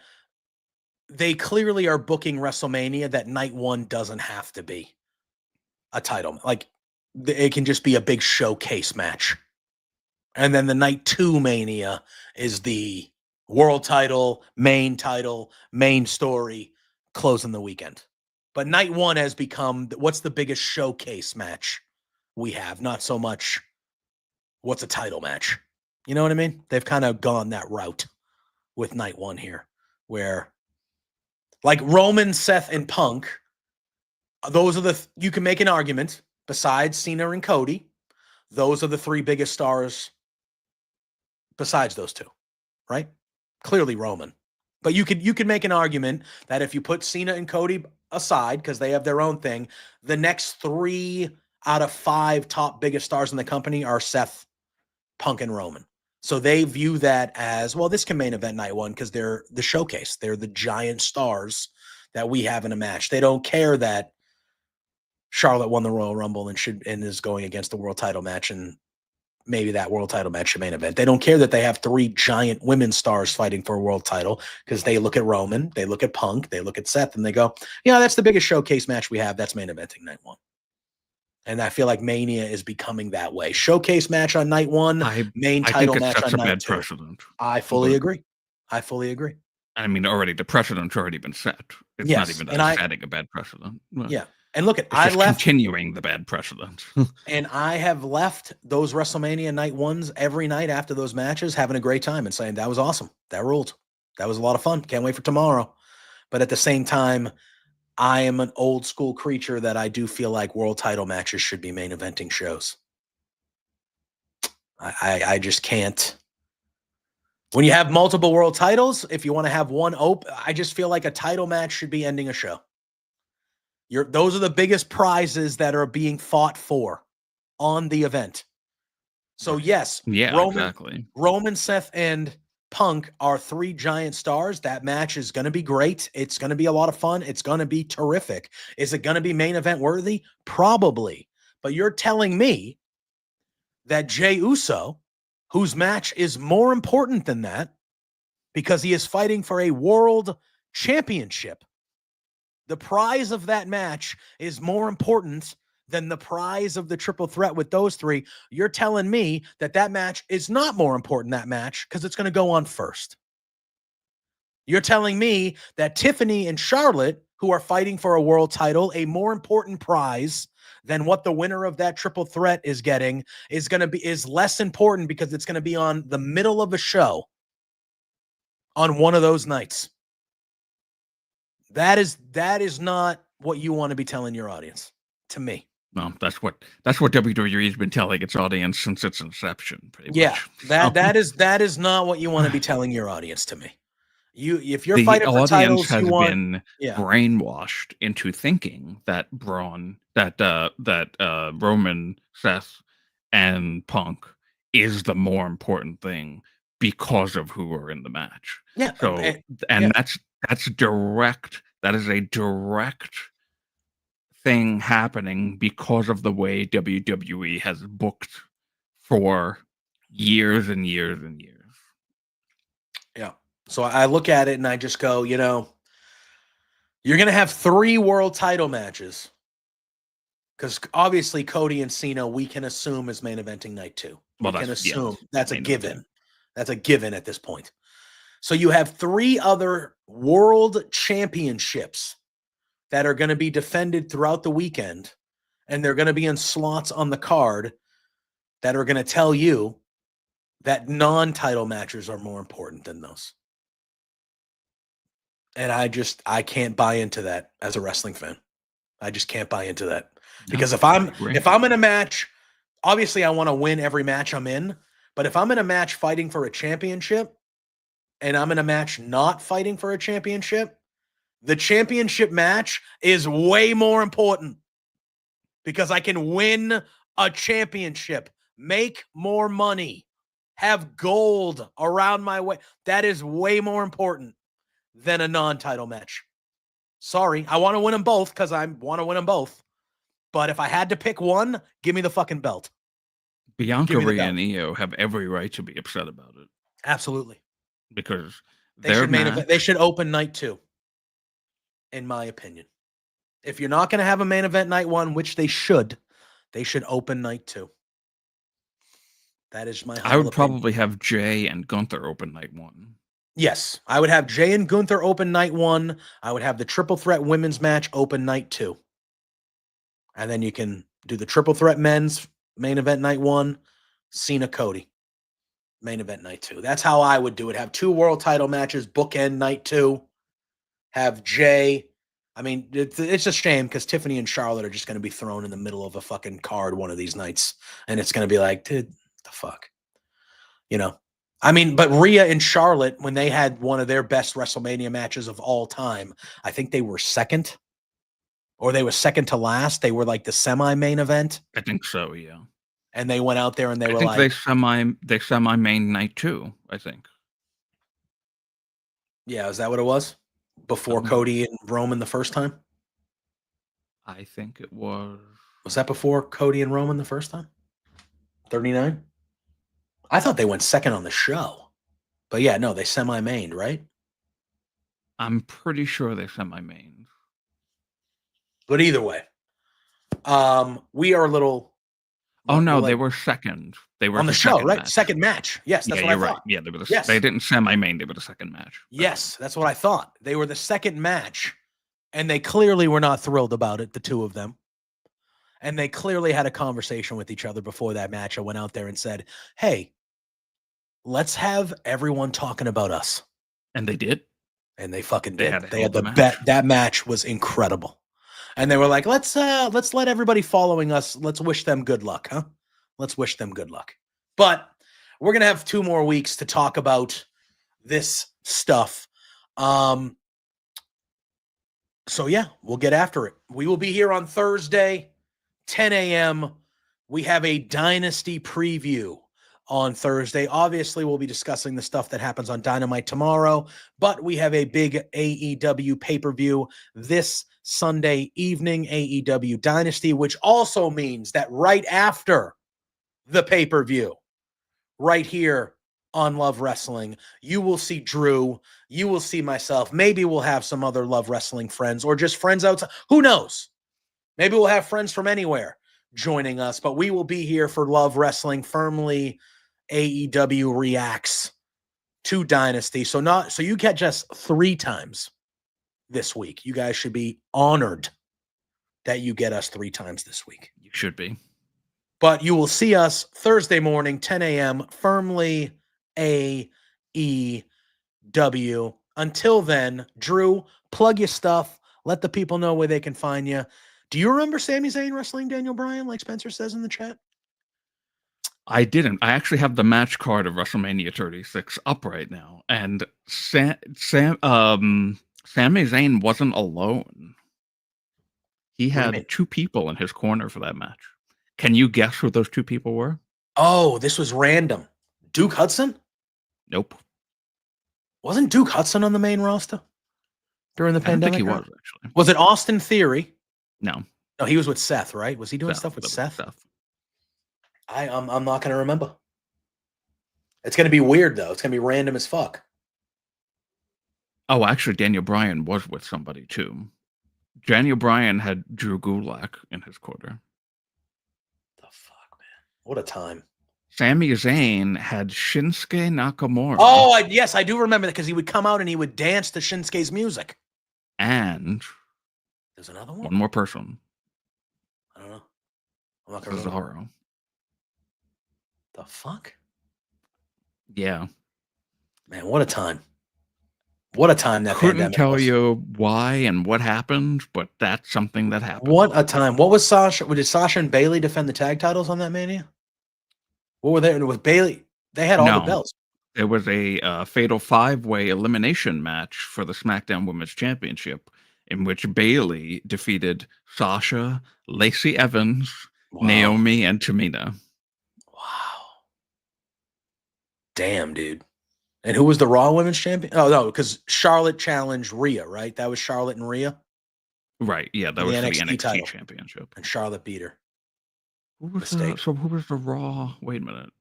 they clearly are booking WrestleMania that night one doesn't have to be a title. Like, it can just be a big showcase match And then the night 2 Mania is the world title, main story, closing the weekend. But night 1 has become, what's the biggest showcase match we have? Not so much what's a title match. You know what I mean? They've kind of gone that route with night 1 here, where like Roman, Seth, and Punk, those are you can make an argument, besides Cena and Cody, those are the 3 biggest stars besides those 2, right? Clearly Roman. But you could make an argument that if you put Cena and Cody aside, because they have their own thing, the next 3 out of 5 top biggest stars in the company are Seth, Punk, and Roman. So they view that as, well, this can main event night 1 because they're the showcase. They're the giant stars that we have in a match. They don't care that Charlotte won the Royal Rumble and is going against the world title match, and maybe that world title match should main event. They don't care that they have 3 giant women stars fighting for a world title, because they look at Roman, they look at Punk, they look at Seth, and they go, yeah, that's the biggest showcase match we have. That's main eventing night 1. And I feel like Mania is becoming that way. Showcase match on night 1, main title match on night 2. Precedent. I fully agree. I fully agree. I mean, already the precedent's already been set. It's not even setting a bad precedent. Yeah. And look, I left continuing the bad precedent. And I have left those WrestleMania night 1s every night after those matches having a great time and saying, that was awesome. That ruled. That was a lot of fun. Can't wait for tomorrow. But at the same time, I am an old school creature that I do feel like world title matches should be main eventing shows. I just can't. When you have multiple world titles, if you want to have one I just feel like a title match should be ending a show. Those are the biggest prizes that are being fought for on the event. So yes, exactly. Roman, Seth, and Punk are 3 giant stars. That match is going to be great. It's going to be a lot of fun. It's going to be terrific. Is it going to be main event worthy? Probably. But you're telling me that Jey Uso, whose match is more important than that because he is fighting for a world championship, the prize of that match is more important than the prize of the triple threat with those 3. You're telling me that match is not more important, that match, because it's going to go on first. You're telling me that Tiffany and Charlotte, who are fighting for a world title, a more important prize than what the winner of that triple threat is getting, is less important because it's going to be on the middle of a show on one of those nights. That is not what you want to be telling your audience, to me. No, that's what WWE has been telling its audience since its inception. Pretty much. That is not what you want to be telling your audience, to me. If you're fighting for titles, has been brainwashed into thinking that Roman, Seth, and Punk is the more important thing because of who are in the match. Yeah. So that's direct. That is a direct thing happening because of the way WWE has booked for years and years and years. Yeah. So I look at it and I just go, you're going to have 3 world title matches, because obviously Cody and Cena, we can assume, is main eventing night 2. We can assume that's a given. Event. That's a given at this point. So you have 3 other world championships that are going to be defended throughout the weekend, and they're going to be in slots on the card that are going to tell you that non-title matches are more important than those. And I can't buy into that as a wrestling fan. I just can't buy into that. Because if I'm in a match, obviously I want to win every match I'm in, but if I'm in a match fighting for a championship and I'm in a match not fighting for a championship, the championship match is way more important because I can win a championship, make more money, have gold around my way. That is way more important than a non-title match. Sorry, I want to win them both because I want to win them both. But if I had to pick one, give me the fucking belt. Bianca, Rhea, and Iyo have every right to be upset about it. Absolutely. Because they should open night 2, in my opinion. If you're not going to have a main event night 1, which they should open night 2. That is my I humble would opinion. probably have Jay and Gunther open night 1. Yes, I would have Jay and Gunther open night 1. I would have the triple threat women's match open night 2. And then you can do the triple threat men's main event night 1, Cena Cody main event night 2. That's how I would do it. Have 2 world title matches, bookend night 2. Have Jay. I mean, it's a shame because Tiffany and Charlotte are just going to be thrown in the middle of a fucking card one of these nights. And it's going to be like, dude, what the fuck? You know? I mean, but Rhea and Charlotte, when they had one of their best WrestleMania matches of all time, I think they were second. Or they were second to last. They were like the semi-main event. I think so, yeah. And they went out there and they were think like, they semi main night 2, I think. yeah, is that what it was? Before Cody and Roman the first time? I think it was. Was that before Cody and Roman the first time? 39? I thought they went second on the show. But yeah, no, they semi-mained, right? I'm pretty sure they semi-mained. But either way, we are a little. Oh no, they were second. They were on the show, right? Match. Second match. Yes, that's what I thought. Right. Yeah, they didn't semi-main. They were the second match. Yes, that's what I thought. They were the second match, and they clearly were not thrilled about it, the two of them. And they clearly had a conversation with each other before that match. I went out there and said, hey, let's have everyone talking about us. And they did. And they fucking did. They had the bet. That match was incredible. And they were like, let's let everybody following us, let's wish them good luck, huh? Let's wish them good luck. But we're going to have 2 more weeks to talk about this stuff. So yeah, we'll get after it. We will be here on Thursday, 10 a.m. We have a Dynasty preview on Thursday. Obviously, we'll be discussing the stuff that happens on Dynamite tomorrow, but we have a big AEW pay-per-view this Sunday evening, AEW Dynasty, which also means that right after the pay-per-view, right here on Love Wrestling, you will see Drew, you will see myself, maybe we'll have some other Love Wrestling friends or just friends outside. Who knows? Maybe we'll have friends from anywhere joining us, but we will be here for Love Wrestling. Firmly AEW reacts to Dynasty. So you catch us 3 times this week. You guys should be honored that you get us 3 times this week. You should be. But you will see us Thursday morning, 10 a.m., Firmly AEW. Until then, Drew, plug your stuff. Let the people know where they can find you. Do you remember Sami Zayn wrestling Daniel Bryan, like Spencer says in the chat? I didn't. I actually have the match card of WrestleMania 36 up right now. And Sami Zayn wasn't alone. He had 2 people in his corner for that match. Can you guess who those 2 people were? Oh, this was random. Duke Hudson? Nope. Wasn't Duke Hudson on the main roster during the pandemic? I think he was, actually. Was it Austin Theory? No. No, he was with Seth, right? Was he doing stuff with Seth? I'm not going to remember. It's going to be weird, though. It's going to be random as fuck. Oh, actually, Daniel Bryan was with somebody, too. Daniel Bryan had Drew Gulak in his corner. The fuck, man. What a time. Sami Zayn had Shinsuke Nakamura. Oh, yes, I do remember that because he would come out and he would dance to Shinsuke's music. And there's another one? One more person. I don't know. I'm not going to remember. Cesaro. The fuck? Yeah. Man, what a time. What a time that Couldn't tell you why and what happened, but that's something that happened. What a time. What was Sasha? Did Sasha and Bayley defend the tag titles on that Mania? What were they? It was Bayley. They had all the belts. It was a fatal 5-way elimination match for the SmackDown Women's Championship in which Bayley defeated Sasha, Lacey Evans, Naomi, and Tamina. Wow. Damn, dude. And who was the Raw Women's Champion? Oh, no, because Charlotte challenged Rhea, right? That was Charlotte and Rhea? Right, yeah, that was the NXT Championship. And Charlotte beat her. Who was the Raw? Wait a minute.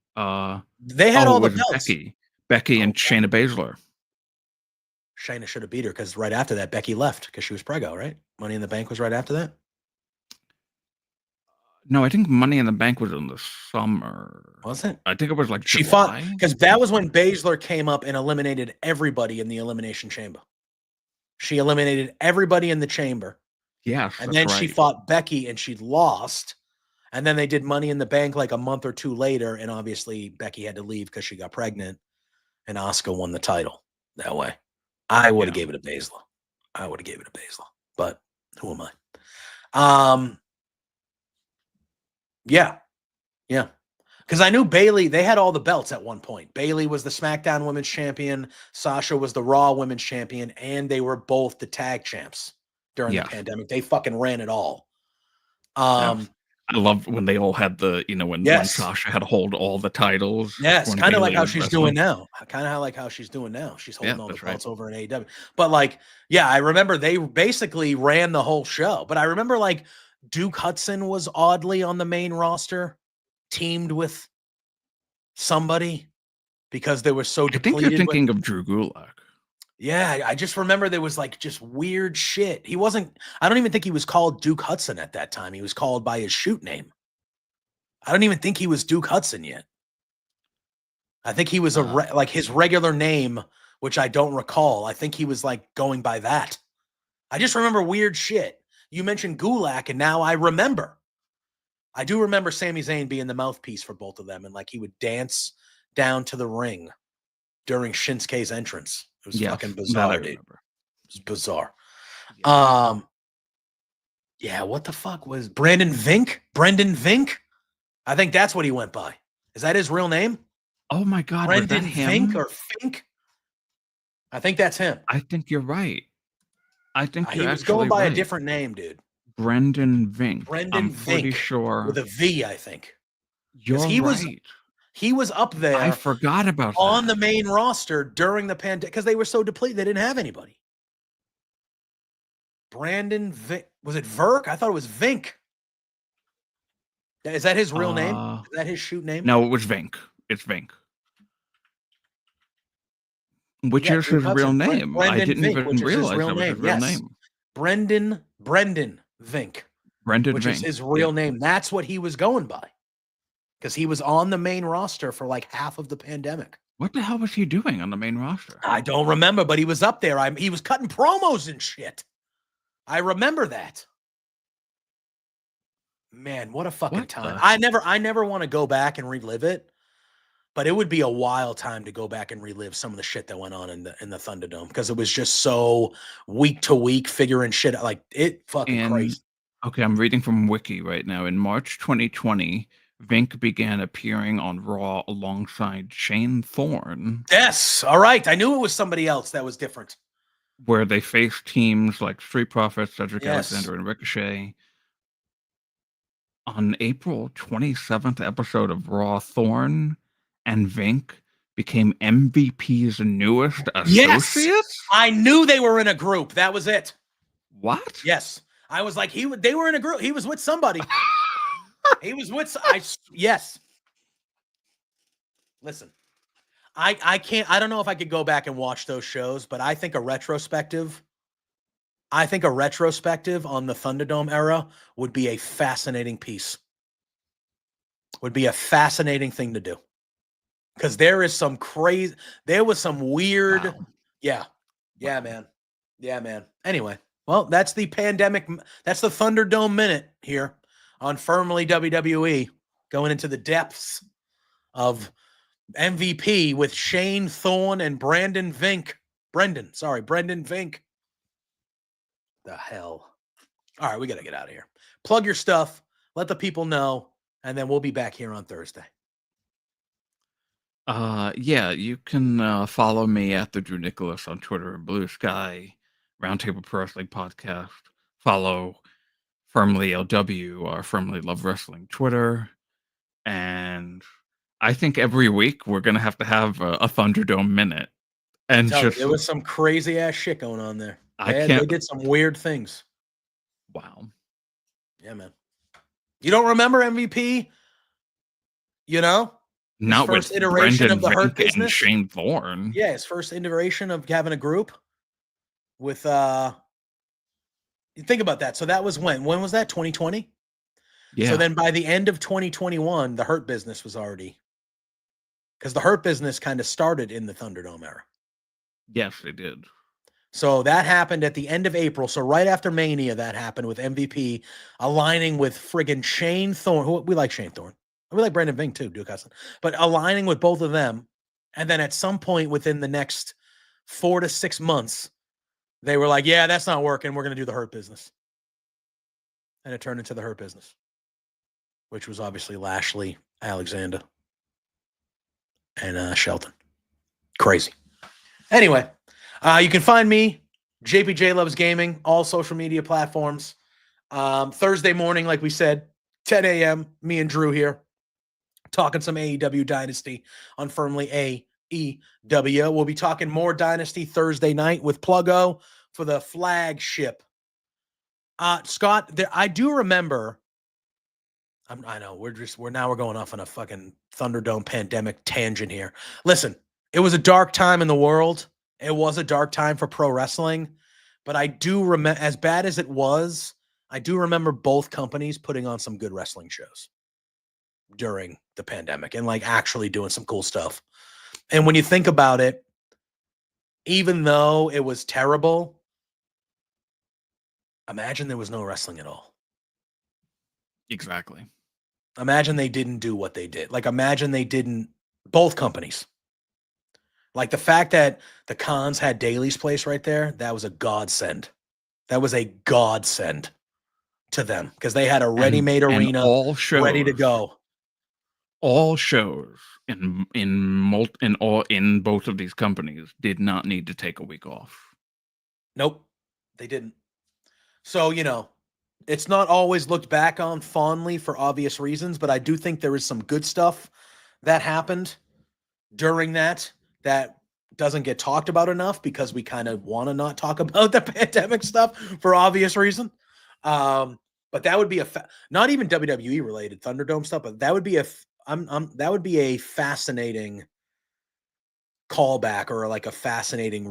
They had all the belts. Becky and Shayna Baszler. Shayna should have beat her because right after that, Becky left because she was preggo, right? Money in the Bank was right after that? No, I think Money in the Bank was in the summer. Was it? I think it was like She fought July. because that was when Baszler came up and eliminated everybody in the Elimination Chamber. She eliminated everybody in the chamber. Yes, and that's then right. she fought Becky and she lost. And then they did Money in the Bank like a month or two later. And obviously Becky had to leave because she got pregnant and Asuka won the title that way. I would have gave it to Baszler. But who am I? Yeah. Because I knew Bayley, they had all the belts at one point. Bayley was the SmackDown Women's Champion. Sasha was the Raw Women's Champion. And they were both the tag champs during the pandemic. They fucking ran it all. I love when they all had the, when Sasha had to hold all the titles. Yes, kind of like how she's doing now. She's holding all the belts over in AEW. But I remember they basically ran the whole show. But I remember Duke Hudson was oddly on the main roster, teamed with somebody because they were so depleted. I think you're thinking of Drew Gulak. Yeah, I just remember there was just weird shit. I don't even think he was called Duke Hudson at that time. He was called by his shoot name. I don't even think he was Duke Hudson yet. I think he was his regular name, which I don't recall. I think he was going by that. I just remember weird shit. You mentioned Gulak, and now I remember. I do remember Sami Zayn being the mouthpiece for both of them, and he would dance down to the ring during Shinsuke's entrance. It was fucking bizarre, dude. It was bizarre. Yeah. What the fuck was Brandon Vink? Brendan Vink? I think that's what he went by. Is that his real name? Oh my God. Brendan Vink or Fink? I think that's him. I think you're right. I think he was going by a different name, dude. Brendan Vink. Brendan I'm pretty sure. With a V, I think. You're right. He was up there. I forgot about on the main roster during the pandemic because they were so depleted they didn't have anybody. Brandon Vink. Was it Virk? I thought it was Vink. Is that his real name? Is that his shoot name? No, it was Vink. It's Vink. Which is his real name? I didn't even realize that was his real name. Brendan Vink. Which is his real name. That's what he was going by. Because he was on the main roster for half of the pandemic. What the hell was he doing on the main roster? I don't remember, but he was up there. He was cutting promos and shit. I remember that. Man, what a fucking time. I never want to go back and relive it, but it would be a wild time to go back and relive some of the shit that went on in the Thunderdome because it was just so week to week figuring shit crazy. Okay, I'm reading from Wiki right now. In March 2020, Vink began appearing on Raw alongside Shane Thorne. Yes, all right. I knew it was somebody else that was different. Where they faced teams like Street Profits, Cedric Alexander, and Ricochet. On April 27th episode of Raw, Thorne and Vink became MVP's newest associates? Yes! I knew they were in a group. That was it. What? Yes. I was like, they were in a group. He was with somebody. He was with yes. Listen, I can't. I don't know if I could go back and watch those shows, but I think a retrospective on the Thunderdome era would be a fascinating piece. Would be a fascinating thing to do because there was some weird. Wow. Yeah, man. Anyway, well, that's the pandemic. That's the Thunderdome minute here on Firmly WWE, going into the depths of MVP with Shane Thorne and Brendan Vink. The hell. All right, we got to get out of here. Plug your stuff. Let the people know, and then we'll be back here on Thursday. You can follow me at the Drew Nicholas on Twitter and Blue Sky, Roundtable Pro Wrestling Podcast. Follow Firmly LW, our Firmly Love Wrestling Twitter. And I think every week we're going to have a Thunderdome minute. And there was some crazy ass shit going on there. They did some weird things. Wow. Yeah, man. You don't remember MVP? Not first with iteration Brendan of the Hurt Vink Business. And Shane Thorne. Yeah, his first iteration of having a group with you think about that. So that was when? When was that? 2020? Yeah. So then by the end of 2021, the Hurt Business was already, because the Hurt Business kind of started in the Thunderdome era. Yes, they did. So that happened at the end of April. So right after Mania, that happened with MVP aligning with friggin' Shane Thorne. We like Shane Thorne. We like Brandon Ving too, Duke Hudson. But aligning with both of them. And then at some point within the next 4 to 6 months, they were like, yeah, that's not working. We're going to do the Hurt Business. And it turned into the Hurt Business, which was obviously Lashley, Alexander, and Shelton. Crazy. Anyway, you can find me, JPJ Loves Gaming, all social media platforms. Thursday morning, like we said, 10 a.m., me and Drew here, talking some AEW Dynasty on Firmly AEW. We'll be talking more Dynasty Thursday night with Pluggo for the flagship. Scott, I do remember. I know we're going off on a fucking Thunderdome pandemic tangent here. Listen, it was a dark time in the world. It was a dark time for pro wrestling, but I do remember, as bad as it was, I do remember both companies putting on some good wrestling shows during the pandemic and like actually doing some cool stuff. And when you think about it, even though it was terrible, imagine there was no wrestling at all. Exactly. Imagine they didn't do what they did. Like, imagine they didn't, both companies. Like the fact that the Cons had Daly's Place right there, that was a godsend. That was a godsend to them because they had a ready-made arena all shows, ready to go. All shows in both of these companies did not need to take a week off. Nope, they didn't. So, it's not always looked back on fondly for obvious reasons, but I do think there is some good stuff that happened during that doesn't get talked about enough because we kind of want to not talk about the pandemic stuff for obvious reason. But that would be not even WWE related Thunderdome stuff, but that would be that would be a fascinating callback or like a fascinating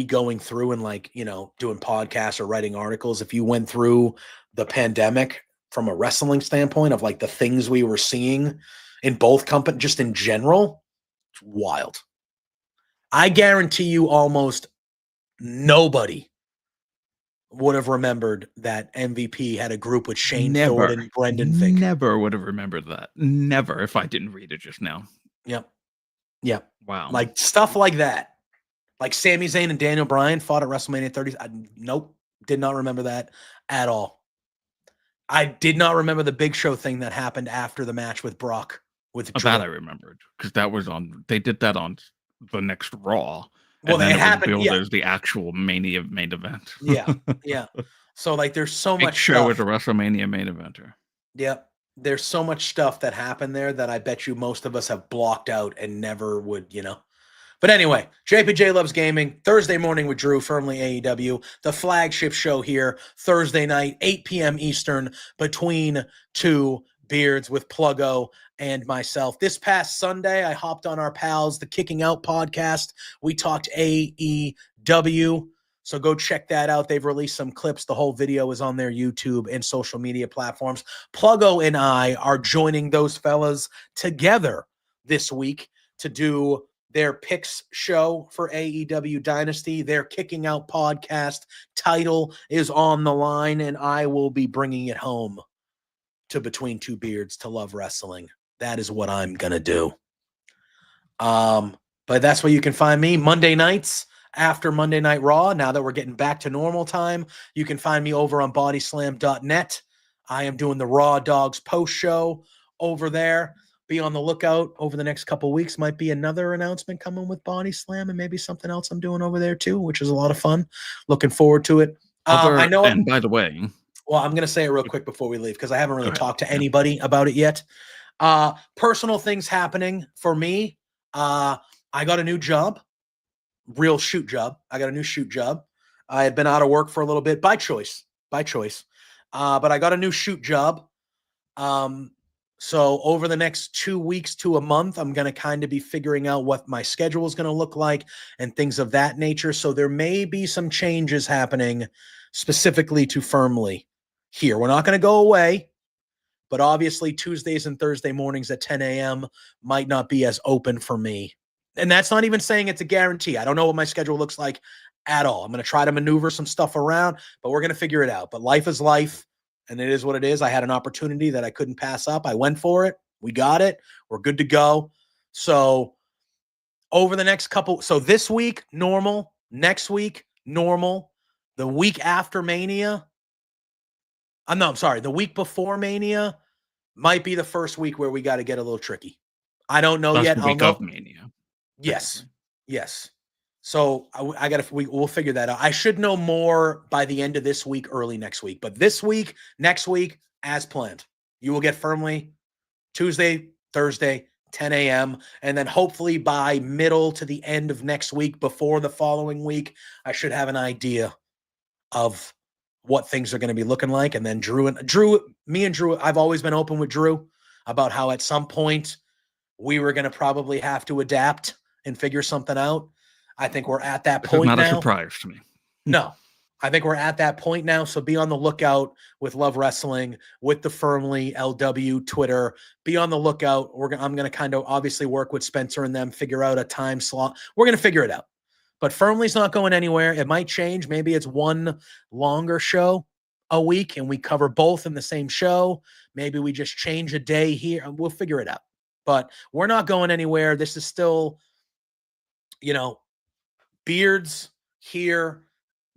going through and like, doing podcasts or writing articles. If you went through the pandemic from a wrestling standpoint of like the things we were seeing in both companies, just in general, it's wild. I guarantee you almost nobody would have remembered that MVP had a group with Shane Thorne and Brendan Vink. Never would have remembered that. Never, if I didn't read it just now. Yep. Wow. Like stuff like that. Like Sami Zayn and Daniel Bryan fought at WrestleMania 30. Nope. Did not remember that at all. I did not remember the Big Show thing that happened after the match with Brock. That I remembered because that was on. They did that on the next Raw. Well, and it happened. Was billed as the actual main event. Yeah. So like, there's so Big much Show stuff. Is a WrestleMania main eventer. Yep. There's so much stuff that happened there that I bet you most of us have blocked out and never would, But anyway, JPJ Loves Gaming, Thursday morning with Drew, Firmly AEW, the flagship show here, Thursday night, 8 p.m. Eastern, between two beards with Pluggo and myself. This past Sunday, I hopped on our pals, the Kicking Out podcast. We talked AEW. So go check that out. They've released some clips. The whole video is on their YouTube and social media platforms. Pluggo and I are joining those fellas together this week to do their picks show for AEW Dynasty. Their Kicking Out podcast title is on the line, and I will be bringing it home to Between Two Beards to love wrestling. That is what I'm going to do. But that's where you can find me Monday nights after Monday Night Raw. Now that we're getting back to normal time, you can find me over on bodyslam.net. I am doing the Raw Dogs post show over there. Be on the lookout over the next couple of weeks. Might be another announcement coming with Body Slam and maybe something else I'm doing over there too, which is a lot of fun. Looking forward to it. I know. And by the way, well, I'm going to say it real quick before we leave because I haven't really talked to anybody about it yet. Personal things happening for me. I got a new job, real shoot job. I got a new shoot job. I had been out of work for a little bit by choice. But I got a new shoot job. So over the next 2 weeks to a month, I'm going to kind of be figuring out what my schedule is going to look like and things of that nature. So there may be some changes happening specifically to Firmly here. We're not going to go away. but obviously Tuesdays and Thursday mornings at 10 a.m. might not be as open for me. And that's not even saying it's a guarantee. I don't know what my schedule looks like at all. I'm going to try to maneuver some stuff around, but we're going to figure it out. But life is life, and it is what it is. I had an opportunity that I couldn't pass up. I went for it. We got it. We're good to go. So over the next couple, so this week, normal. Next week, normal. The week after Mania, the week before Mania might be the first week where we got to get a little tricky. I don't know yet. I'll know. Of Mania. Yes. Yes. So we'll figure that out. I should know more by the end of this week, early next week. But this week, next week, as planned, you will get Firmly Tuesday, Thursday, 10 a.m. And then hopefully by middle to the end of next week, before the following week, I should have an idea of what things are going to be looking like. And then me and Drew, I've always been open with Drew about how at some point we were going to probably have to adapt and figure something out. I think we're at that point now. It's not a surprise to me. No, I think we're at that point now. So be on the lookout with Love Wrestling, with the Firmly LW Twitter. Be on the lookout. I'm going to kind of obviously work with Spencer and them, figure out a time slot. We're going to figure it out. But Firmly's not going anywhere. It might change. Maybe it's one longer show a week and we cover both in the same show. Maybe we just change a day here and we'll figure it out. But we're not going anywhere. This is still, beards here.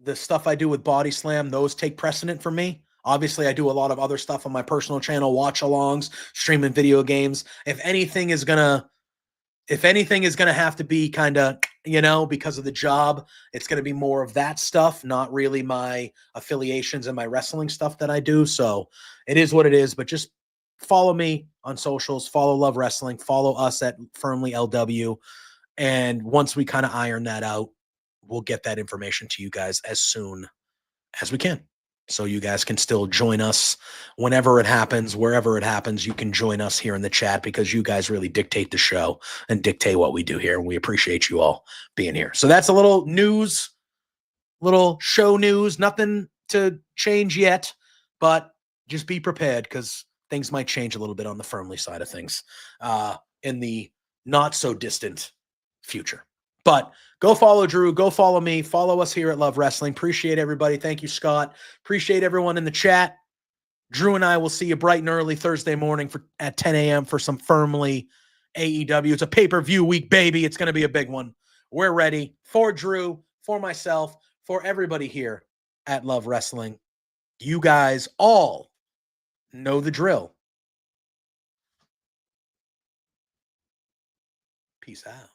The stuff I do with Body Slam, those take precedent for me. Obviously, I do a lot of other stuff on my personal channel, watch-alongs, streaming video games. If anything is gonna have to be kind of, because of the job, it's going to be more of that stuff, not really my affiliations and my wrestling stuff that I do. So it is what it is, but just follow me on socials, follow Love Wrestling, follow us at Firmly LW. And once we kind of iron that out, we'll get that information to you guys as soon as we can. So you guys can still join us whenever it happens, wherever it happens. You can join us here in the chat because you guys really dictate the show and dictate what we do here. And we appreciate you all being here. So that's a little news, little show news, nothing to change yet, but just be prepared because things might change a little bit on the Firmly side of things in the not so distant future. But go follow Drew, go follow me, follow us here at Love Wrestling. Appreciate everybody. Thank you, Scott. Appreciate everyone in the chat. Drew and I will see you bright and early Thursday morning at 10 a.m. for some Firmly AEW. It's a pay-per-view week, baby. It's going to be a big one. We're ready for Drew, for myself, for everybody here at Love Wrestling. You guys all know the drill. Peace out.